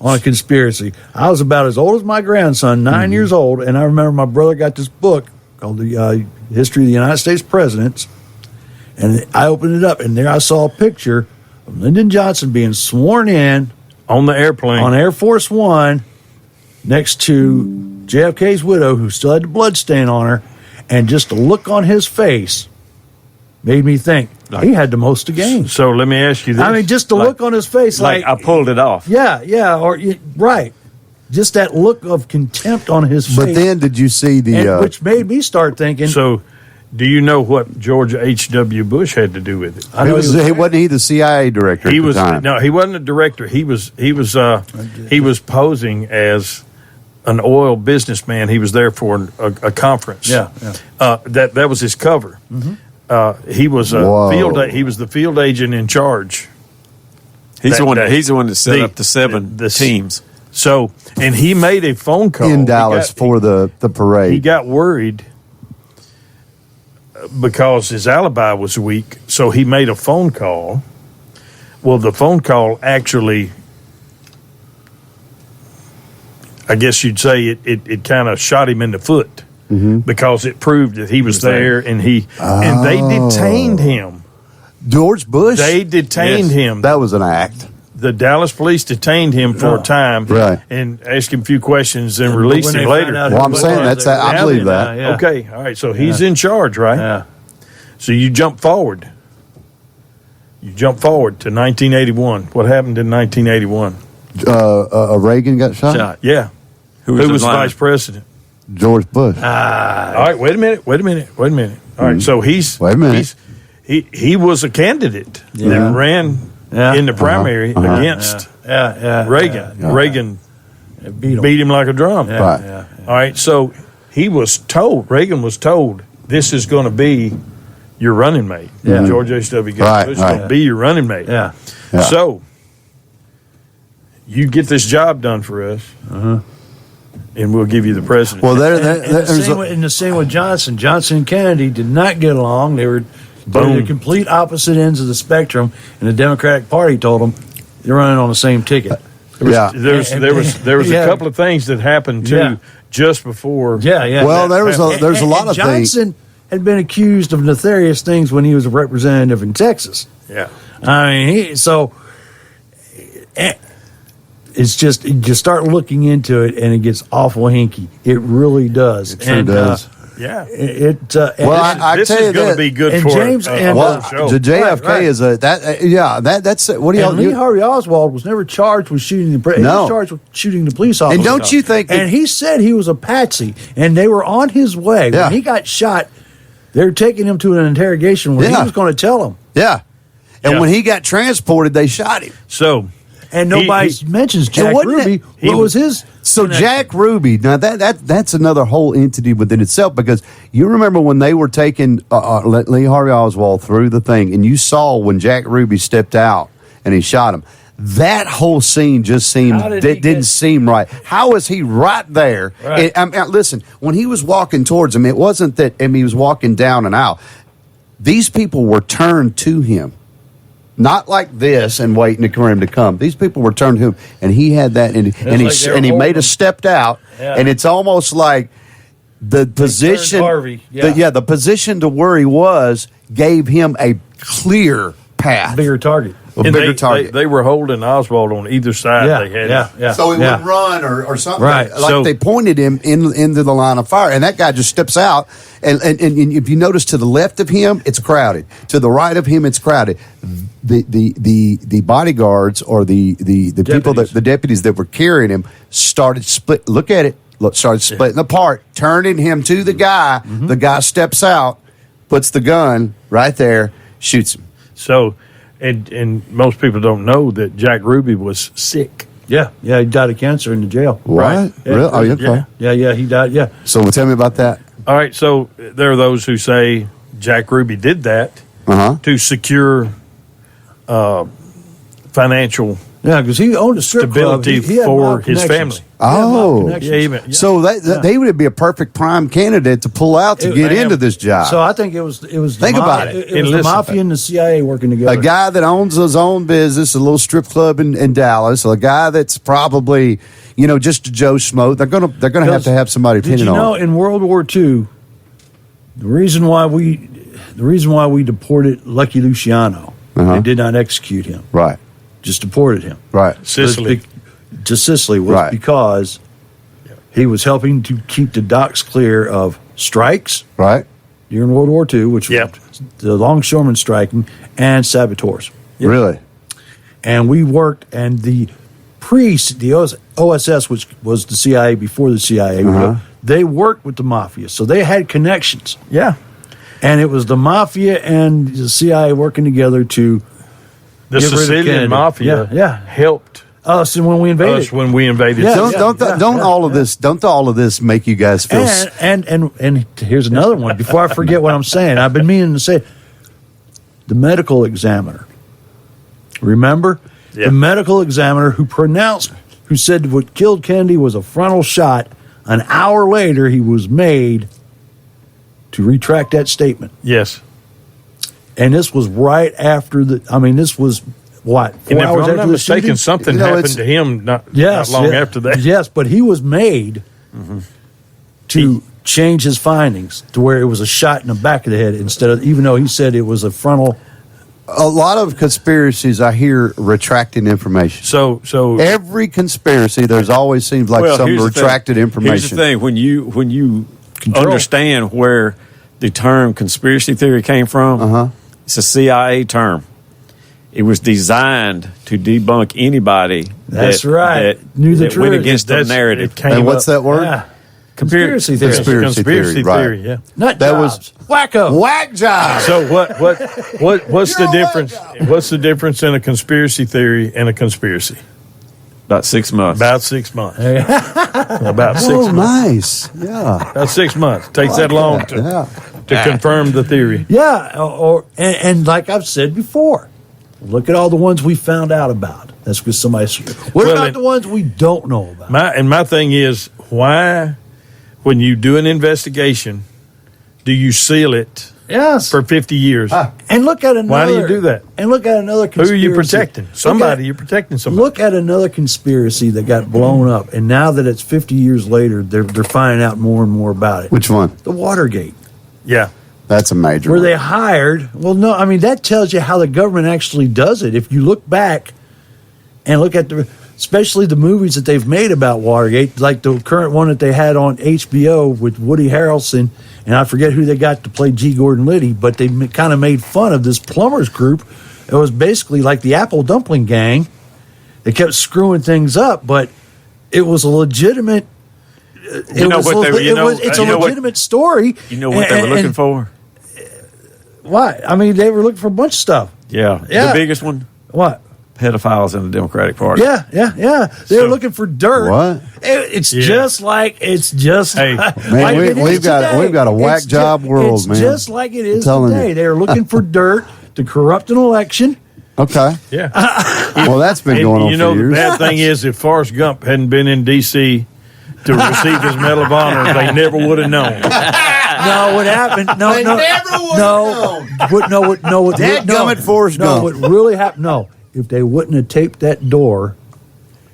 Speaker 4: on a conspiracy. I was about as old as my grandson, 9 years old, and I remember my brother got this book called The History of the United States Presidents, and I opened it up, and there I saw a picture of Lyndon Johnson being sworn in
Speaker 5: on the airplane
Speaker 4: on Air Force One next to JFK's widow, who still had the blood stain on her, and just the look on his face made me think he had the most to gain.
Speaker 5: So let me ask you this.
Speaker 4: I mean, just the look on his face, like
Speaker 3: I pulled it off.
Speaker 4: Yeah, right. Just that look of contempt on his face.
Speaker 2: But then did you see
Speaker 4: which made me start thinking.
Speaker 5: So, do you know what George H.W. Bush had to do with it?
Speaker 2: Wasn't he the CIA director?
Speaker 5: He
Speaker 2: at the
Speaker 5: was
Speaker 2: time?
Speaker 5: no, he wasn't a director. He was posing as an oil businessman. He was there for a conference.
Speaker 4: Yeah.
Speaker 5: That was his cover. He was he was the field agent in charge.
Speaker 3: He's the one that set up the seven teams.
Speaker 5: So, and he made a phone call
Speaker 2: in Dallas for the parade.
Speaker 5: He got worried because his alibi was weak, so he made a phone call. Well, the phone call actually, I guess you'd say it kind of shot him in the foot because it proved that he was there, and they detained him.
Speaker 2: George Bush?
Speaker 5: They detained him.
Speaker 2: That was an act.
Speaker 5: The Dallas police detained him for a time and asked him a few questions and released him later.
Speaker 2: Well, I'm saying I believe that.
Speaker 4: Yeah.
Speaker 5: Okay, all right. So he's in charge, right?
Speaker 4: Yeah.
Speaker 5: So you jump forward. You jump forward to 1981. What happened in 1981?
Speaker 2: Reagan got shot?
Speaker 5: Yeah. Who was vice president?
Speaker 2: George Bush.
Speaker 5: All right, wait a minute. All right, so he's
Speaker 2: wait a minute.
Speaker 5: He was a candidate that ran in the primary against Reagan.
Speaker 4: Yeah.
Speaker 5: Reagan
Speaker 4: beat
Speaker 5: him like a drum.
Speaker 2: Right.
Speaker 5: All right, so Reagan was told, this is going to be your running mate.
Speaker 4: Yeah.
Speaker 5: George H.W. Bush is
Speaker 2: Right.
Speaker 5: going to be your running mate.
Speaker 4: Yeah.
Speaker 5: So you get this job done for us, and we'll give you the president.
Speaker 2: Well,
Speaker 4: And the same with Johnson. Johnson and Kennedy did not get along. They were the complete opposite ends of the spectrum, and the Democratic Party told them they're running on the same ticket.
Speaker 5: There was a couple of things that happened too just before.
Speaker 2: Well, there's a lot of things.
Speaker 4: Johnson had been accused of nefarious things when he was a representative in Texas.
Speaker 5: Yeah.
Speaker 4: I mean, it's just, you start looking into it and it gets awful hinky. It really does.
Speaker 2: It sure does.
Speaker 5: Yeah.
Speaker 2: I tell you
Speaker 5: going to be good for
Speaker 4: James
Speaker 5: a whole show.
Speaker 2: The JFK is that's what do
Speaker 4: Lee Harvey Oswald was never charged with shooting the president. He was charged with shooting the police officer.
Speaker 2: And don't you think
Speaker 4: and he said he was a patsy, and they were on his way. When he got shot, they were taking him to an interrogation where he was going to tell them.
Speaker 2: Yeah. And when he got transported, they shot him.
Speaker 5: So,
Speaker 4: and nobody mentions Jack Ruby. What was his?
Speaker 2: So
Speaker 4: connection?
Speaker 2: Jack Ruby. Now that's another whole entity within itself, because you remember when they were taking Lee Harvey Oswald through the thing, and you saw when Jack Ruby stepped out and he shot him. That whole scene just didn't seem right. How was he right there?
Speaker 4: Right.
Speaker 2: Listen, when he was walking towards him, it wasn't that he was walking down and out. These people were turned to him. Not like this and waiting for him to come. These people were turned to him, and he had that, and he made a stepped out, and it's almost like the position,
Speaker 4: Harvey,
Speaker 2: the position to where he gave him a clear path.
Speaker 4: Bigger target.
Speaker 2: A bigger target.
Speaker 5: They were holding Oswald on either side.
Speaker 4: Yeah,
Speaker 5: They had
Speaker 4: yeah.
Speaker 2: So he would run or something.
Speaker 4: Right.
Speaker 2: Like
Speaker 5: So-
Speaker 2: they pointed him into the line of fire, and that guy just steps out. And if you notice, to the left of him, it's crowded. To the right of him, it's crowded. The bodyguards or the people the deputies that were carrying him started split. Look at it. Started splitting apart, turning him to the guy.
Speaker 5: Mm-hmm.
Speaker 2: The guy steps out, puts the gun right there, shoots him.
Speaker 5: So, and most people don't know that Jack Ruby was sick.
Speaker 4: Yeah, he died of cancer in the jail.
Speaker 2: What?
Speaker 4: Right. Yeah,
Speaker 2: Really? Oh, okay.
Speaker 4: Yeah, he died. Yeah.
Speaker 2: So tell me about that.
Speaker 5: All right, so there are those who say Jack Ruby did that to secure financial
Speaker 4: because he owned a strip club.
Speaker 5: stability
Speaker 4: He had a lot
Speaker 5: for
Speaker 4: of
Speaker 5: his
Speaker 4: connections.
Speaker 5: family.
Speaker 2: Oh,
Speaker 5: Yeah.
Speaker 2: so they would be a perfect prime candidate to pull out to get into this job.
Speaker 4: So I think it was.
Speaker 2: Think about it.
Speaker 4: It was the mafia and the CIA working together.
Speaker 2: A guy that owns his own business, a little strip club in Dallas, a guy that's probably just a Joe Schmo. They're gonna have to have somebody
Speaker 4: Did
Speaker 2: pinning
Speaker 4: you
Speaker 2: on.
Speaker 4: know in World War II, the reason why we deported Lucky Luciano and did not execute him,
Speaker 2: right?
Speaker 4: Just deported him,
Speaker 2: right?
Speaker 5: Sicily.
Speaker 4: To Sicily was because he was helping to keep the docks clear of strikes,
Speaker 2: right,
Speaker 4: during World War II, which was the longshoremen striking and saboteurs.
Speaker 2: Really?
Speaker 4: And we worked, and the OSS, which was the CIA before the CIA, they worked with the mafia, so they had connections.
Speaker 5: Yeah.
Speaker 4: And it was the mafia and the CIA working together to
Speaker 5: The
Speaker 4: get rid of
Speaker 5: Sicilian
Speaker 4: Kennedy.
Speaker 5: mafia helped
Speaker 4: us when we invaded.
Speaker 2: Don't all of this make you guys feel?
Speaker 4: And here's another one. Before I forget what I'm saying, I've been meaning to say the medical examiner. Remember the medical examiner who said what killed Kennedy was a frontal shot. An hour later, he was made to retract that statement.
Speaker 5: Yes.
Speaker 4: And this was right after this was what? 4
Speaker 5: And if
Speaker 4: hours
Speaker 5: I'm
Speaker 4: after
Speaker 5: not
Speaker 4: the
Speaker 5: mistaken,
Speaker 4: shooting?
Speaker 5: something happened to him not long after that.
Speaker 4: Yes, but he was made to change his findings to where it was a shot in the back of the head instead of, even though he said it was a frontal.
Speaker 2: A lot of conspiracies I hear retracting information.
Speaker 5: So
Speaker 2: every conspiracy, there's always seems like some
Speaker 3: here's the
Speaker 2: retracted
Speaker 3: thing.
Speaker 2: information.
Speaker 3: Here's the thing: when you understand where the term conspiracy theory came from, it's a CIA term. It was designed to debunk anybody
Speaker 4: That's right.
Speaker 3: that
Speaker 4: Knew the
Speaker 3: went
Speaker 4: truth.
Speaker 3: against the narrative.
Speaker 2: And what's that word?
Speaker 4: Yeah.
Speaker 3: Conspiracy theory.
Speaker 2: Conspiracy theory,
Speaker 5: yeah.
Speaker 4: Nut
Speaker 2: That
Speaker 4: jobs.
Speaker 2: was
Speaker 4: wacko.
Speaker 2: whack job.
Speaker 5: So what's the difference? What's the difference in a conspiracy theory and a conspiracy?
Speaker 3: About 6 months.
Speaker 5: About 6 months. About 6
Speaker 2: Oh,
Speaker 5: months.
Speaker 2: nice. Yeah.
Speaker 5: About 6 months. Takes that long to confirm the theory.
Speaker 4: Yeah, and like I've said before, look at all the ones we found out about. That's because somebody. What about the ones we don't know about?
Speaker 5: My thing is, why, when you do an investigation, do you seal it?
Speaker 4: Yes.
Speaker 5: For 50 years.
Speaker 4: And look at another.
Speaker 5: Why do you do that?
Speaker 4: And look at another
Speaker 5: Who
Speaker 4: conspiracy.
Speaker 5: are you protecting? Somebody. You're protecting somebody.
Speaker 4: Look at another conspiracy that got blown up, and now that it's 50 years later, they're finding out more and more about it.
Speaker 2: Which one?
Speaker 4: The Watergate.
Speaker 5: Yeah.
Speaker 2: That's a major
Speaker 4: Where
Speaker 2: one.
Speaker 4: they hired. Well, no, I mean, that tells you how the government actually does it. If you look back and look at especially the movies that they've made about Watergate, like the current one that they had on HBO with Woody Harrelson, and I forget who they got to play G. Gordon Liddy, but they kind of made fun of this plumbers group. It was basically like the Apple Dumpling Gang. They kept screwing things up, but it was a legitimate. It's a legitimate story.
Speaker 3: You know what they were looking for?
Speaker 4: Why? I mean, they were looking for a bunch of stuff.
Speaker 3: Yeah. The biggest one?
Speaker 4: What?
Speaker 3: Pedophiles in the Democratic Party.
Speaker 4: Yeah. They were looking for dirt.
Speaker 2: What?
Speaker 4: It's just like
Speaker 2: Man,
Speaker 4: like it
Speaker 2: we've
Speaker 4: is
Speaker 2: got
Speaker 4: today.
Speaker 2: a whack job world,
Speaker 4: it's
Speaker 2: man.
Speaker 4: just like it is
Speaker 2: telling
Speaker 4: today.
Speaker 2: you.
Speaker 4: They're looking for dirt to corrupt an election.
Speaker 2: Okay.
Speaker 5: Yeah.
Speaker 2: Well, that's been going on
Speaker 5: You know,
Speaker 2: for years.
Speaker 5: the bad thing is, if Forrest Gump hadn't been in D.C. to receive his Medal of Honor, they never would have known.
Speaker 4: No, what happened?
Speaker 2: Dadgummit Forrest Gump.
Speaker 4: What really happened? No, if they wouldn't have taped that door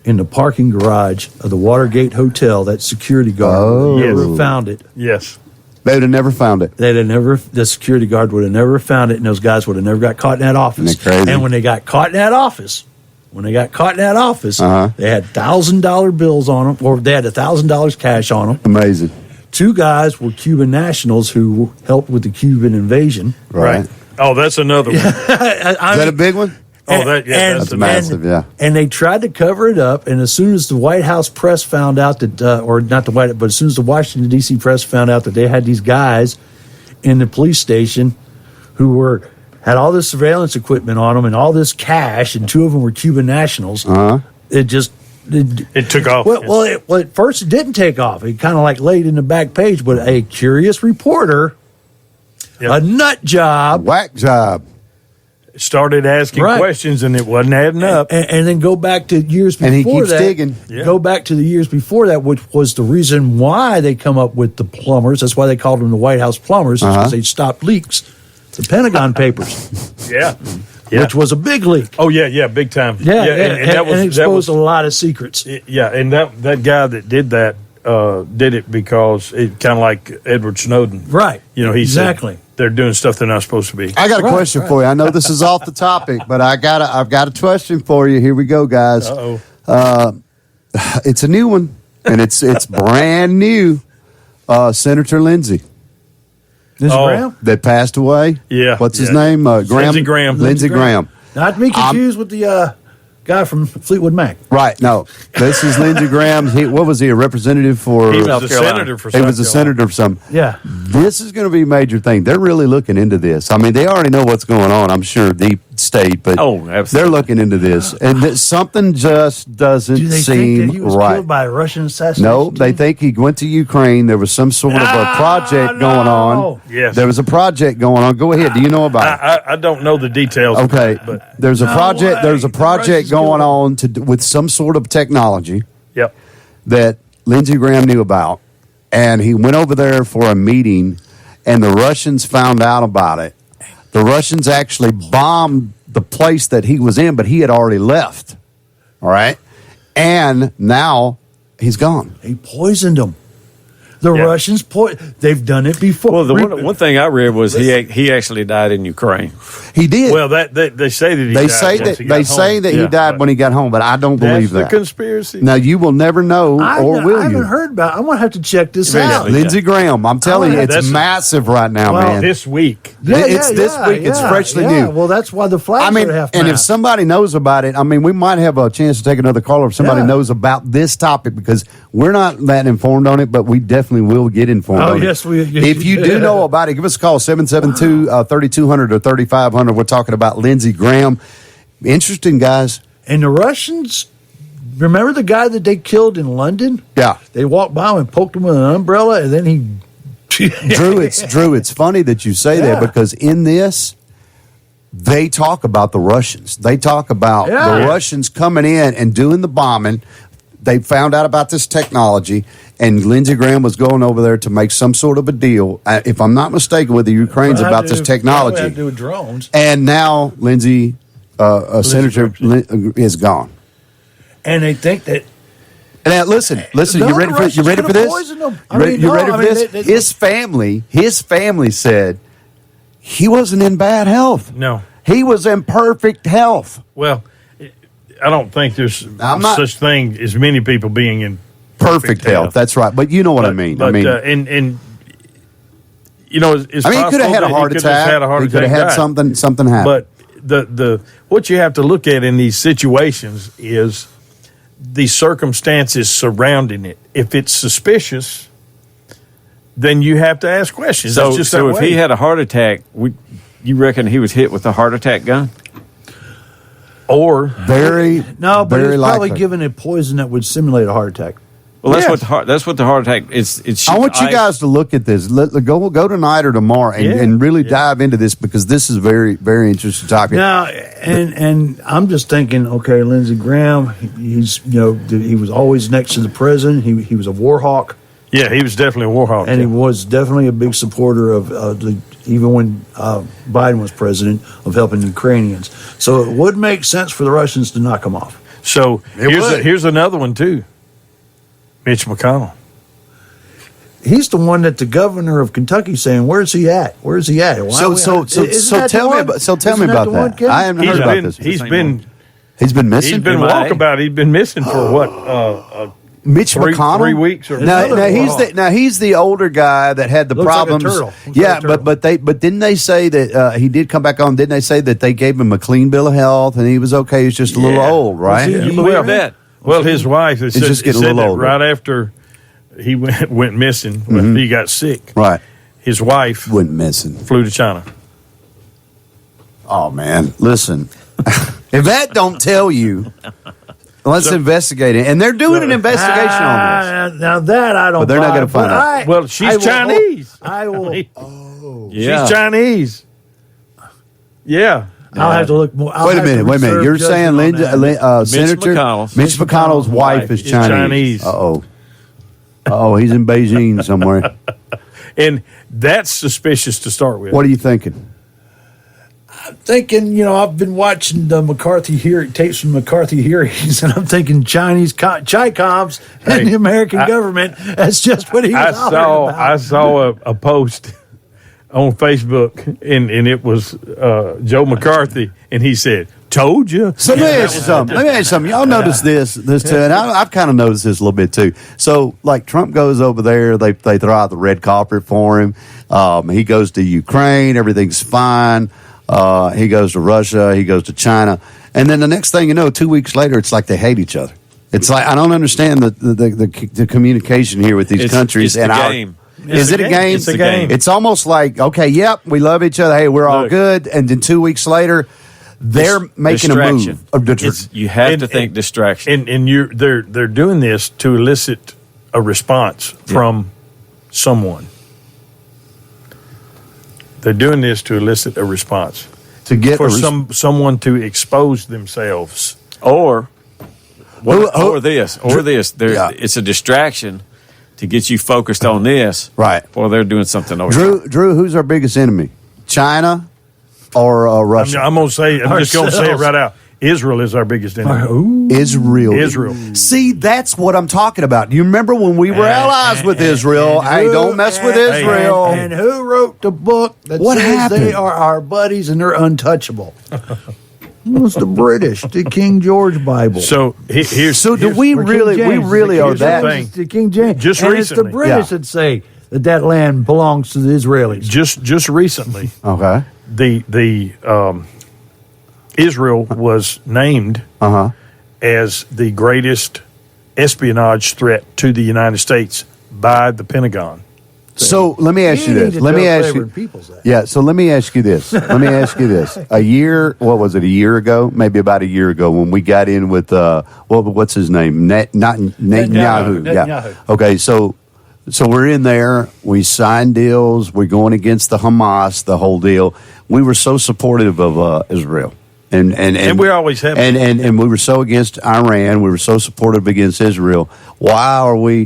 Speaker 4: in the parking garage of the Watergate Hotel, that security guard would never have found it.
Speaker 5: Yes.
Speaker 2: They would have never found it.
Speaker 4: The security guard would have never found it, and those guys would have never got caught in that office.
Speaker 2: Isn't that crazy?
Speaker 4: And when they got caught in that office, they had $1,000 bills on them, or they had $1,000 cash on them.
Speaker 2: Amazing.
Speaker 4: 2 guys were Cuban nationals who helped with the Cuban invasion.
Speaker 2: Right.
Speaker 5: Oh, that's another one.
Speaker 2: Is that a big one?
Speaker 5: Oh, that's
Speaker 2: massive, yeah.
Speaker 4: And they tried to cover it up, and as soon as the White House press found out that, or not the White, but as soon as the Washington, D.C. press found out that they had these guys in the police station who had all this surveillance equipment on them and all this cash, and 2 of them were Cuban nationals, it
Speaker 5: took off.
Speaker 4: Well, at first it didn't take off. It kind of like laid in the back page, but a curious reporter, a nut job,
Speaker 2: whack job,
Speaker 5: started asking questions, and it wasn't adding up.
Speaker 4: And then go back to years before that.
Speaker 2: And he keeps digging.
Speaker 4: Yeah. Go back to the years before that, which was the reason why they come up with the plumbers. That's why they called them the White House plumbers, because they stopped leaks. The Pentagon Papers.
Speaker 5: Yeah.
Speaker 4: Which was a big leak.
Speaker 5: Oh, yeah, big time.
Speaker 4: Yeah, and exposed a lot of secrets.
Speaker 5: Yeah, and that guy that did that did it because it kind of like Edward Snowden.
Speaker 4: Right.
Speaker 5: He
Speaker 4: exactly.
Speaker 5: said they're doing stuff they're not supposed to be.
Speaker 2: I got a question for you. I know this is off the topic, but I've got a question for you. Here we go, guys. It's a new one, and it's brand new. Senator Lindsey.
Speaker 4: Graham?
Speaker 2: That passed away.
Speaker 5: Yeah.
Speaker 2: What's his name?
Speaker 5: Lindsey Graham.
Speaker 2: Lindsey Graham.
Speaker 4: Not to be confused with the guy from Fleetwood Mac.
Speaker 2: Right. No, this is Lindsey Graham. What was he? A representative for?
Speaker 5: He was a senator for.
Speaker 2: He was a senator for some.
Speaker 4: Yeah.
Speaker 2: This is going to be a major thing. They're really looking into this. I mean, they already know what's going on. I'm sure deep state, but they're looking into this, and something just doesn't
Speaker 4: Do they
Speaker 2: seem
Speaker 4: think that he was
Speaker 2: right.
Speaker 4: killed by a Russian assassination?
Speaker 2: No, they think he went to Ukraine. There was some sort of a project going on.
Speaker 5: Yes.
Speaker 2: There was a project going on. Go ahead. Do you know about it?
Speaker 5: I don't know the details.
Speaker 2: Okay.
Speaker 5: Of it, but
Speaker 2: There's a project. There's a project going on with some sort of technology.
Speaker 5: Yep.
Speaker 2: That Lindsey Graham knew about, and he went over there for a meeting, and the Russians found out about it. The Russians actually bombed the place that he was in, but he had already left. All right, and now he's gone.
Speaker 4: He poisoned them. The Russians, they've done it before.
Speaker 3: Well, one thing I read was he actually died in Ukraine.
Speaker 2: He did.
Speaker 5: Well, they say that he
Speaker 2: they
Speaker 5: died
Speaker 2: say
Speaker 5: once
Speaker 2: that
Speaker 5: he got
Speaker 2: they say
Speaker 5: home.
Speaker 2: that he died when he got home, but I don't believe that.
Speaker 5: That's the conspiracy.
Speaker 2: Now you will never know, or will
Speaker 4: I haven't
Speaker 2: you?
Speaker 4: heard about it. I'm going to have to check this out.
Speaker 2: Lindsey Graham, I'm telling you, it's massive right now, man.
Speaker 5: This week.
Speaker 2: It's this week. It's freshly new.
Speaker 4: Well, that's why the flags are half
Speaker 2: and if somebody knows about it, I mean, we might have a chance to take another caller if somebody knows about this topic, because we're not that informed on it, but we definitely will get informed on it.
Speaker 4: Yes, we.
Speaker 2: If you do know about it, give us a call, 772-3200 or 3500. We're talking about Lindsey Graham. Interesting, guys.
Speaker 4: And the Russians, remember the guy that they killed in London?
Speaker 2: Yeah.
Speaker 4: They walked by him and poked him with an umbrella, and then he...
Speaker 2: Drew, it's funny that you say that, because in this, they talk about the Russians. They talk about the Russians coming in and doing the bombing. They found out about this technology, and Lindsey Graham was going over there to make some sort of a deal, if I'm not mistaken, with the Ukrainians about this technology.
Speaker 4: Had to do with drones.
Speaker 2: And now Lindsey, Senator, is gone.
Speaker 4: And they think that...
Speaker 2: Now listen. You ready for this? You ready for this? His family said he wasn't in bad health.
Speaker 5: No,
Speaker 2: he was in perfect health.
Speaker 5: Well, I don't think there's such thing as many people being in
Speaker 2: perfect health. That's right, but you know what I mean.
Speaker 5: But, and you know, it's
Speaker 2: he could have had a heart attack. He could have had something happen.
Speaker 5: But the what you have to look at in these situations is the circumstances surrounding it. If it's suspicious, then you have to ask questions.
Speaker 3: So if he had a heart attack, you reckon he was hit with a heart attack gun?
Speaker 5: Or
Speaker 2: very
Speaker 4: no, but
Speaker 2: very
Speaker 4: it's probably
Speaker 2: likely.
Speaker 4: given a poison that would simulate a heart attack.
Speaker 3: Well, that's what the heart attack is.
Speaker 2: I want you guys to look at this. Go tonight or tomorrow and really dive into this, because this is very, very interesting topic.
Speaker 4: Now, and I'm just thinking, okay, Lindsey Graham, he was always next to the president. He was a war hawk.
Speaker 5: Yeah, he was definitely a war hawk,
Speaker 4: and he was definitely a big supporter of even when Biden was president, of helping Ukrainians. So it would make sense for the Russians to knock him off.
Speaker 5: So here's another one too. Mitch McConnell.
Speaker 4: He's the one that the governor of Kentucky saying, "Where's he at? Where's he at?"
Speaker 2: So tell me about that. I haven't heard about this.
Speaker 5: He's been
Speaker 2: missing.
Speaker 5: He's been walkabout. He's been missing for what?
Speaker 2: Mitch McConnell,
Speaker 5: 3 weeks or
Speaker 2: now he's the older guy that had the
Speaker 4: Looks
Speaker 2: problems.
Speaker 4: like a turtle.
Speaker 2: Yeah, but didn't they say that he did come back on? Didn't they say that they gave him a clean bill of health and he was okay? He's just a little old, right?
Speaker 3: You believe that?
Speaker 5: Well, his wife has said,
Speaker 2: just getting a
Speaker 5: said
Speaker 2: little
Speaker 5: that
Speaker 2: older.
Speaker 5: right after he went missing when he got sick.
Speaker 2: Right,
Speaker 5: his wife
Speaker 2: went missing,
Speaker 5: flew to China.
Speaker 2: Oh man, listen, if that don't tell you. Let's investigate it. And they're doing an investigation on this.
Speaker 4: Now that I don't
Speaker 2: But they're not
Speaker 4: buy,
Speaker 2: going to find
Speaker 4: but
Speaker 2: out.
Speaker 5: Well, she's Chinese.
Speaker 4: I will.
Speaker 3: Yeah.
Speaker 5: She's Chinese. Yeah.
Speaker 4: I'll have to look more.
Speaker 2: Wait a minute. You're saying Senator Mitch McConnell's wife is Chinese. Uh-oh, he's in Beijing somewhere.
Speaker 5: And that's suspicious to start with.
Speaker 2: What are you thinking?
Speaker 4: I'm thinking, I've been watching the tapes from McCarthy hearings, and I'm thinking Chinese Chi-Coms and the American government. That's just what he was about.
Speaker 5: I saw a post on Facebook, and it was Joe McCarthy, and he said, "Told you."
Speaker 2: So let me ask you something. Y'all notice this too, and I've kind of noticed this a little bit too. So, like Trump goes over there, they throw out the red carpet for him. He goes to Ukraine, everything's fine. He goes to Russia, he goes to China, and then the next thing you know, 2 weeks later, it's like they hate each other. It's like I don't understand the communication here with these countries.
Speaker 3: It's the game.
Speaker 2: Is it a game?
Speaker 5: It's a game.
Speaker 2: It's almost like, okay, yep, we love each other. Hey, we're all good. And then 2 weeks later, they're making a move.
Speaker 3: You have to think distraction.
Speaker 5: And they're doing this to elicit a response from someone. They're doing this to elicit a response.
Speaker 2: To get
Speaker 5: someone to expose themselves.
Speaker 3: Or this. It's a distraction to get you focused on this.
Speaker 2: Right.
Speaker 3: While they're doing something over here.
Speaker 2: Drew, who's our biggest enemy? China or Russia?
Speaker 5: I'm just going to say it right out. Israel is our biggest enemy.
Speaker 2: Israel. See, that's what I'm talking about. You remember when we were allies with Israel? Hey, don't mess with Israel.
Speaker 4: And who wrote the book that says they are our buddies and they're untouchable? It was the British, the King George Bible.
Speaker 5: So
Speaker 2: do we really are that?
Speaker 4: The King James.
Speaker 5: Just
Speaker 4: and
Speaker 5: recently,
Speaker 4: it's the British that say that land belongs to the Israelis.
Speaker 5: Just recently,
Speaker 2: okay.
Speaker 5: The Israel was named as the greatest espionage threat to the United States by the Pentagon.
Speaker 2: So let me ask you this. So let me ask you this. A year ago, maybe about a year ago, when we got in with what's his name? Netanyahu. Yeah. Okay, so we're in there. We signed deals. We're going against the Hamas, the whole deal. We were so supportive of Israel. And
Speaker 5: we always have
Speaker 2: and we were so against Iran. We were so supportive against Israel. Why are we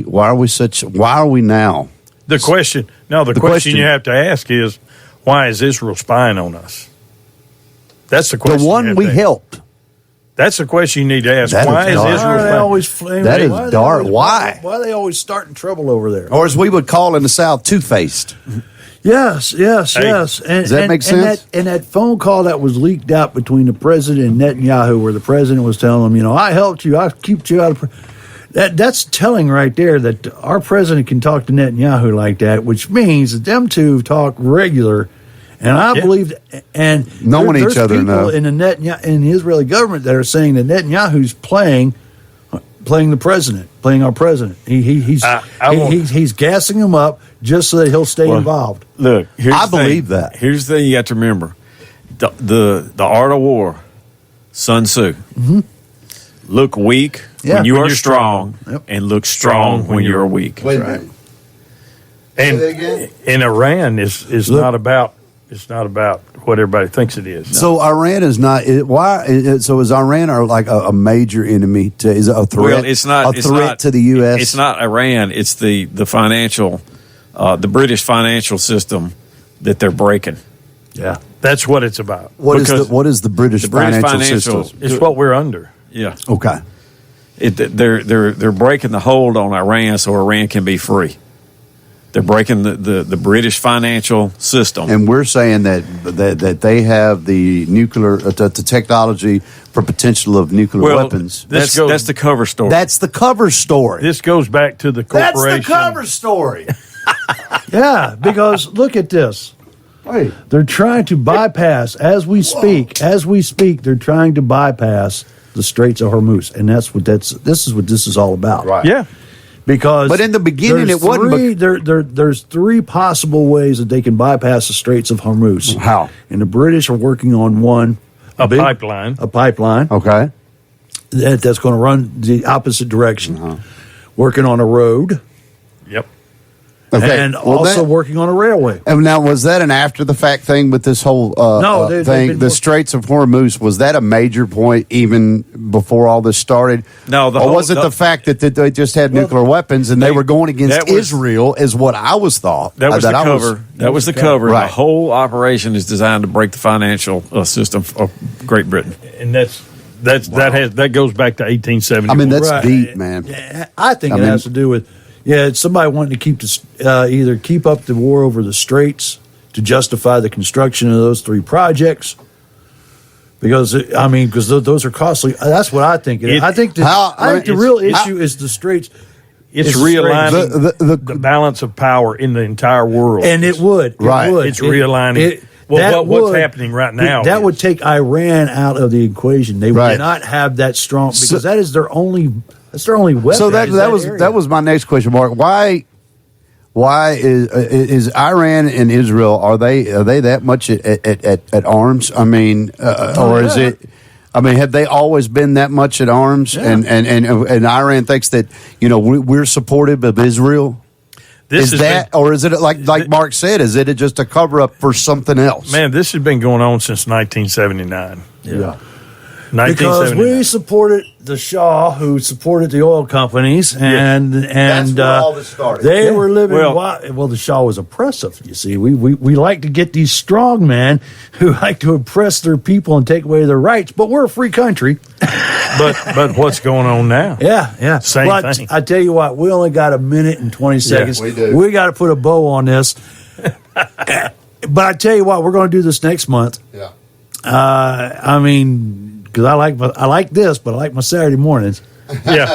Speaker 2: now?
Speaker 5: The question you have to ask is, why is Israel spying on us? That's the question.
Speaker 2: The one we helped.
Speaker 5: That's the question you need to ask. Why is Israel spying?
Speaker 2: That is dark. Why?
Speaker 4: Why are they always starting trouble over there?
Speaker 2: Or as we would call in the South, two-faced.
Speaker 4: Yes. And,
Speaker 2: does that make sense?
Speaker 4: And that phone call that was leaked out between the president and Netanyahu, where the president was telling him, I helped you, I kept you out of. That's telling right there that our president can talk to Netanyahu like that, which means that them two talk regular. And I believe, and
Speaker 2: knowing each other
Speaker 4: people in the Israeli government that are saying that Netanyahu's playing the president, playing our president. He's gassing him up just so that he'll stay involved.
Speaker 3: Look,
Speaker 2: I believe that.
Speaker 3: Here's the thing you have to remember: the art of war, Sun Tzu.
Speaker 4: Mm-hmm.
Speaker 3: Look weak when you are strong, and look strong when you are weak.
Speaker 2: Wait a minute.
Speaker 5: And Iran is not about. It's not about what everybody thinks it is.
Speaker 2: So Iran is not. So is Iran like a major enemy? Is it a threat?
Speaker 3: Well, it's not
Speaker 2: a threat to the U.S.
Speaker 3: It's not Iran. It's the financial, the British financial system that they're breaking.
Speaker 5: Yeah, that's what it's about.
Speaker 2: What is the British financial system?
Speaker 5: It's what we're under.
Speaker 3: Yeah.
Speaker 2: Okay.
Speaker 3: They're breaking the hold on Iran so Iran can be free. They're breaking the British financial system.
Speaker 2: And we're saying that they have the nuclear the technology for potential of nuclear weapons.
Speaker 3: That's the cover story.
Speaker 2: That's the cover story.
Speaker 5: This goes back to the corporation.
Speaker 2: That's the cover story.
Speaker 4: Yeah, because look at this.
Speaker 2: Hey.
Speaker 4: They're trying to bypass, as we speak, they're trying to bypass the Straits of Hormuz. And this is what this is all about.
Speaker 2: Right.
Speaker 5: Yeah.
Speaker 4: Because
Speaker 2: but in the beginning it wasn't.
Speaker 4: There's three possible ways that they can bypass the Straits of Hormuz.
Speaker 2: How?
Speaker 4: And the British are working on one.
Speaker 5: A pipeline.
Speaker 2: Okay.
Speaker 4: That's going to run the opposite direction. Working on a road.
Speaker 5: Yep.
Speaker 2: Okay.
Speaker 4: And also working on a railway.
Speaker 2: And now, was that an after-the-fact thing with this whole thing? The Straits of Hormuz, was that a major point even before all this started?
Speaker 3: No.
Speaker 2: Or was it the fact that they just had nuclear weapons and they were going against Israel is what I was thought.
Speaker 3: That was the cover. That was the cover.
Speaker 2: Right.
Speaker 3: The whole operation is designed to break the financial system of Great Britain.
Speaker 5: And that goes back to 1870.
Speaker 2: I mean, that's deep, man.
Speaker 4: I think it has to do with it's somebody wanting to keep either keep up the war over the Straits to justify the construction of those three projects. Because those are costly. That's what I think. I think the real issue is the Straits.
Speaker 5: It's realigning the balance of power in the entire world.
Speaker 4: And it would.
Speaker 5: It's realigning. What's happening right now?
Speaker 4: That would take Iran out of the equation. They would not have that strong because that is their only. That's their only weapon.
Speaker 2: So that was my next question, Mark. Why is Iran and Israel are they that much at arms? I mean, or is it? I mean, have they always been that much at arms? Yeah. And Iran thinks that we're supportive of Israel. Or is it like Mark said? Is it just a cover up for something else?
Speaker 5: Man, this has been going on since 1979.
Speaker 4: Yeah. Because we supported the Shah, who supported the oil companies, and
Speaker 2: that's where all this started.
Speaker 4: They were living. Well, the Shah was oppressive. You see, we like to get these strong men who like to oppress their people and take away their rights, but we're a free country.
Speaker 5: But what's going on now?
Speaker 4: Yeah.
Speaker 5: Same thing.
Speaker 4: I tell you what, we only got a minute and 20 seconds.
Speaker 2: We do.
Speaker 4: We got to put a bow on this. But I tell you what, we're going to do this next month.
Speaker 2: Yeah.
Speaker 4: I mean. Because I like this, but I like my Saturday mornings.
Speaker 5: Yeah.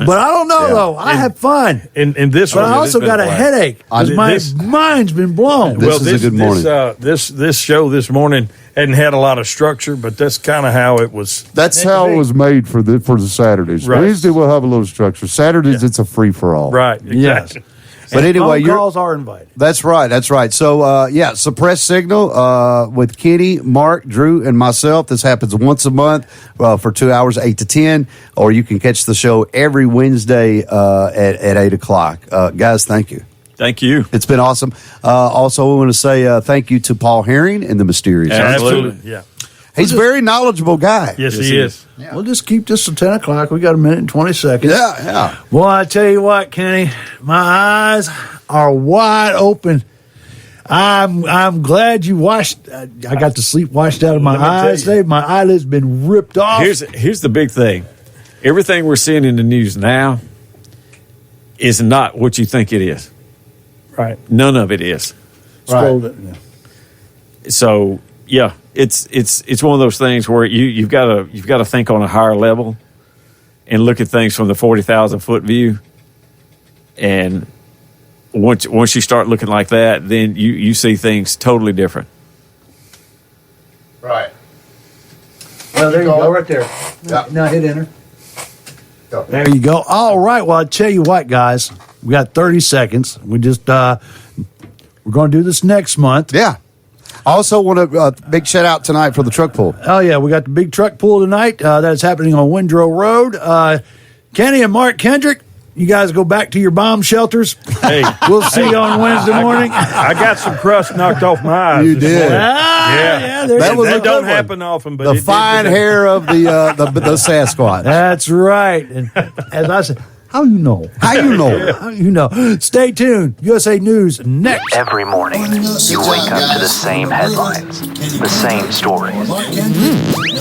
Speaker 4: But I don't know though. I have fun.
Speaker 5: In this
Speaker 4: but
Speaker 5: one,
Speaker 4: I also got a headache because my mind's been blown.
Speaker 2: This is a good morning.
Speaker 5: This show this morning hadn't had a lot of structure, but that's kind of how it was.
Speaker 2: That's how it was made for the Saturdays.
Speaker 5: Right.
Speaker 2: Wednesday we'll have a little structure. Saturdays it's a free for all.
Speaker 5: Right. Exactly.
Speaker 4: Yes.
Speaker 2: But anyway,
Speaker 4: phone calls are invited.
Speaker 2: That's right. So, Suppressed Signal with Kenny, Mark, Drew, and myself. This happens once a month for 2 hours, 8 to 10. Or you can catch the show every Wednesday at 8 o'clock. Guys, thank you.
Speaker 3: Thank you.
Speaker 2: It's been awesome. Also, we want to say thank you to Paul Herring and the Mysterious.
Speaker 5: Absolutely. Yeah.
Speaker 2: He's a very knowledgeable guy.
Speaker 5: Yes, he is.
Speaker 4: Yeah. We'll just keep this till 10 o'clock. We got a minute and 20 seconds.
Speaker 2: Yeah.
Speaker 4: Well, I tell you what, Kenny, my eyes are wide open. I'm glad you washed. I got the sleep washed out of my eyes today. My eyelid's been ripped off.
Speaker 3: Here's the big thing. Everything we're seeing in the news now is not what you think it is.
Speaker 5: Right.
Speaker 3: None of it is.
Speaker 4: Right.
Speaker 3: So yeah, it's one of those things where you've got to think on a higher level and look at things from the 40,000 foot view. And once you start looking like that, then you see things totally different.
Speaker 2: Right.
Speaker 4: Well, there you go, right there.
Speaker 2: Yeah.
Speaker 4: Now hit enter. There you go. All right. Well, I tell you what, guys, we got 30 seconds. We just we're going to do this next month.
Speaker 2: Yeah. I also want a big shout out tonight for the truck pull.
Speaker 4: Oh, yeah. We got the big truck pull tonight. That's happening on Windrow Road. Kenny and Mark Kendrick, you guys go back to your bomb shelters.
Speaker 5: Hey,
Speaker 4: we'll see you on Wednesday morning.
Speaker 5: I got some crust knocked off my eyes.
Speaker 2: You did.
Speaker 5: Yeah. That don't happen often. But
Speaker 2: the fine hair of the Sasquatch.
Speaker 4: That's right. And as I said, how you know?
Speaker 2: How you know?
Speaker 4: Stay tuned. USA News next.
Speaker 1: Every morning, you wake up to the same headlines, the same stories.